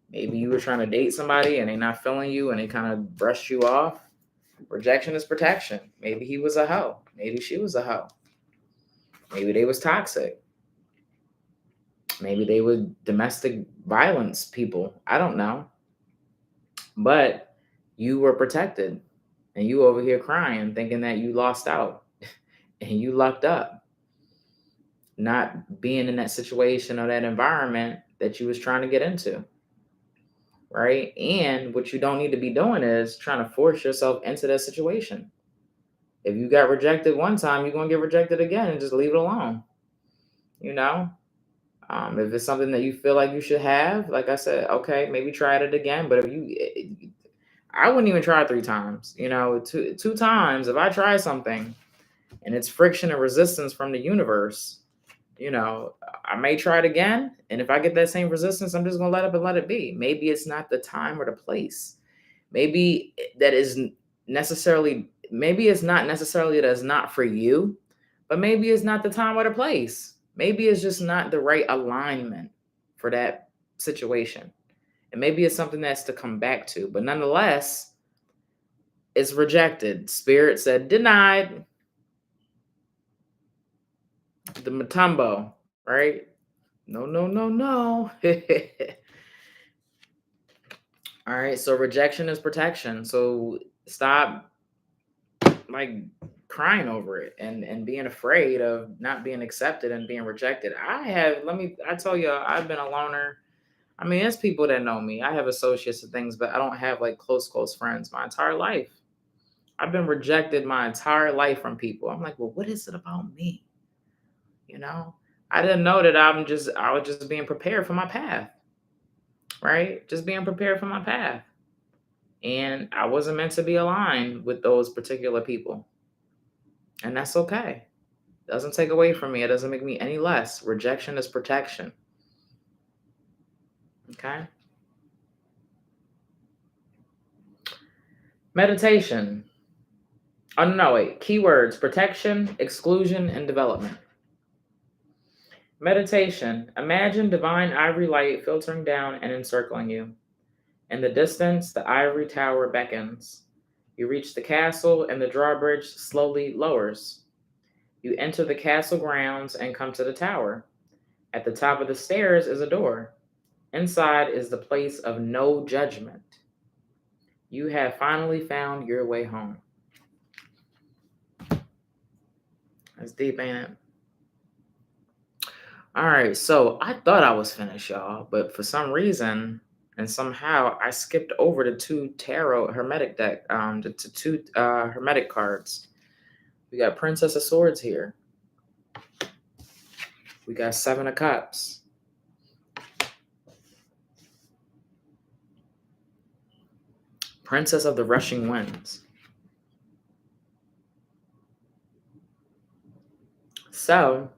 maybe you were trying to date somebody and they're not feeling you and they kind of brushed you off. Rejection is protection. Maybe he was a hoe. Maybe she was a hoe. Maybe they was toxic. Maybe they were domestic violence people. I don't know. But you were protected, and you over here crying, thinking that you lost out and you lucked up, not being in that situation or that environment that you was trying to get into. Right? And what you don't need to be doing is trying to force yourself into that situation. If you got rejected one time, you're going to get rejected again, and just leave it alone. You know? If it's something that you feel like you should have, like I said, okay, maybe try it again. But I wouldn't even try 3 times. Two times, if I try something and it's friction and resistance from the universe, I may try it again. And if I get that same resistance, I'm just going to let it and let it be. Maybe it's not the time or the place. Maybe that is maybe it's not necessarily that it's not for you, but maybe it's not the time or the place. Maybe it's just not the right alignment for that situation. And maybe it's something that's to come back to. But nonetheless, it's rejected. Spirit said denied. The Matumbo, right? No, no, no, no. All right, so rejection is protection. So stop crying over it and being afraid of not being accepted and being rejected. I tell you, I've been a loner. I mean, there's people that know me. I have associates and things, but I don't have close friends my entire life. I've been rejected my entire life from people. I'm like, well, what is it about me? I didn't know that I was just being prepared for my path, right? Just being prepared for my path. And I wasn't meant to be aligned with those particular people. And that's okay. It doesn't take away from me. It doesn't make me any less. Rejection is protection. Okay? Meditation. Oh, no, wait. Keywords: protection, exclusion, and development. Meditation. Imagine divine ivory light filtering down and encircling you. In the distance, the ivory tower beckons. You reach the castle, and the drawbridge slowly lowers. You enter the castle grounds and come to the tower. At the top of the stairs is a door. Inside is the place of no judgment. You have finally found your way home. That's deep, ain't it? All right, so I thought I was finished, y'all, but for some reason and somehow I skipped over the 2 tarot hermetic deck, the 2 hermetic cards. We got Princess of Swords here. We got 7 of Cups. Princess of the Rushing Winds. So,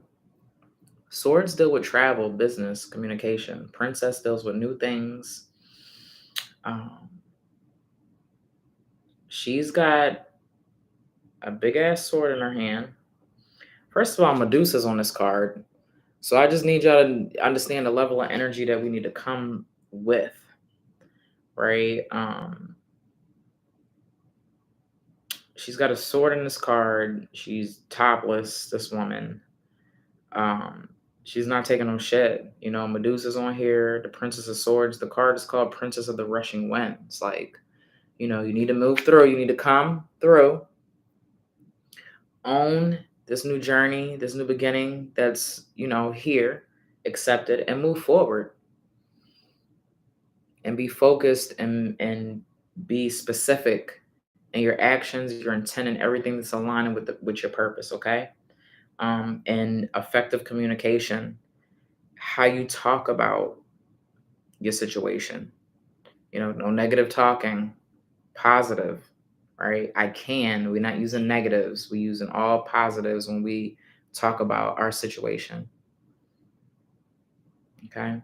Swords deal with travel, business, communication. Princess deals with new things. She's got a big ass sword in her hand. First of all, Medusa's on this card. So I just need y'all to understand the level of energy that we need to come with. right? She's got a sword in this card. She's topless, this woman. Um, she's not taking no shit. Medusa's on here, the Princess of Swords. The card is called Princess of the Rushing Wind. It's like, you need to move through. You need to come through, own this new journey, this new beginning that's, here, accept it, and move forward. And be focused and be specific in your actions, your intent, and everything that's aligning with your purpose, okay? And effective communication, how you talk about your situation. No negative talking, positive, right? We're not using negatives. We're using all positives when we talk about our situation, okay?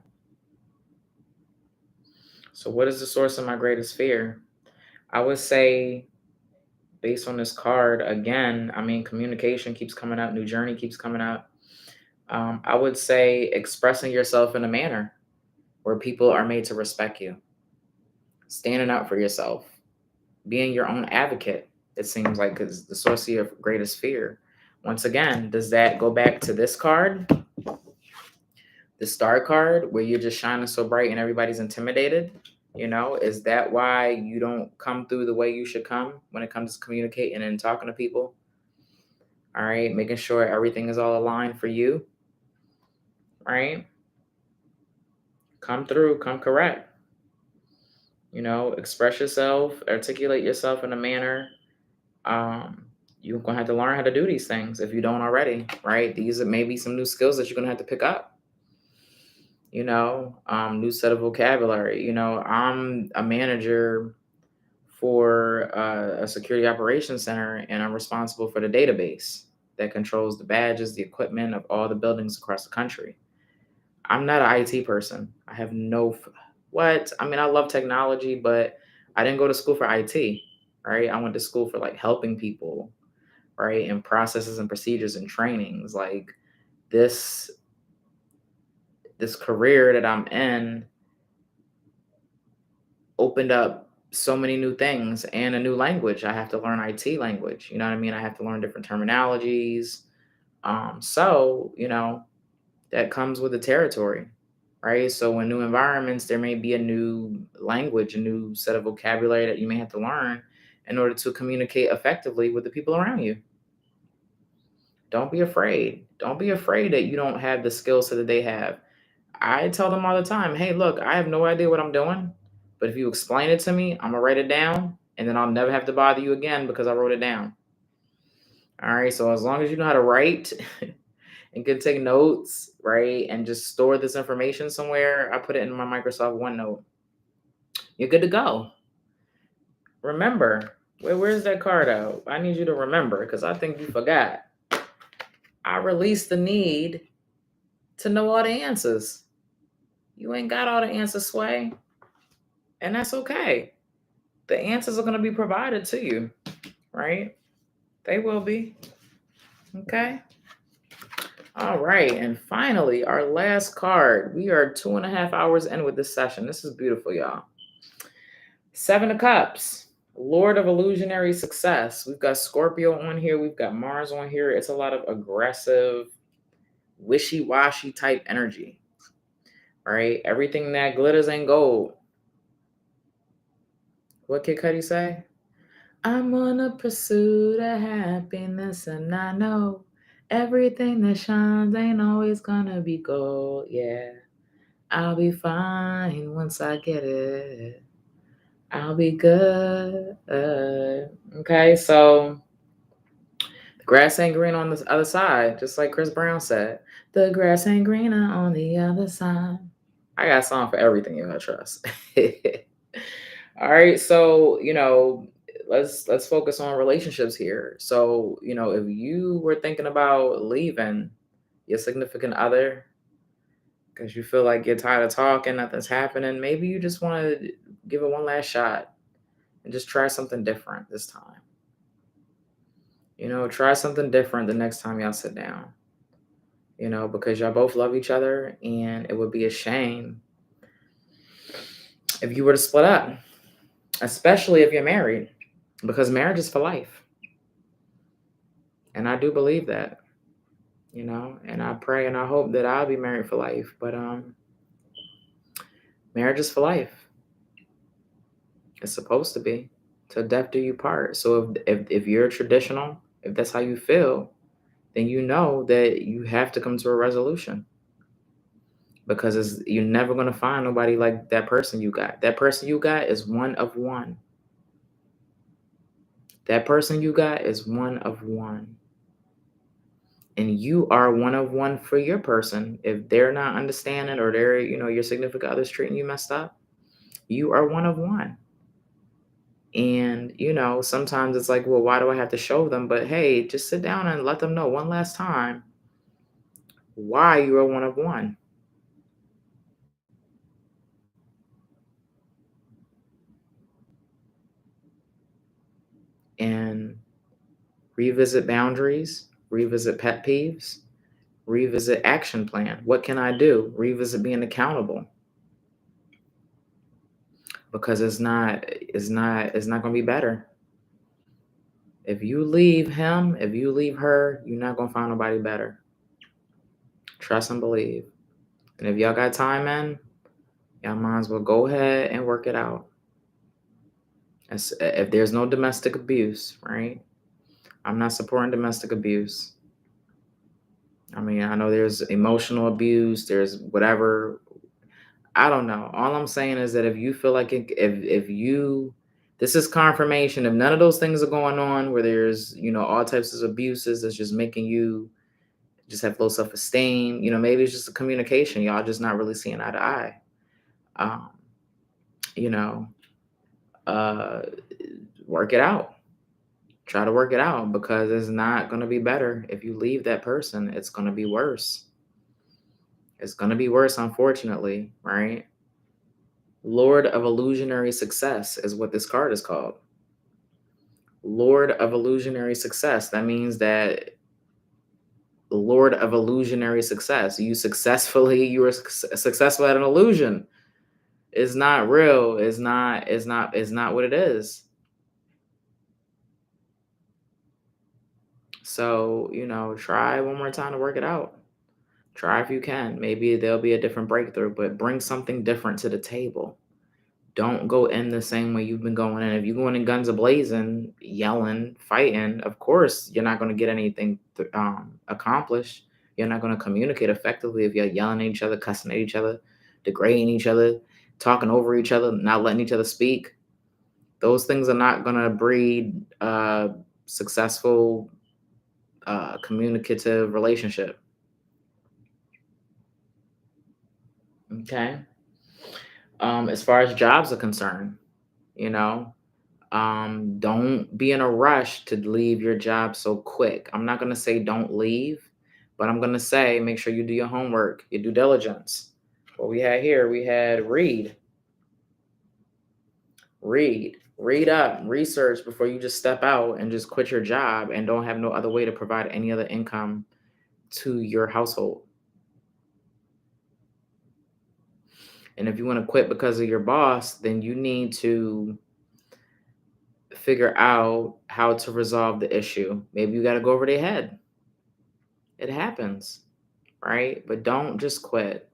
So what is the source of my greatest fear? I would say, based on this card, again, communication keeps coming up, new journey keeps coming up. I would say expressing yourself in a manner where people are made to respect you, standing up for yourself, being your own advocate. It seems like is the source of your greatest fear. Once again, does that go back to this card, the star card, where you're just shining so bright and everybody's intimidated? Is that why you don't come through the way you should come when it comes to communicating and talking to people? All right, making sure everything is all aligned for you. Right? Come through, come correct. Express yourself, articulate yourself in a manner. You're gonna have to learn how to do these things if you don't already, right? These are maybe some new skills that you're gonna have to pick up. New set of vocabulary. I'm a manager for a security operations center, and I'm responsible for the database that controls the badges, the equipment of all the buildings across the country. I'm not an IT person. I have what? I love technology, but I didn't go to school for IT, right? I went to school for like helping people, right? And processes and procedures and trainings. Like this career that I'm in opened up so many new things and a new language. I have to learn IT language. You know what I mean? I have to learn different terminologies. So, that comes with the territory, right? So in new environments, there may be a new language, a new set of vocabulary that you may have to learn in order to communicate effectively with the people around you. Don't be afraid. Don't be afraid that you don't have the skill set that they have. I tell them all the time, hey, look, I have no idea what I'm doing, but if you explain it to me, I'm gonna write it down, and then I'll never have to bother you again because I wrote it down. All right. So as long as you know how to write and can take notes, right, and just store this information somewhere, I put it in my Microsoft OneNote. You're good to go. Remember, where's that card out? I need you to remember because I think you forgot. I released the need to know all the answers. You ain't got all the answers, Sway, and that's okay. The answers are going to be provided to you, right? They will be. Okay. All right. And finally, our last card. We are 2.5 hours in with this session. This is beautiful, y'all. 7 of Cups, Lord of Illusionary Success. We've got Scorpio on here. We've got Mars on here. It's a lot of aggressive, wishy-washy type energy. All right. Everything that glitters ain't gold. What Kid Cudi say? I'm on a pursuit of happiness, and I know everything that shines ain't always gonna be gold. Yeah, I'll be fine once I get it. I'll be good. Okay, so the grass ain't green on the other side, just like Chris Brown said. The grass ain't greener on the other side. I got a song for everything, you gotta trust. All right, so let's focus on relationships here. So if you were thinking about leaving your significant other because you feel like you're tired of talking, nothing's happening, maybe you just want to give it one last shot and just try something different this time. Try something different the next time y'all sit down. Because y'all both love each other, and it would be a shame if you were to split up, especially if you're married, because marriage is for life. And I do believe that, and I pray and I hope that I'll be married for life. But marriage is for life. It's supposed to be. Till death do you part. So if you're traditional, if that's how you feel, then you know that you have to come to a resolution. Because you're never going to find nobody like that person you got. That person you got is one of one. That person you got is one of one. And you are one of one for your person. If they're not understanding or they're, your significant other's treating you messed up, you are one of one. And, sometimes it's like, well, why do I have to show them? But hey, just sit down and let them know one last time why you are one of one. And revisit boundaries, revisit pet peeves, revisit action plan. What can I do? Revisit being accountable. Because it's not going to be better. If you leave him, if you leave her, you're not going to find nobody better. Trust and believe. And if y'all got time in, y'all might as well go ahead and work it out. If there's no domestic abuse, right? I'm not supporting domestic abuse. I mean, I know there's emotional abuse, there's whatever. I don't know. All I'm saying is that if you feel like this is confirmation. If none of those things are going on, where there's, all types of abuses that's just making you just have low self-esteem, maybe it's just a communication. Y'all just not really seeing eye to eye. You know, work it out. Try to work it out, because it's not going to be better. If you leave that person, it's going to be worse. It's going to be worse, unfortunately, right? Lord of Illusionary Success is what this card is called. Lord of Illusionary Success. That means that Lord of Illusionary Success. You were successful at an illusion. It's not real. It's not what it is. So, try one more time to work it out. Try if you can. Maybe there'll be a different breakthrough, but bring something different to the table. Don't go in the same way you've been going in. If you're going in guns a-blazing, yelling, fighting, of course, you're not going to get anything accomplished. You're not going to communicate effectively if you're yelling at each other, cussing at each other, degrading each other, talking over each other, not letting each other speak. Those things are not going to breed successful communicative relationship. Okay. As far as jobs are concerned, don't be in a rush to leave your job so quick. I'm not going to say don't leave, but I'm going to say make sure you do your homework, your due diligence. What we had here, we had read up, research before you just step out and just quit your job and don't have no other way to provide any other income to your household. And if you want to quit because of your boss, then you need to figure out how to resolve the issue. Maybe you got to go over their head. It happens, right? But don't just quit.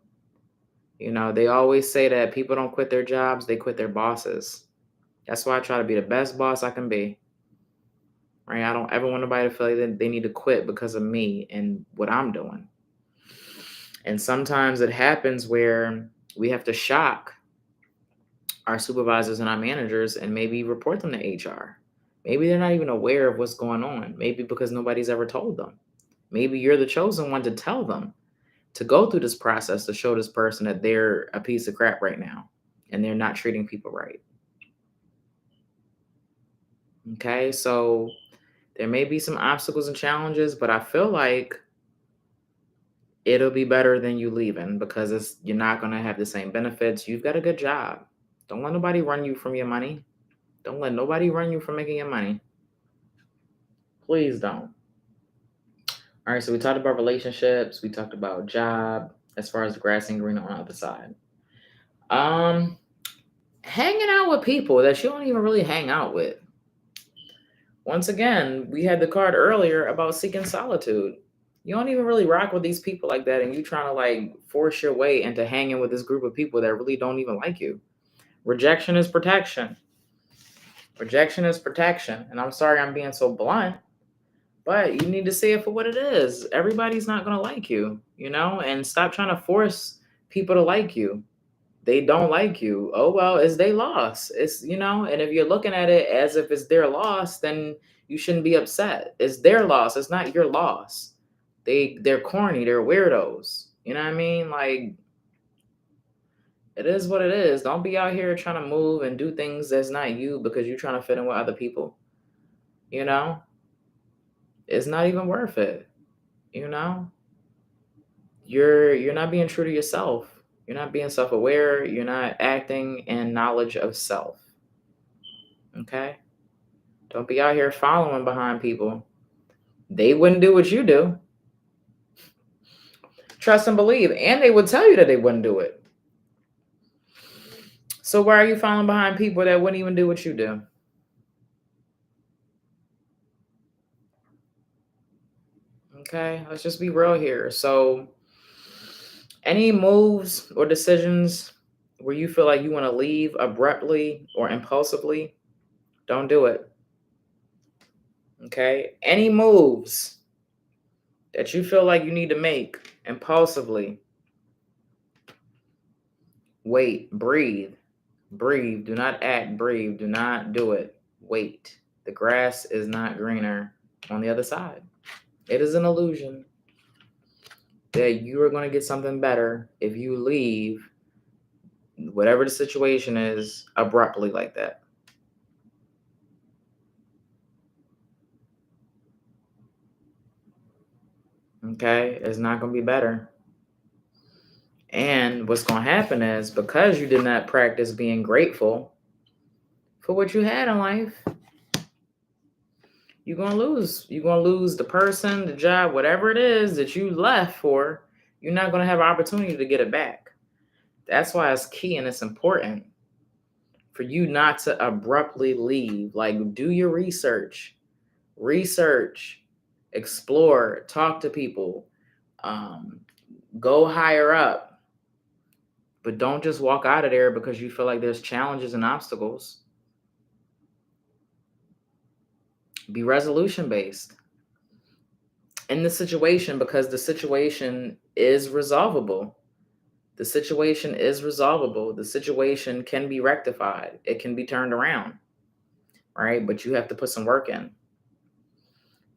They always say that people don't quit their jobs, they quit their bosses. That's why I try to be the best boss I can be. Right? I don't ever want nobody to feel like that they need to quit because of me and what I'm doing. And sometimes it happens where we have to shock our supervisors and our managers and maybe report them to HR. Maybe they're not even aware of what's going on. Maybe because nobody's ever told them. Maybe you're the chosen one to tell them to go through this process to show this person that they're a piece of crap right now and they're not treating people right. Okay, so there may be some obstacles and challenges, but I feel like it'll be better than you leaving, because you're not going to have the same benefits. You've got a good job. Don't let nobody run you from your money. Don't let nobody run you from making your money. Please don't. All right, so we talked about relationships. We talked about job as far as the grass and green on the other side. hanging out with people that you don't even really hang out with. Once again, we had the card earlier about seeking solitude. You don't even really rock with these people like that, and you trying to like force your way into hanging with this group of people that really don't even like you. Rejection is protection. Rejection is protection. And I'm sorry I'm being so blunt, but you need to see it for what it is. Everybody's not going to like you, and stop trying to force people to like you. They don't like you. Oh, well, it's their loss. And if you're looking at it as if it's their loss, then you shouldn't be upset. It's their loss. It's not your loss. They're corny. They're weirdos. You know what I mean? Like, it is what it is. Don't be out here trying to move and do things that's not you because you're trying to fit in with other people. It's not even worth it. You're not being true to yourself. You're not being self-aware. You're not acting in knowledge of self. Okay? Don't be out here following behind people. They wouldn't do what you do. Trust and believe. And they would tell you that they wouldn't do it. So why are you following behind people that wouldn't even do what you do? Okay? Let's just be real here. So any moves or decisions where you feel like you want to leave abruptly or impulsively, don't do it. Okay? Any moves that you feel like you need to make impulsively, wait, breathe. Breathe. Do not act. Breathe. Do not do it. Wait. The grass is not greener on the other side. It is an illusion that you are going to get something better if you leave whatever the situation is abruptly like that. Okay? It's not going to be better. And what's going to happen is because you did not practice being grateful for what you had in life, you're going to lose. You're going to lose the person, the job, whatever it is that you left for. You're not going to have an opportunity to get it back. That's why it's key and it's important for you not to abruptly leave. Like, do your research, explore, talk to people, go higher up. But don't just walk out of there because you feel like there's challenges and obstacles. Be resolution based in the situation because the situation is resolvable. The situation is resolvable. The situation can be rectified. It can be turned around, right? But you have to put some work in.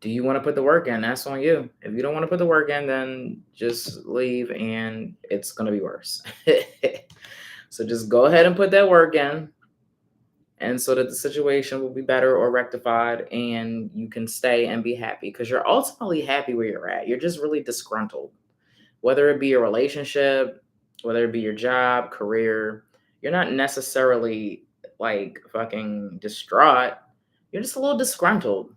Do you want to put the work in? That's on you. If you don't want to put the work in, then just leave and it's going to be worse. So just go ahead and put that work in, and so that the situation will be better or rectified and you can stay and be happy because you're ultimately happy where you're at. You're just really disgruntled. Whether it be your relationship, whether it be your job, career, you're not necessarily like fucking distraught. You're just a little disgruntled,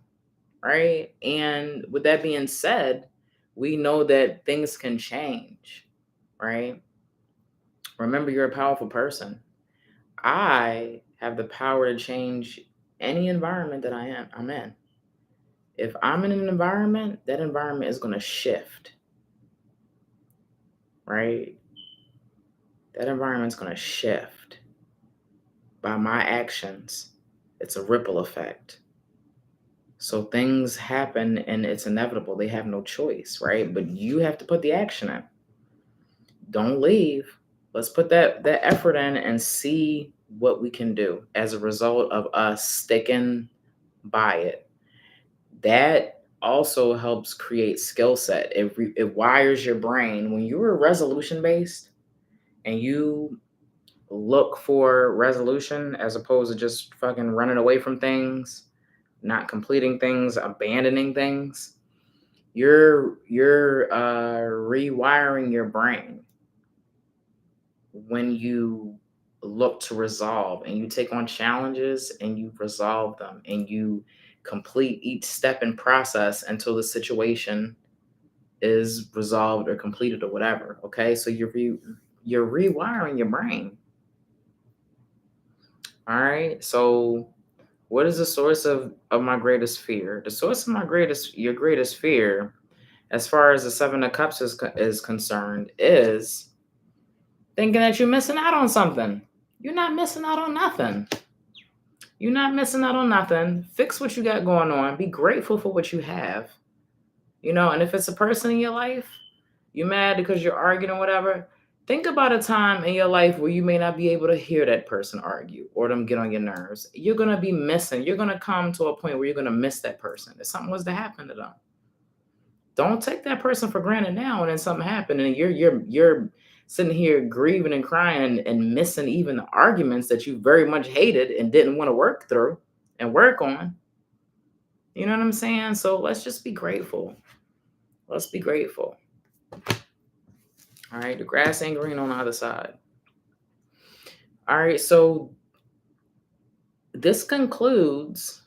right? And with that being said, we know that things can change, right? Remember, you're a powerful person. I have the power to change any environment that I'm in. If I'm in an environment, that environment is going to shift, right? That environment's going to shift by my actions. It's a ripple effect. So things happen and it's inevitable. They have no choice, right? But you have to put the action in. Don't leave. Let's put that effort in and see what we can do as a result of us sticking by it. That also helps create skill set. It wires your brain. When you're resolution based and you look for resolution as opposed to just fucking running away from things, not completing things, abandoning things, you're rewiring your brain when you look to resolve and you take on challenges and you resolve them and you complete each step and process until the situation is resolved or completed or whatever. Okay, so you're rewiring your brain. All right. So what is the source of my greatest fear? The source of your greatest fear, as far as the Seven of Cups is concerned, is thinking that you're missing out on something. You're not missing out on nothing. You're not missing out on nothing. Fix what you got going on. Be grateful for what you have. And if it's a person in your life, you're mad because you're arguing or whatever. Think about a time in your life where you may not be able to hear that person argue or them get on your nerves. You're gonna be missing. You're gonna come to a point where you're gonna miss that person if something was to happen to them. Don't take that person for granted now, and then something happened, and you're sitting here grieving and crying and missing even the arguments that you very much hated and didn't want to work through and work on. You know what I'm saying? So let's just be grateful. Let's be grateful. All right, the grass ain't green on the other side. All right, so this concludes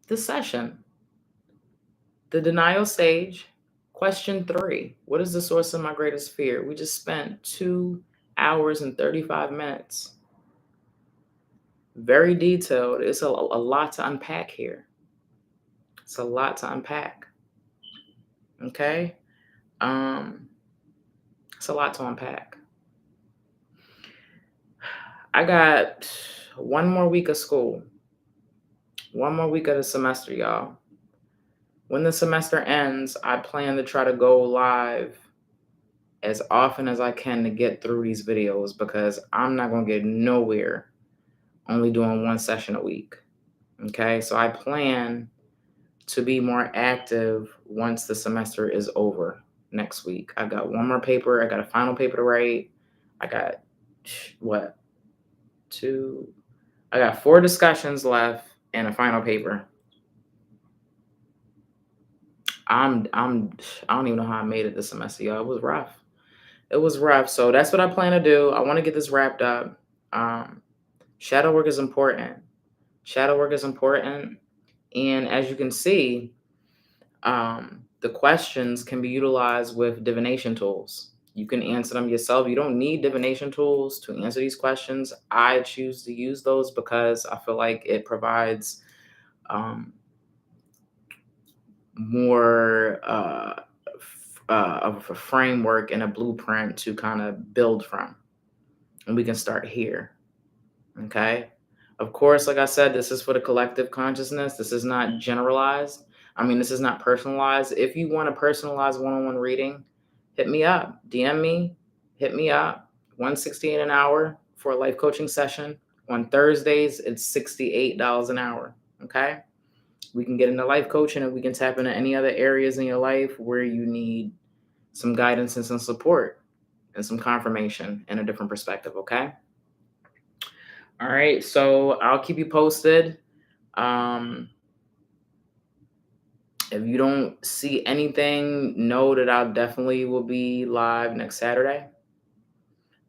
the session. The denial stage, question 3. What is the source of my greatest fear? We just spent 2 hours and 35 minutes. Very detailed. It's a lot to unpack here. It's a lot to unpack. Okay? It's a lot to unpack. I got one more week of school. One more week of the semester, y'all. When the semester ends, I plan to try to go live as often as I can to get through these videos, because I'm not going to get nowhere only doing one session a week. Okay, so I plan to be more active once the semester is over next week. I got one more paper. I got a final paper to write. I got I got 4 discussions left and a final paper. I don't even know how I made it this semester, y'all. It was rough. It was rough. So that's what I plan to do. I want to get this wrapped up. Shadow work is important. Shadow work is important. And as you can see, the questions can be utilized with divination tools. You can answer them yourself. You don't need divination tools to answer these questions. I choose to use those because I feel like it provides more of a framework and a blueprint to kind of build from. And we can start here. Okay. Of course, like I said, this is for the collective consciousness. This is not generalized. This is not personalized. If you want a personalized one-on-one reading, hit me up. DM me, hit me up. $168 an hour for a life coaching session. On Thursdays, it's $68 an hour. Okay. We can get into life coaching, and we can tap into any other areas in your life where you need some guidance and some support and some confirmation and a different perspective. Okay. All right. So I'll keep you posted. If you don't see anything, know that I definitely will be live next Saturday.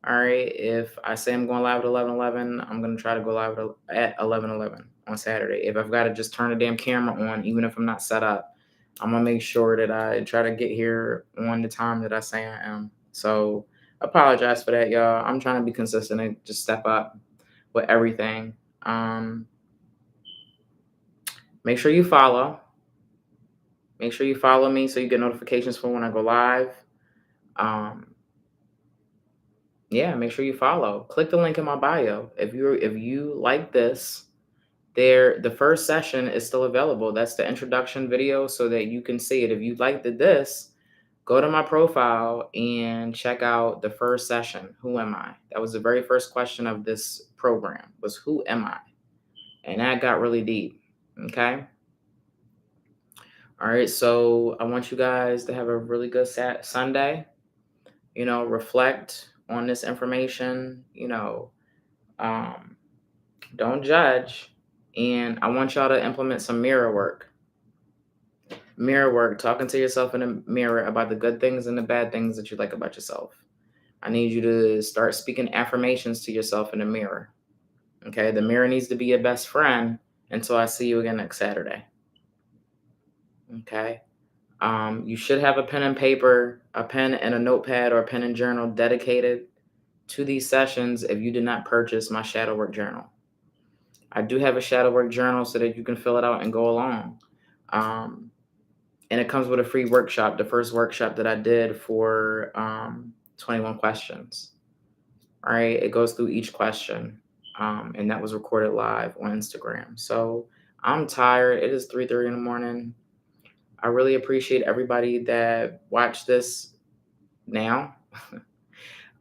All right. If I say I'm going live at 11:11, I'm going to try to go live at 11:11 on Saturday. If I've got to just turn the damn camera on, even if I'm not set up, I'm going to make sure that I try to get here on the time that I say I am. So apologize for that, y'all. I'm trying to be consistent and just step up with everything. Make sure you follow. Make sure you follow me so you get notifications for when I go live. Make sure you follow. Click the link in my bio. If you like this, the first session is still available. That's the introduction video so that you can see it. If you liked this, go to my profile and check out the first session. Who am I? That was the very first question of this program, was who am I? And that got really deep. Okay. All right. So I want you guys to have a really good Sunday. Reflect on this information. Don't judge. And I want y'all to implement some mirror work. Mirror work, talking to yourself in a mirror about the good things and the bad things that you like about yourself. I need you to start speaking affirmations to yourself in the mirror. Okay, the mirror needs to be your best friend until I see you again next Saturday. Okay. You should have a pen and paper, a pen and a notepad, or a pen and journal dedicated to these sessions if you did not purchase my shadow work journal. I do have a shadow work journal so that you can fill it out and go along. And it comes with a free workshop, the first workshop that I did for 21 questions. All right, it goes through each question, and that was recorded live on Instagram. So I'm tired. It is 3:30 in the morning. I really appreciate everybody that watched this now.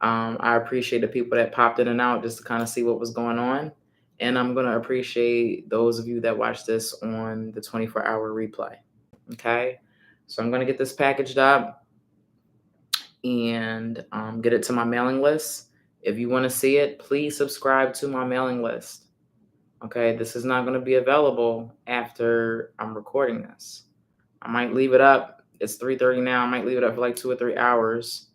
I appreciate the people that popped in and out just to kind of see what was going on. And I'm going to appreciate those of you that watched this on the 24-hour replay. Okay. So I'm going to get this packaged up and get it to my mailing list. If you want to see it, please subscribe to my mailing list. Okay. This is not going to be available after I'm recording this. I might leave it up. It's 3:30 now. I might leave it up for like 2 or 3 hours.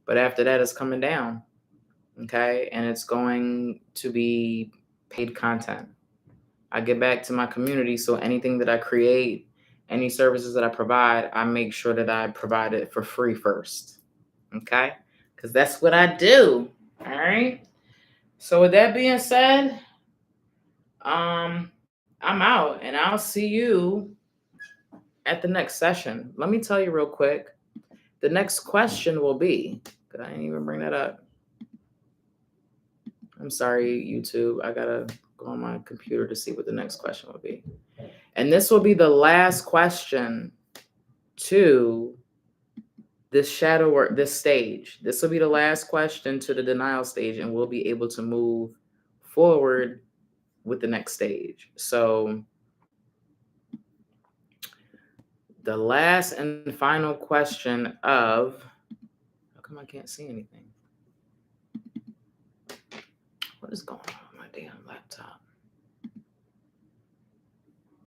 But after that, it's coming down. Okay. And it's going to be paid content. I get back to my community. So anything that I create, any services that I provide, I make sure that I provide it for free first. Okay. Because that's what I do. All right. So with that being said, I'm out and I'll see you at the next session. Let me tell you real quick. The next question will be, because I didn't even bring that up. I'm sorry, YouTube. I gotta go on my computer to see what the next question will be. And this will be the last question to this shadow work, this stage. This will be the last question to the denial stage, and we'll be able to move forward with the next stage. So the last and final question of, how come I can't see anything? What is going on with my damn laptop?